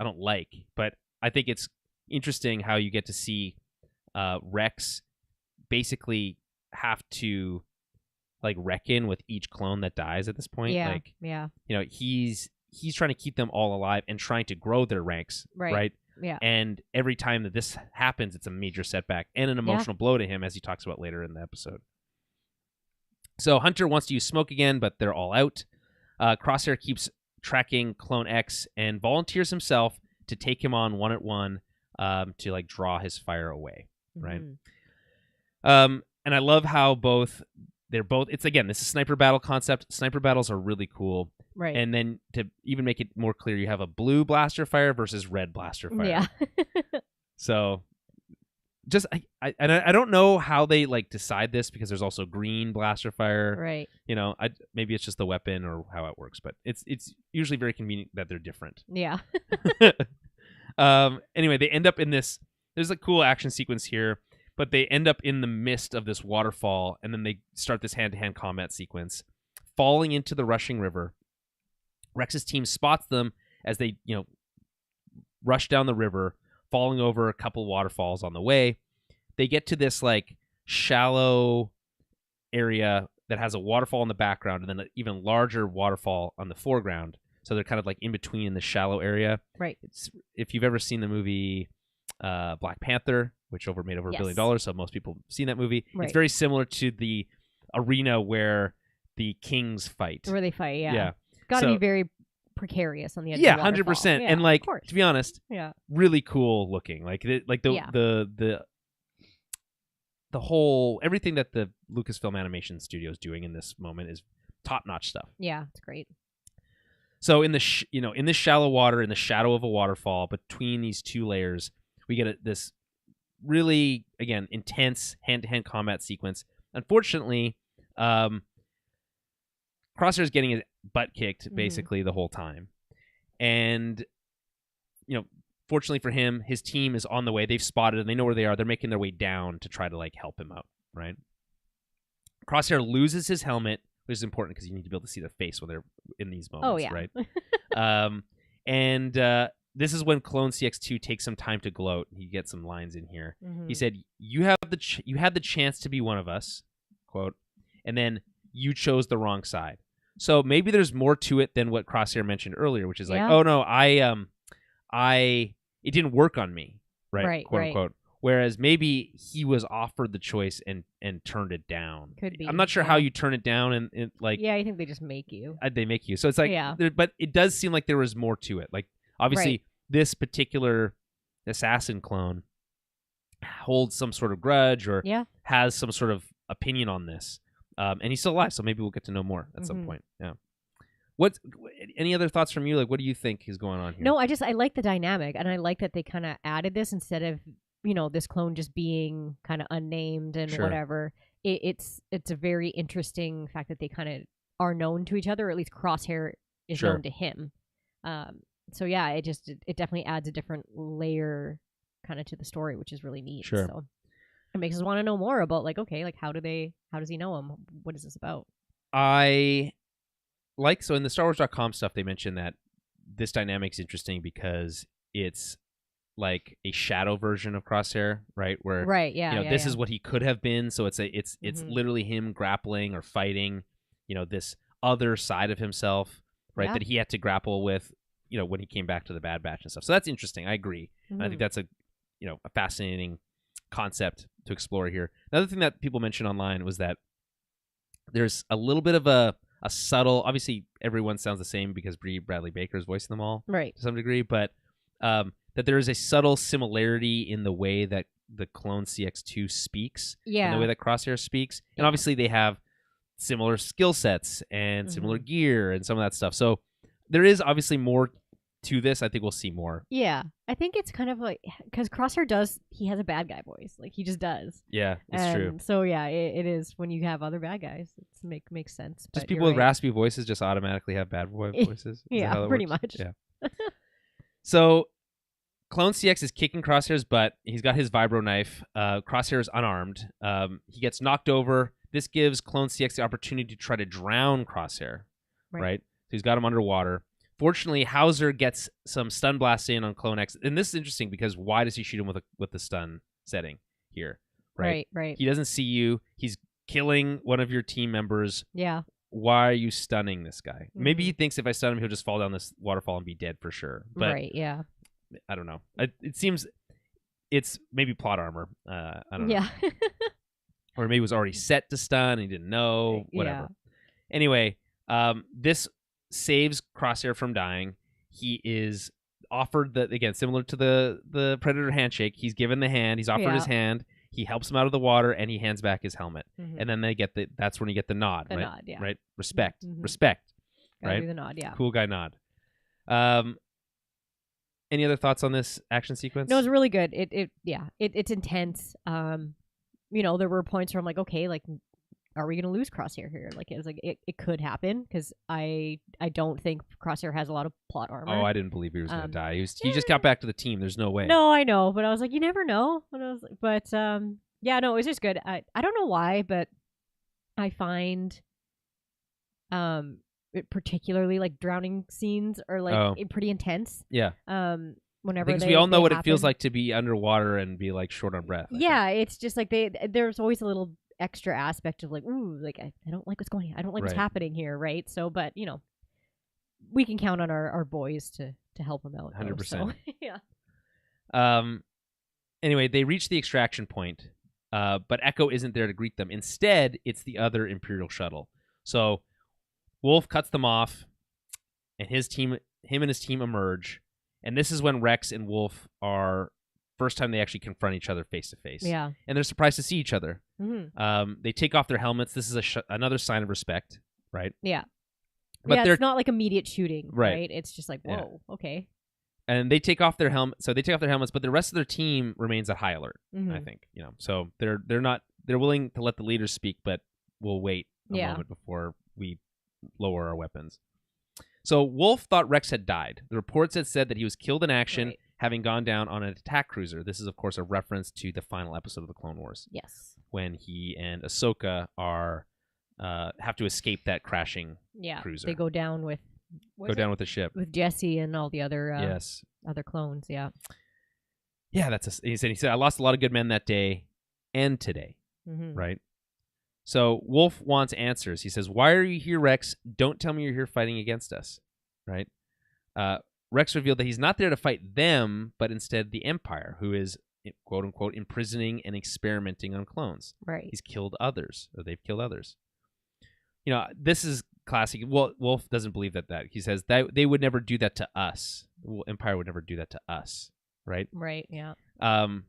don't like, but I think it's interesting how you get to see Rex basically have to like reckon with each clone that dies at this point. He's trying to keep them all alive and trying to grow their ranks, right? Yeah. And every time that this happens, it's a major setback and an emotional blow to him, as he talks about later in the episode. So Hunter wants to use smoke again, but they're all out. Crosshair keeps tracking Clone X and volunteers himself to take him on 1-on-1 to like draw his fire away, right? And I love how they're both. It's again, this is sniper battle concept. Sniper battles are really cool. Right. And then to even make it more clear, you have a blue blaster fire versus red blaster fire. Yeah. So just I don't know how they like decide this, because there's also green blaster fire. Right. Maybe it's just the weapon or how it works, but it's usually very convenient that they're different. Yeah. Anyway, they end up in this. There's a cool action sequence here, but they end up in the midst of this waterfall, and then they start this hand-to-hand combat sequence, falling into the rushing river. Rex's team spots them as they, rush down the river, falling over a couple waterfalls on the way. They get to this like shallow area that has a waterfall in the background and then an even larger waterfall on the foreground. So they're kind of like in between in the shallow area. Right. If you've ever seen the movie Black Panther, which made over $1 billion, so most people have seen that movie. Right. It's very similar to the arena where the kings fight. Where they fight, yeah. Yeah. Got to be very precarious on the edge. Yeah, of the waterfall. 100%. Yeah, and like, to be honest, really cool looking. Like the whole everything that the Lucasfilm Animation Studio is doing in this moment is top-notch stuff. Yeah, it's great. So in the in this shallow water, in the shadow of a waterfall, between these two layers, we get this really, again, intense hand-to-hand combat sequence. Unfortunately, Crosshair's getting his butt kicked basically the whole time. And, fortunately for him, his team is on the way. They've spotted him. They know where they are. They're making their way down to try to, like, help him out, right? Crosshair loses his helmet, which is important because you need to be able to see their face when they're in these moments, right? And this is when Clone CX2 takes some time to gloat. He gets some lines in here. He said, "You had the chance to be one of us," quote, "and then you chose the wrong side." So maybe there's more to it than what Crosshair mentioned earlier, which is like, "Oh no, it didn't work on me," right? Quote unquote. Whereas maybe he was offered the choice and turned it down. Could be. I'm not sure how you turn it down and like. Yeah, I think they just make you. They make you. So it's like, but it does seem like there was more to it. Like obviously this particular assassin clone holds some sort of grudge or has some sort of opinion on this, and he's still alive. So maybe we'll get to know more at some point. Yeah. Any other thoughts from you? Like, what do you think is going on here? No, I like the dynamic, and I like that they kind of added this instead of this clone just being kind of unnamed and whatever. It's a very interesting fact that they kind of are known to each other, or at least Crosshair is known to him. So yeah, it definitely adds a different layer kind of to the story, which is really neat. So it makes us want to know more about how does he know him? What is this about? So in the StarWars.com stuff, they mentioned that this dynamic's interesting because it's like a shadow version of Crosshair, right? Where this is what he could have been. So it's literally him grappling or fighting, this other side of himself, right? That he had to grapple with, when he came back to the Bad Batch and stuff. So that's interesting. I agree. And I think that's a fascinating concept to explore here. Another thing that people mentioned online was that there's a little bit of a subtle, obviously everyone sounds the same because Brie Bradley Baker is voicing them all to some degree, but that there is a subtle similarity in the way that the Clone CX2 speaks and the way that Crosshair speaks. And obviously they have similar skill sets and similar gear and some of that stuff. So there is obviously more to this. I think we'll see more. Yeah. I think it's kind of like, because Crosshair he has a bad guy voice. Like, he just does. Yeah, it's true. So yeah, it is when you have other bad guys. It makes sense. Just people with raspy voices just automatically have bad voices? Yeah, pretty much. Yeah. So Clone CX is kicking Crosshair's butt. He's got his vibro knife. Crosshair is unarmed. He gets knocked over. This gives Clone CX the opportunity to try to drown Crosshair, right? So he's got him underwater. Fortunately, Hauser gets some stun blast in on Clone X. And this is interesting because why does he shoot him with the stun setting here, right? Right. He doesn't see you. He's killing one of your team members. Yeah. Why are you stunning this guy? Maybe he thinks if I stun him, he'll just fall down this waterfall and be dead for sure. But I don't know. It seems it's maybe plot armor. I don't know. Or maybe it was already set to stun and he didn't know. Whatever. Anyway, this saves Crosshair from dying. He is offered again, similar to the Predator handshake. He's given the hand. He's offered his hand. He helps him out of the water, and he hands back his helmet. Mhm. And then they get that's when you get the nod, The right? nod, yeah. Right? Respect. Mhm. Respect. Gotta Right? do the nod, yeah. Cool guy nod. Any other thoughts on this action sequence? No, it's really good. It's intense. There were points where I'm like, okay, like, are we gonna lose Crosshair here? Like, it was like it could happen because I don't think Crosshair has a lot of plot armor. Oh, I didn't believe he was gonna die. He just got back to the team. There's no way. No, I know, but I was like, you never know. And I was like, yeah, no, it was just good. I don't know why, but I find particularly like drowning scenes are like pretty intense. Yeah. Whenever because we all know what happen. it feels like to be underwater and be like short on breath. Yeah, it's just like there's always a little extra aspect of like, ooh, like I don't like what's going on. I don't like what's happening here, right? So, but we can count on our boys to help them out. 100%. So, yeah. Anyway, they reach the extraction point, but Echo isn't there to greet them. Instead, it's the other Imperial shuttle. So Wolf cuts them off, and him and his team emerge. And this is when Rex and Wolf are first time they actually confront each other face to face. Yeah. And they're surprised to see each other. Mm-hmm. They take off their helmets. This is another sign of respect, right? Yeah. But it's not like immediate shooting, right? Right? It's just like, whoa, okay. And they take off their helmet. So they take off their helmets, but the rest of their team remains at high alert. Mm-hmm. I think So they're willing to let the leaders speak, but we'll wait a moment before we lower our weapons. So Wolf thought Rex had died. The reports had said that he was killed in action, having gone down on an attack cruiser. This is, of course, a reference to the final episode of the Clone Wars. Yes. When he and Ahsoka have to escape that crashing cruiser. They go down with the ship with Jesse and all the other yes other clones. Yeah. Yeah, he said I lost a lot of good men that day and today. Mm-hmm. Right. So Wolf wants answers. He says, "Why are you here, Rex? Don't tell me you're here fighting against us." Right. Rex revealed that he's not there to fight them, but instead the Empire, who is, quote unquote, imprisoning and experimenting on clones. Right. He's killed others, or they've killed others. This is classic. Wolf doesn't believe that. He says that they would never do that to us. Empire would never do that to us. Right. Right. Yeah. And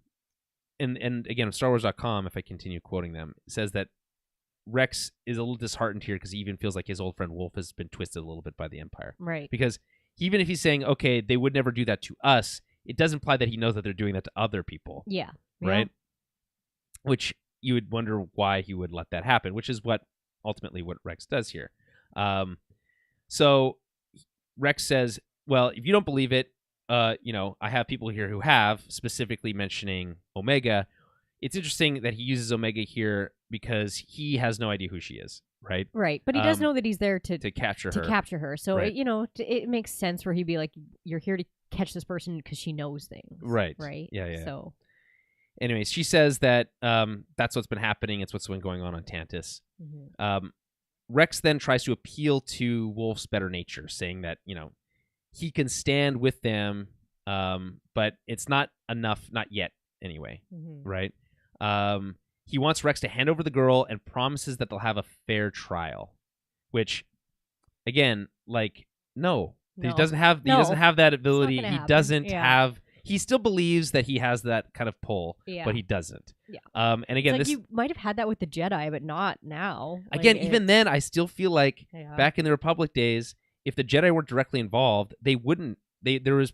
again, StarWars.com, if I continue quoting them, says that Rex is a little disheartened here because he even feels like his old friend Wolf has been twisted a little bit by the Empire. Right. Because even if he's saying, okay, they would never do that to us, it does imply that he knows that they're doing that to other people. Yeah. Right? Which you would wonder why he would let that happen, which is ultimately what Rex does here. So Rex says, well, if you don't believe it, I have people here who have, specifically mentioning Omega. It's interesting that he uses Omega here because he has no idea who she is, right? Right, but he does know that he's there to capture her. So, right. It makes sense where he'd be like, you're here to catch this person because she knows things. Right. Right? Yeah. So, anyways, she says that that's what's been happening. It's what's been going on Tantus. Mm-hmm. Rex then tries to appeal to Wolf's better nature, saying that, he can stand with them, but it's not enough, not yet, anyway, mm-hmm. right? He wants Rex to hand over the girl and promises that they'll have a fair trial, which, again, no. He doesn't have that ability. He doesn't have. He still believes that he has that kind of pull, but he doesn't. Yeah. And again, this you might have had that with the Jedi, but not now. Again, even then, I still feel like back in the Republic days, if the Jedi weren't directly involved, they wouldn't. There was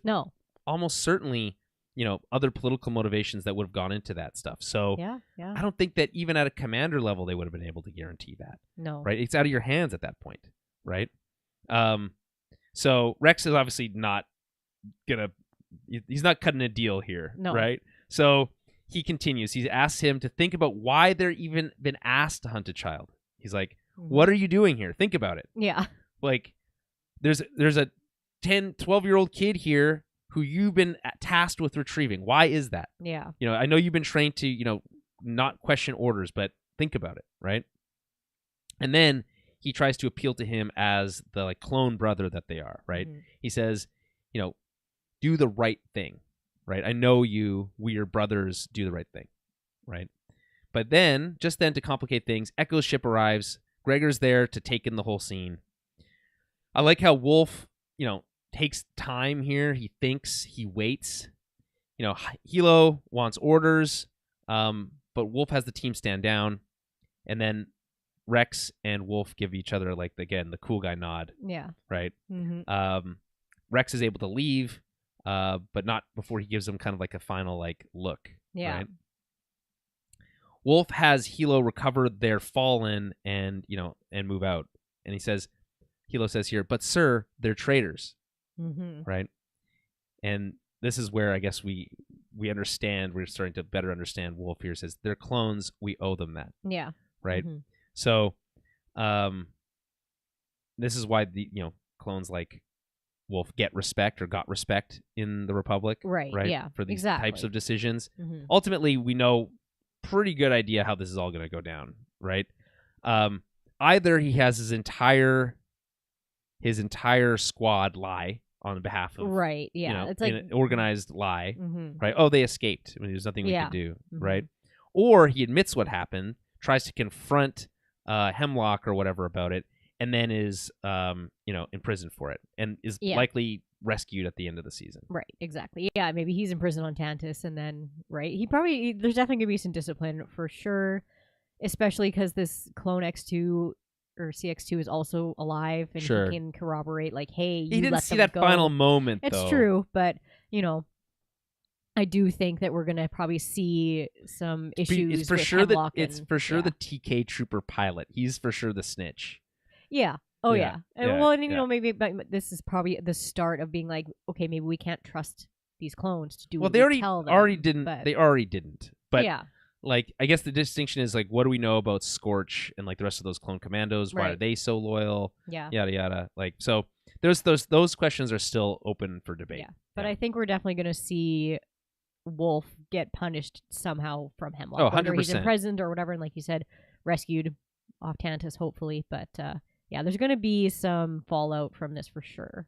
almost certainly, other political motivations that would have gone into that stuff. So I don't think that even at a commander level, they would have been able to guarantee that. No. Right? It's out of your hands at that point. Right? So Rex is obviously not he's not cutting a deal here. No. Right? So he continues. He asks him to think about why they're even been asked to hunt a child. He's like, what are you doing here? Think about it. Yeah. There's a 10, 12-year-old kid here who you've been tasked with retrieving. Why is that? Yeah. I know you've been trained to, not question orders, but think about it, right? And then he tries to appeal to him as the clone brother that they are, right? Mm-hmm. He says, do the right thing, right? I know we are brothers, do the right thing, right? But then, just then to complicate things, Echo's ship arrives. Gregor's there to take in the whole scene. I like how Wolf, takes time here. He thinks, he waits. Hilo wants orders, But Wolf has the team stand down, and then Rex and Wolf give each other, like, again, the cool guy nod. Yeah. Right? Mm-hmm. Rex is able to leave, but not before he gives them kind of like a final, like, look. Yeah. Right? Wolf has Hilo recover their fallen and, and move out. And Hilo says here, but sir, they're traitors. Mm-hmm. Right? And this is where I guess we understand, we're starting to better understand Wolf here. Says, they're clones, we owe them that. Yeah. Right? Mm-hmm. So, this is why the, clones like Wolf get respect or got respect in the Republic. Right. Yeah. For these exactly. types of decisions. Mm-hmm. Ultimately, we know pretty good idea how this is all going to go down. Right? Either he has his entire squad lie on behalf of, right. Yeah. It's like an organized lie. Mm-hmm. Right? Oh, they escaped. I mean, there's nothing we Yeah. could do. Mm-hmm. Right? Or he admits what happened, tries to confront Hemlock or whatever about it, and then is imprisoned for it, and is likely rescued at the end of the season. Right, exactly. Yeah, maybe he's in prison on Tantus, and then there's definitely gonna be some discipline for sure, especially because this clone X2 or CX2 is also alive, and Sure. he can corroborate, like, hey, He you didn't let see them that go. final moment. It's though. true, but I do think that we're gonna probably see some issues. It's for with sure Hemlock that it's and, for sure yeah. the TK Trooper pilot. He's for sure the snitch. Yeah. Oh Yeah, yeah. yeah, Well, and yeah. maybe but this is probably the start of being like, okay, maybe we can't trust these clones to do Well, what they we tell them. already didn't. But, They already didn't. But yeah. like, I guess the distinction is like, what do we know about Scorch and like the rest of those clone commandos? Why are Right. they so loyal? Yeah. Yada yada. Like, so there's those questions are still open for debate. Yeah. But Yeah. I think we're definitely going to see Wolf get punished somehow from Hemlock. Oh, Whether he's 100%. imprisoned or whatever, and like you said, rescued off Tantus, hopefully. But yeah, there's going to be some fallout from this for sure.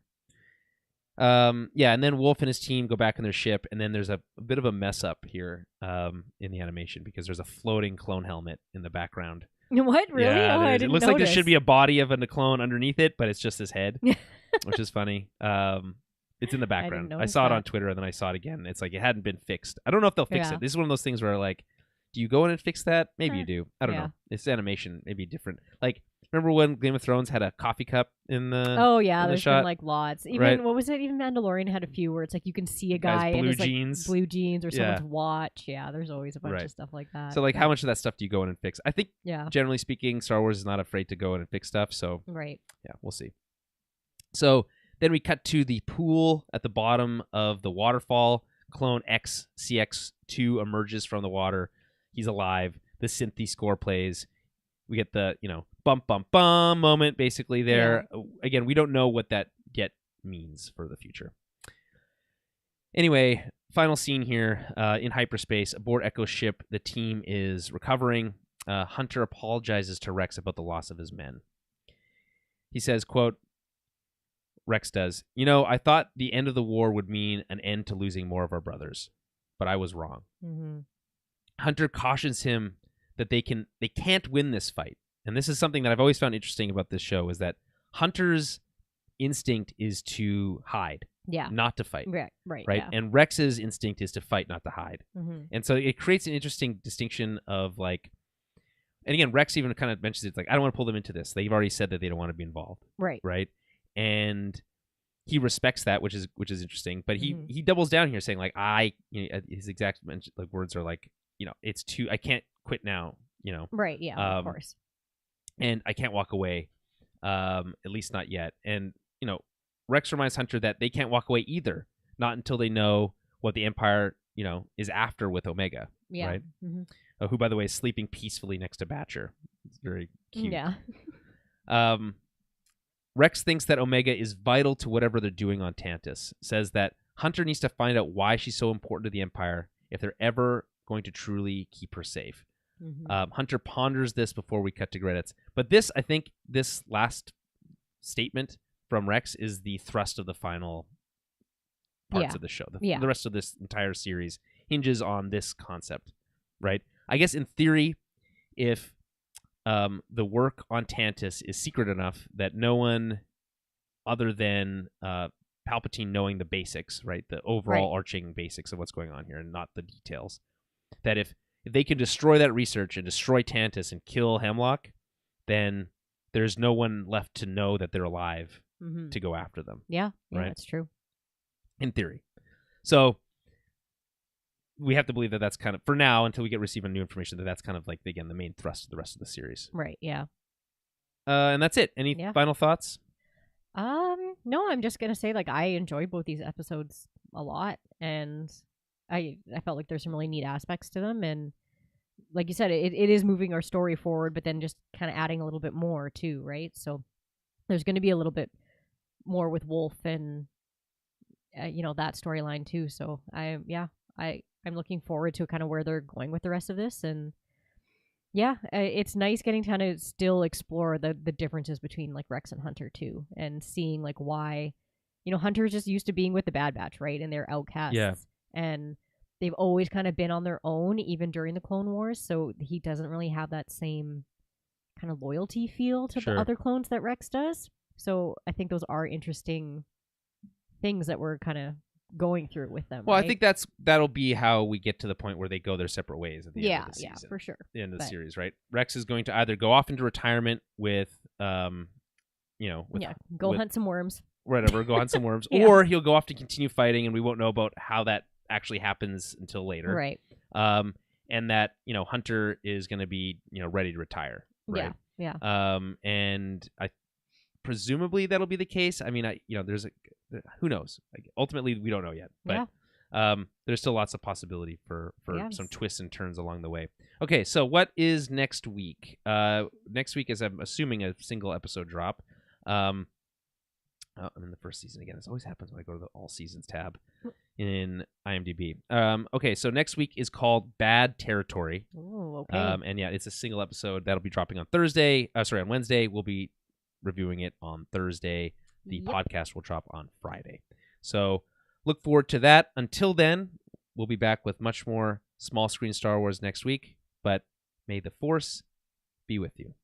Yeah, and then Wolf and his team go back in their ship, and then there's a bit of a mess up here in the animation because there's a floating clone helmet in the background. What? Really? Yeah, I it didn't looks like there notice. should be a body of a clone underneath it, but it's just his head, which is funny. It's in the background. I saw it on Twitter, and then I saw it again. It's like it hadn't been fixed. I don't know if they'll fix it. This is one of those things where, like, do you go in and fix that? Maybe you do. I don't know. It's animation. Maybe different. Like, remember when Game of Thrones had a coffee cup in the Oh yeah, in the there's shot? been like lots. Even Right. what was it? Even Mandalorian had a few where it's like you can see a guy Guy's in blue his jeans. like blue jeans or Yeah. someone's watch. Yeah, there's always a bunch Right. of stuff like that. So, like, but- how much of that stuff do you go in and fix? I think, Yeah. generally speaking, Star Wars is not afraid to go in and fix stuff. So, Right. yeah, we'll see. So then we cut to the pool at the bottom of the waterfall. Clone X CX2 emerges from the water. He's alive. The synthy score plays. We get the, bump, bump, bum moment basically there. Again, we don't know what that get means for the future. Anyway, final scene here in hyperspace. Aboard Echo's ship, the team is recovering. Hunter apologizes to Rex about the loss of his men. He says, quote, Rex does, I thought the end of the war would mean an end to losing more of our brothers, but I was wrong. Mm-hmm. Hunter cautions him that they can't win this fight. And this is something that I've always found interesting about this show is that Hunter's instinct is to hide, not to fight. Right. Yeah. And Rex's instinct is to fight, not to hide. Mm-hmm. And so it creates an interesting distinction of like, and again, Rex even kind of mentions it's like, I don't want to pull them into this. They've already said that they don't want to be involved. Right. And he respects that, which is interesting. But he doubles down here, saying like, his exact words are like, it's too, I can't quit now. Right. Yeah. Of course. And I can't walk away, at least not yet. And Rex reminds Hunter that they can't walk away either, not until they know what the Empire, is after with Omega. Yeah. Right. Mm-hmm. Who, by the way, is sleeping peacefully next to Batcher. It's very cute. Yeah. Rex thinks that Omega is vital to whatever they're doing on Tantus. Says that Hunter needs to find out why she's so important to the Empire if they're ever going to truly keep her safe. Mm-hmm. Hunter ponders this before we cut to credits. But this, I think, this last statement from Rex is the thrust of the final parts of the show. The rest of this entire series hinges on this concept, right? I guess in theory, if the work on Tantus is secret enough that no one other than Palpatine knowing the basics, right? The overall arching basics of what's going on here and not the details. That if if they can destroy that research and destroy Tantus and kill Hemlock, then there's no one left to know that they're alive to go after them. Yeah, right? That's true. In theory. So we have to believe that that's kind of, for now, until we receive new information, that's kind of like, again, the main thrust of the rest of the series. Right, yeah. And that's it. Any final thoughts? No, I'm just gonna say, like, I enjoyed both these episodes a lot, and I felt like there's some really neat aspects to them, and like you said, it is moving our story forward, but then just kind of adding a little bit more too, right? So there's going to be a little bit more with Wolf and that storyline too. So I'm looking forward to kind of where they're going with the rest of this, and it's nice getting to kind of still explore the differences between like Rex and Hunter too, and seeing like why, Hunter's just used to being with the Bad Batch, right? And they're outcasts, and they've always kind of been on their own, even during the Clone Wars. So he doesn't really have that same kind of loyalty feel to the other clones that Rex does. So I think those are interesting things that we're kind of going through with them. Well, right? I think that'll be how we get to the point where they go their separate ways at the end of the season. Yeah, for sure. The end of the series, right? Rex is going to either go off into retirement with, hunt some worms. Whatever, go hunt some worms, or he'll go off to continue fighting, and we won't know about how that actually happens until later. Right. And that, Hunter is going to be, ready to retire. Right. Yeah. And presumably that'll be the case. I mean, who knows? Ultimately, we don't know yet. But there's still lots of possibility for some twists and turns along the way. Okay, so what is next week? Next week is, I'm assuming, a single episode drop. I'm in the first season again. This always happens when I go to the All Seasons tab in IMDb. Okay, so next week is called Bad Territory. Oh, okay. And it's a single episode that'll be dropping on Thursday. On Wednesday. We'll be reviewing it on Thursday. The podcast will drop on Friday. So look forward to that. Until then, we'll be back with much more small screen Star Wars next week. But may the Force be with you.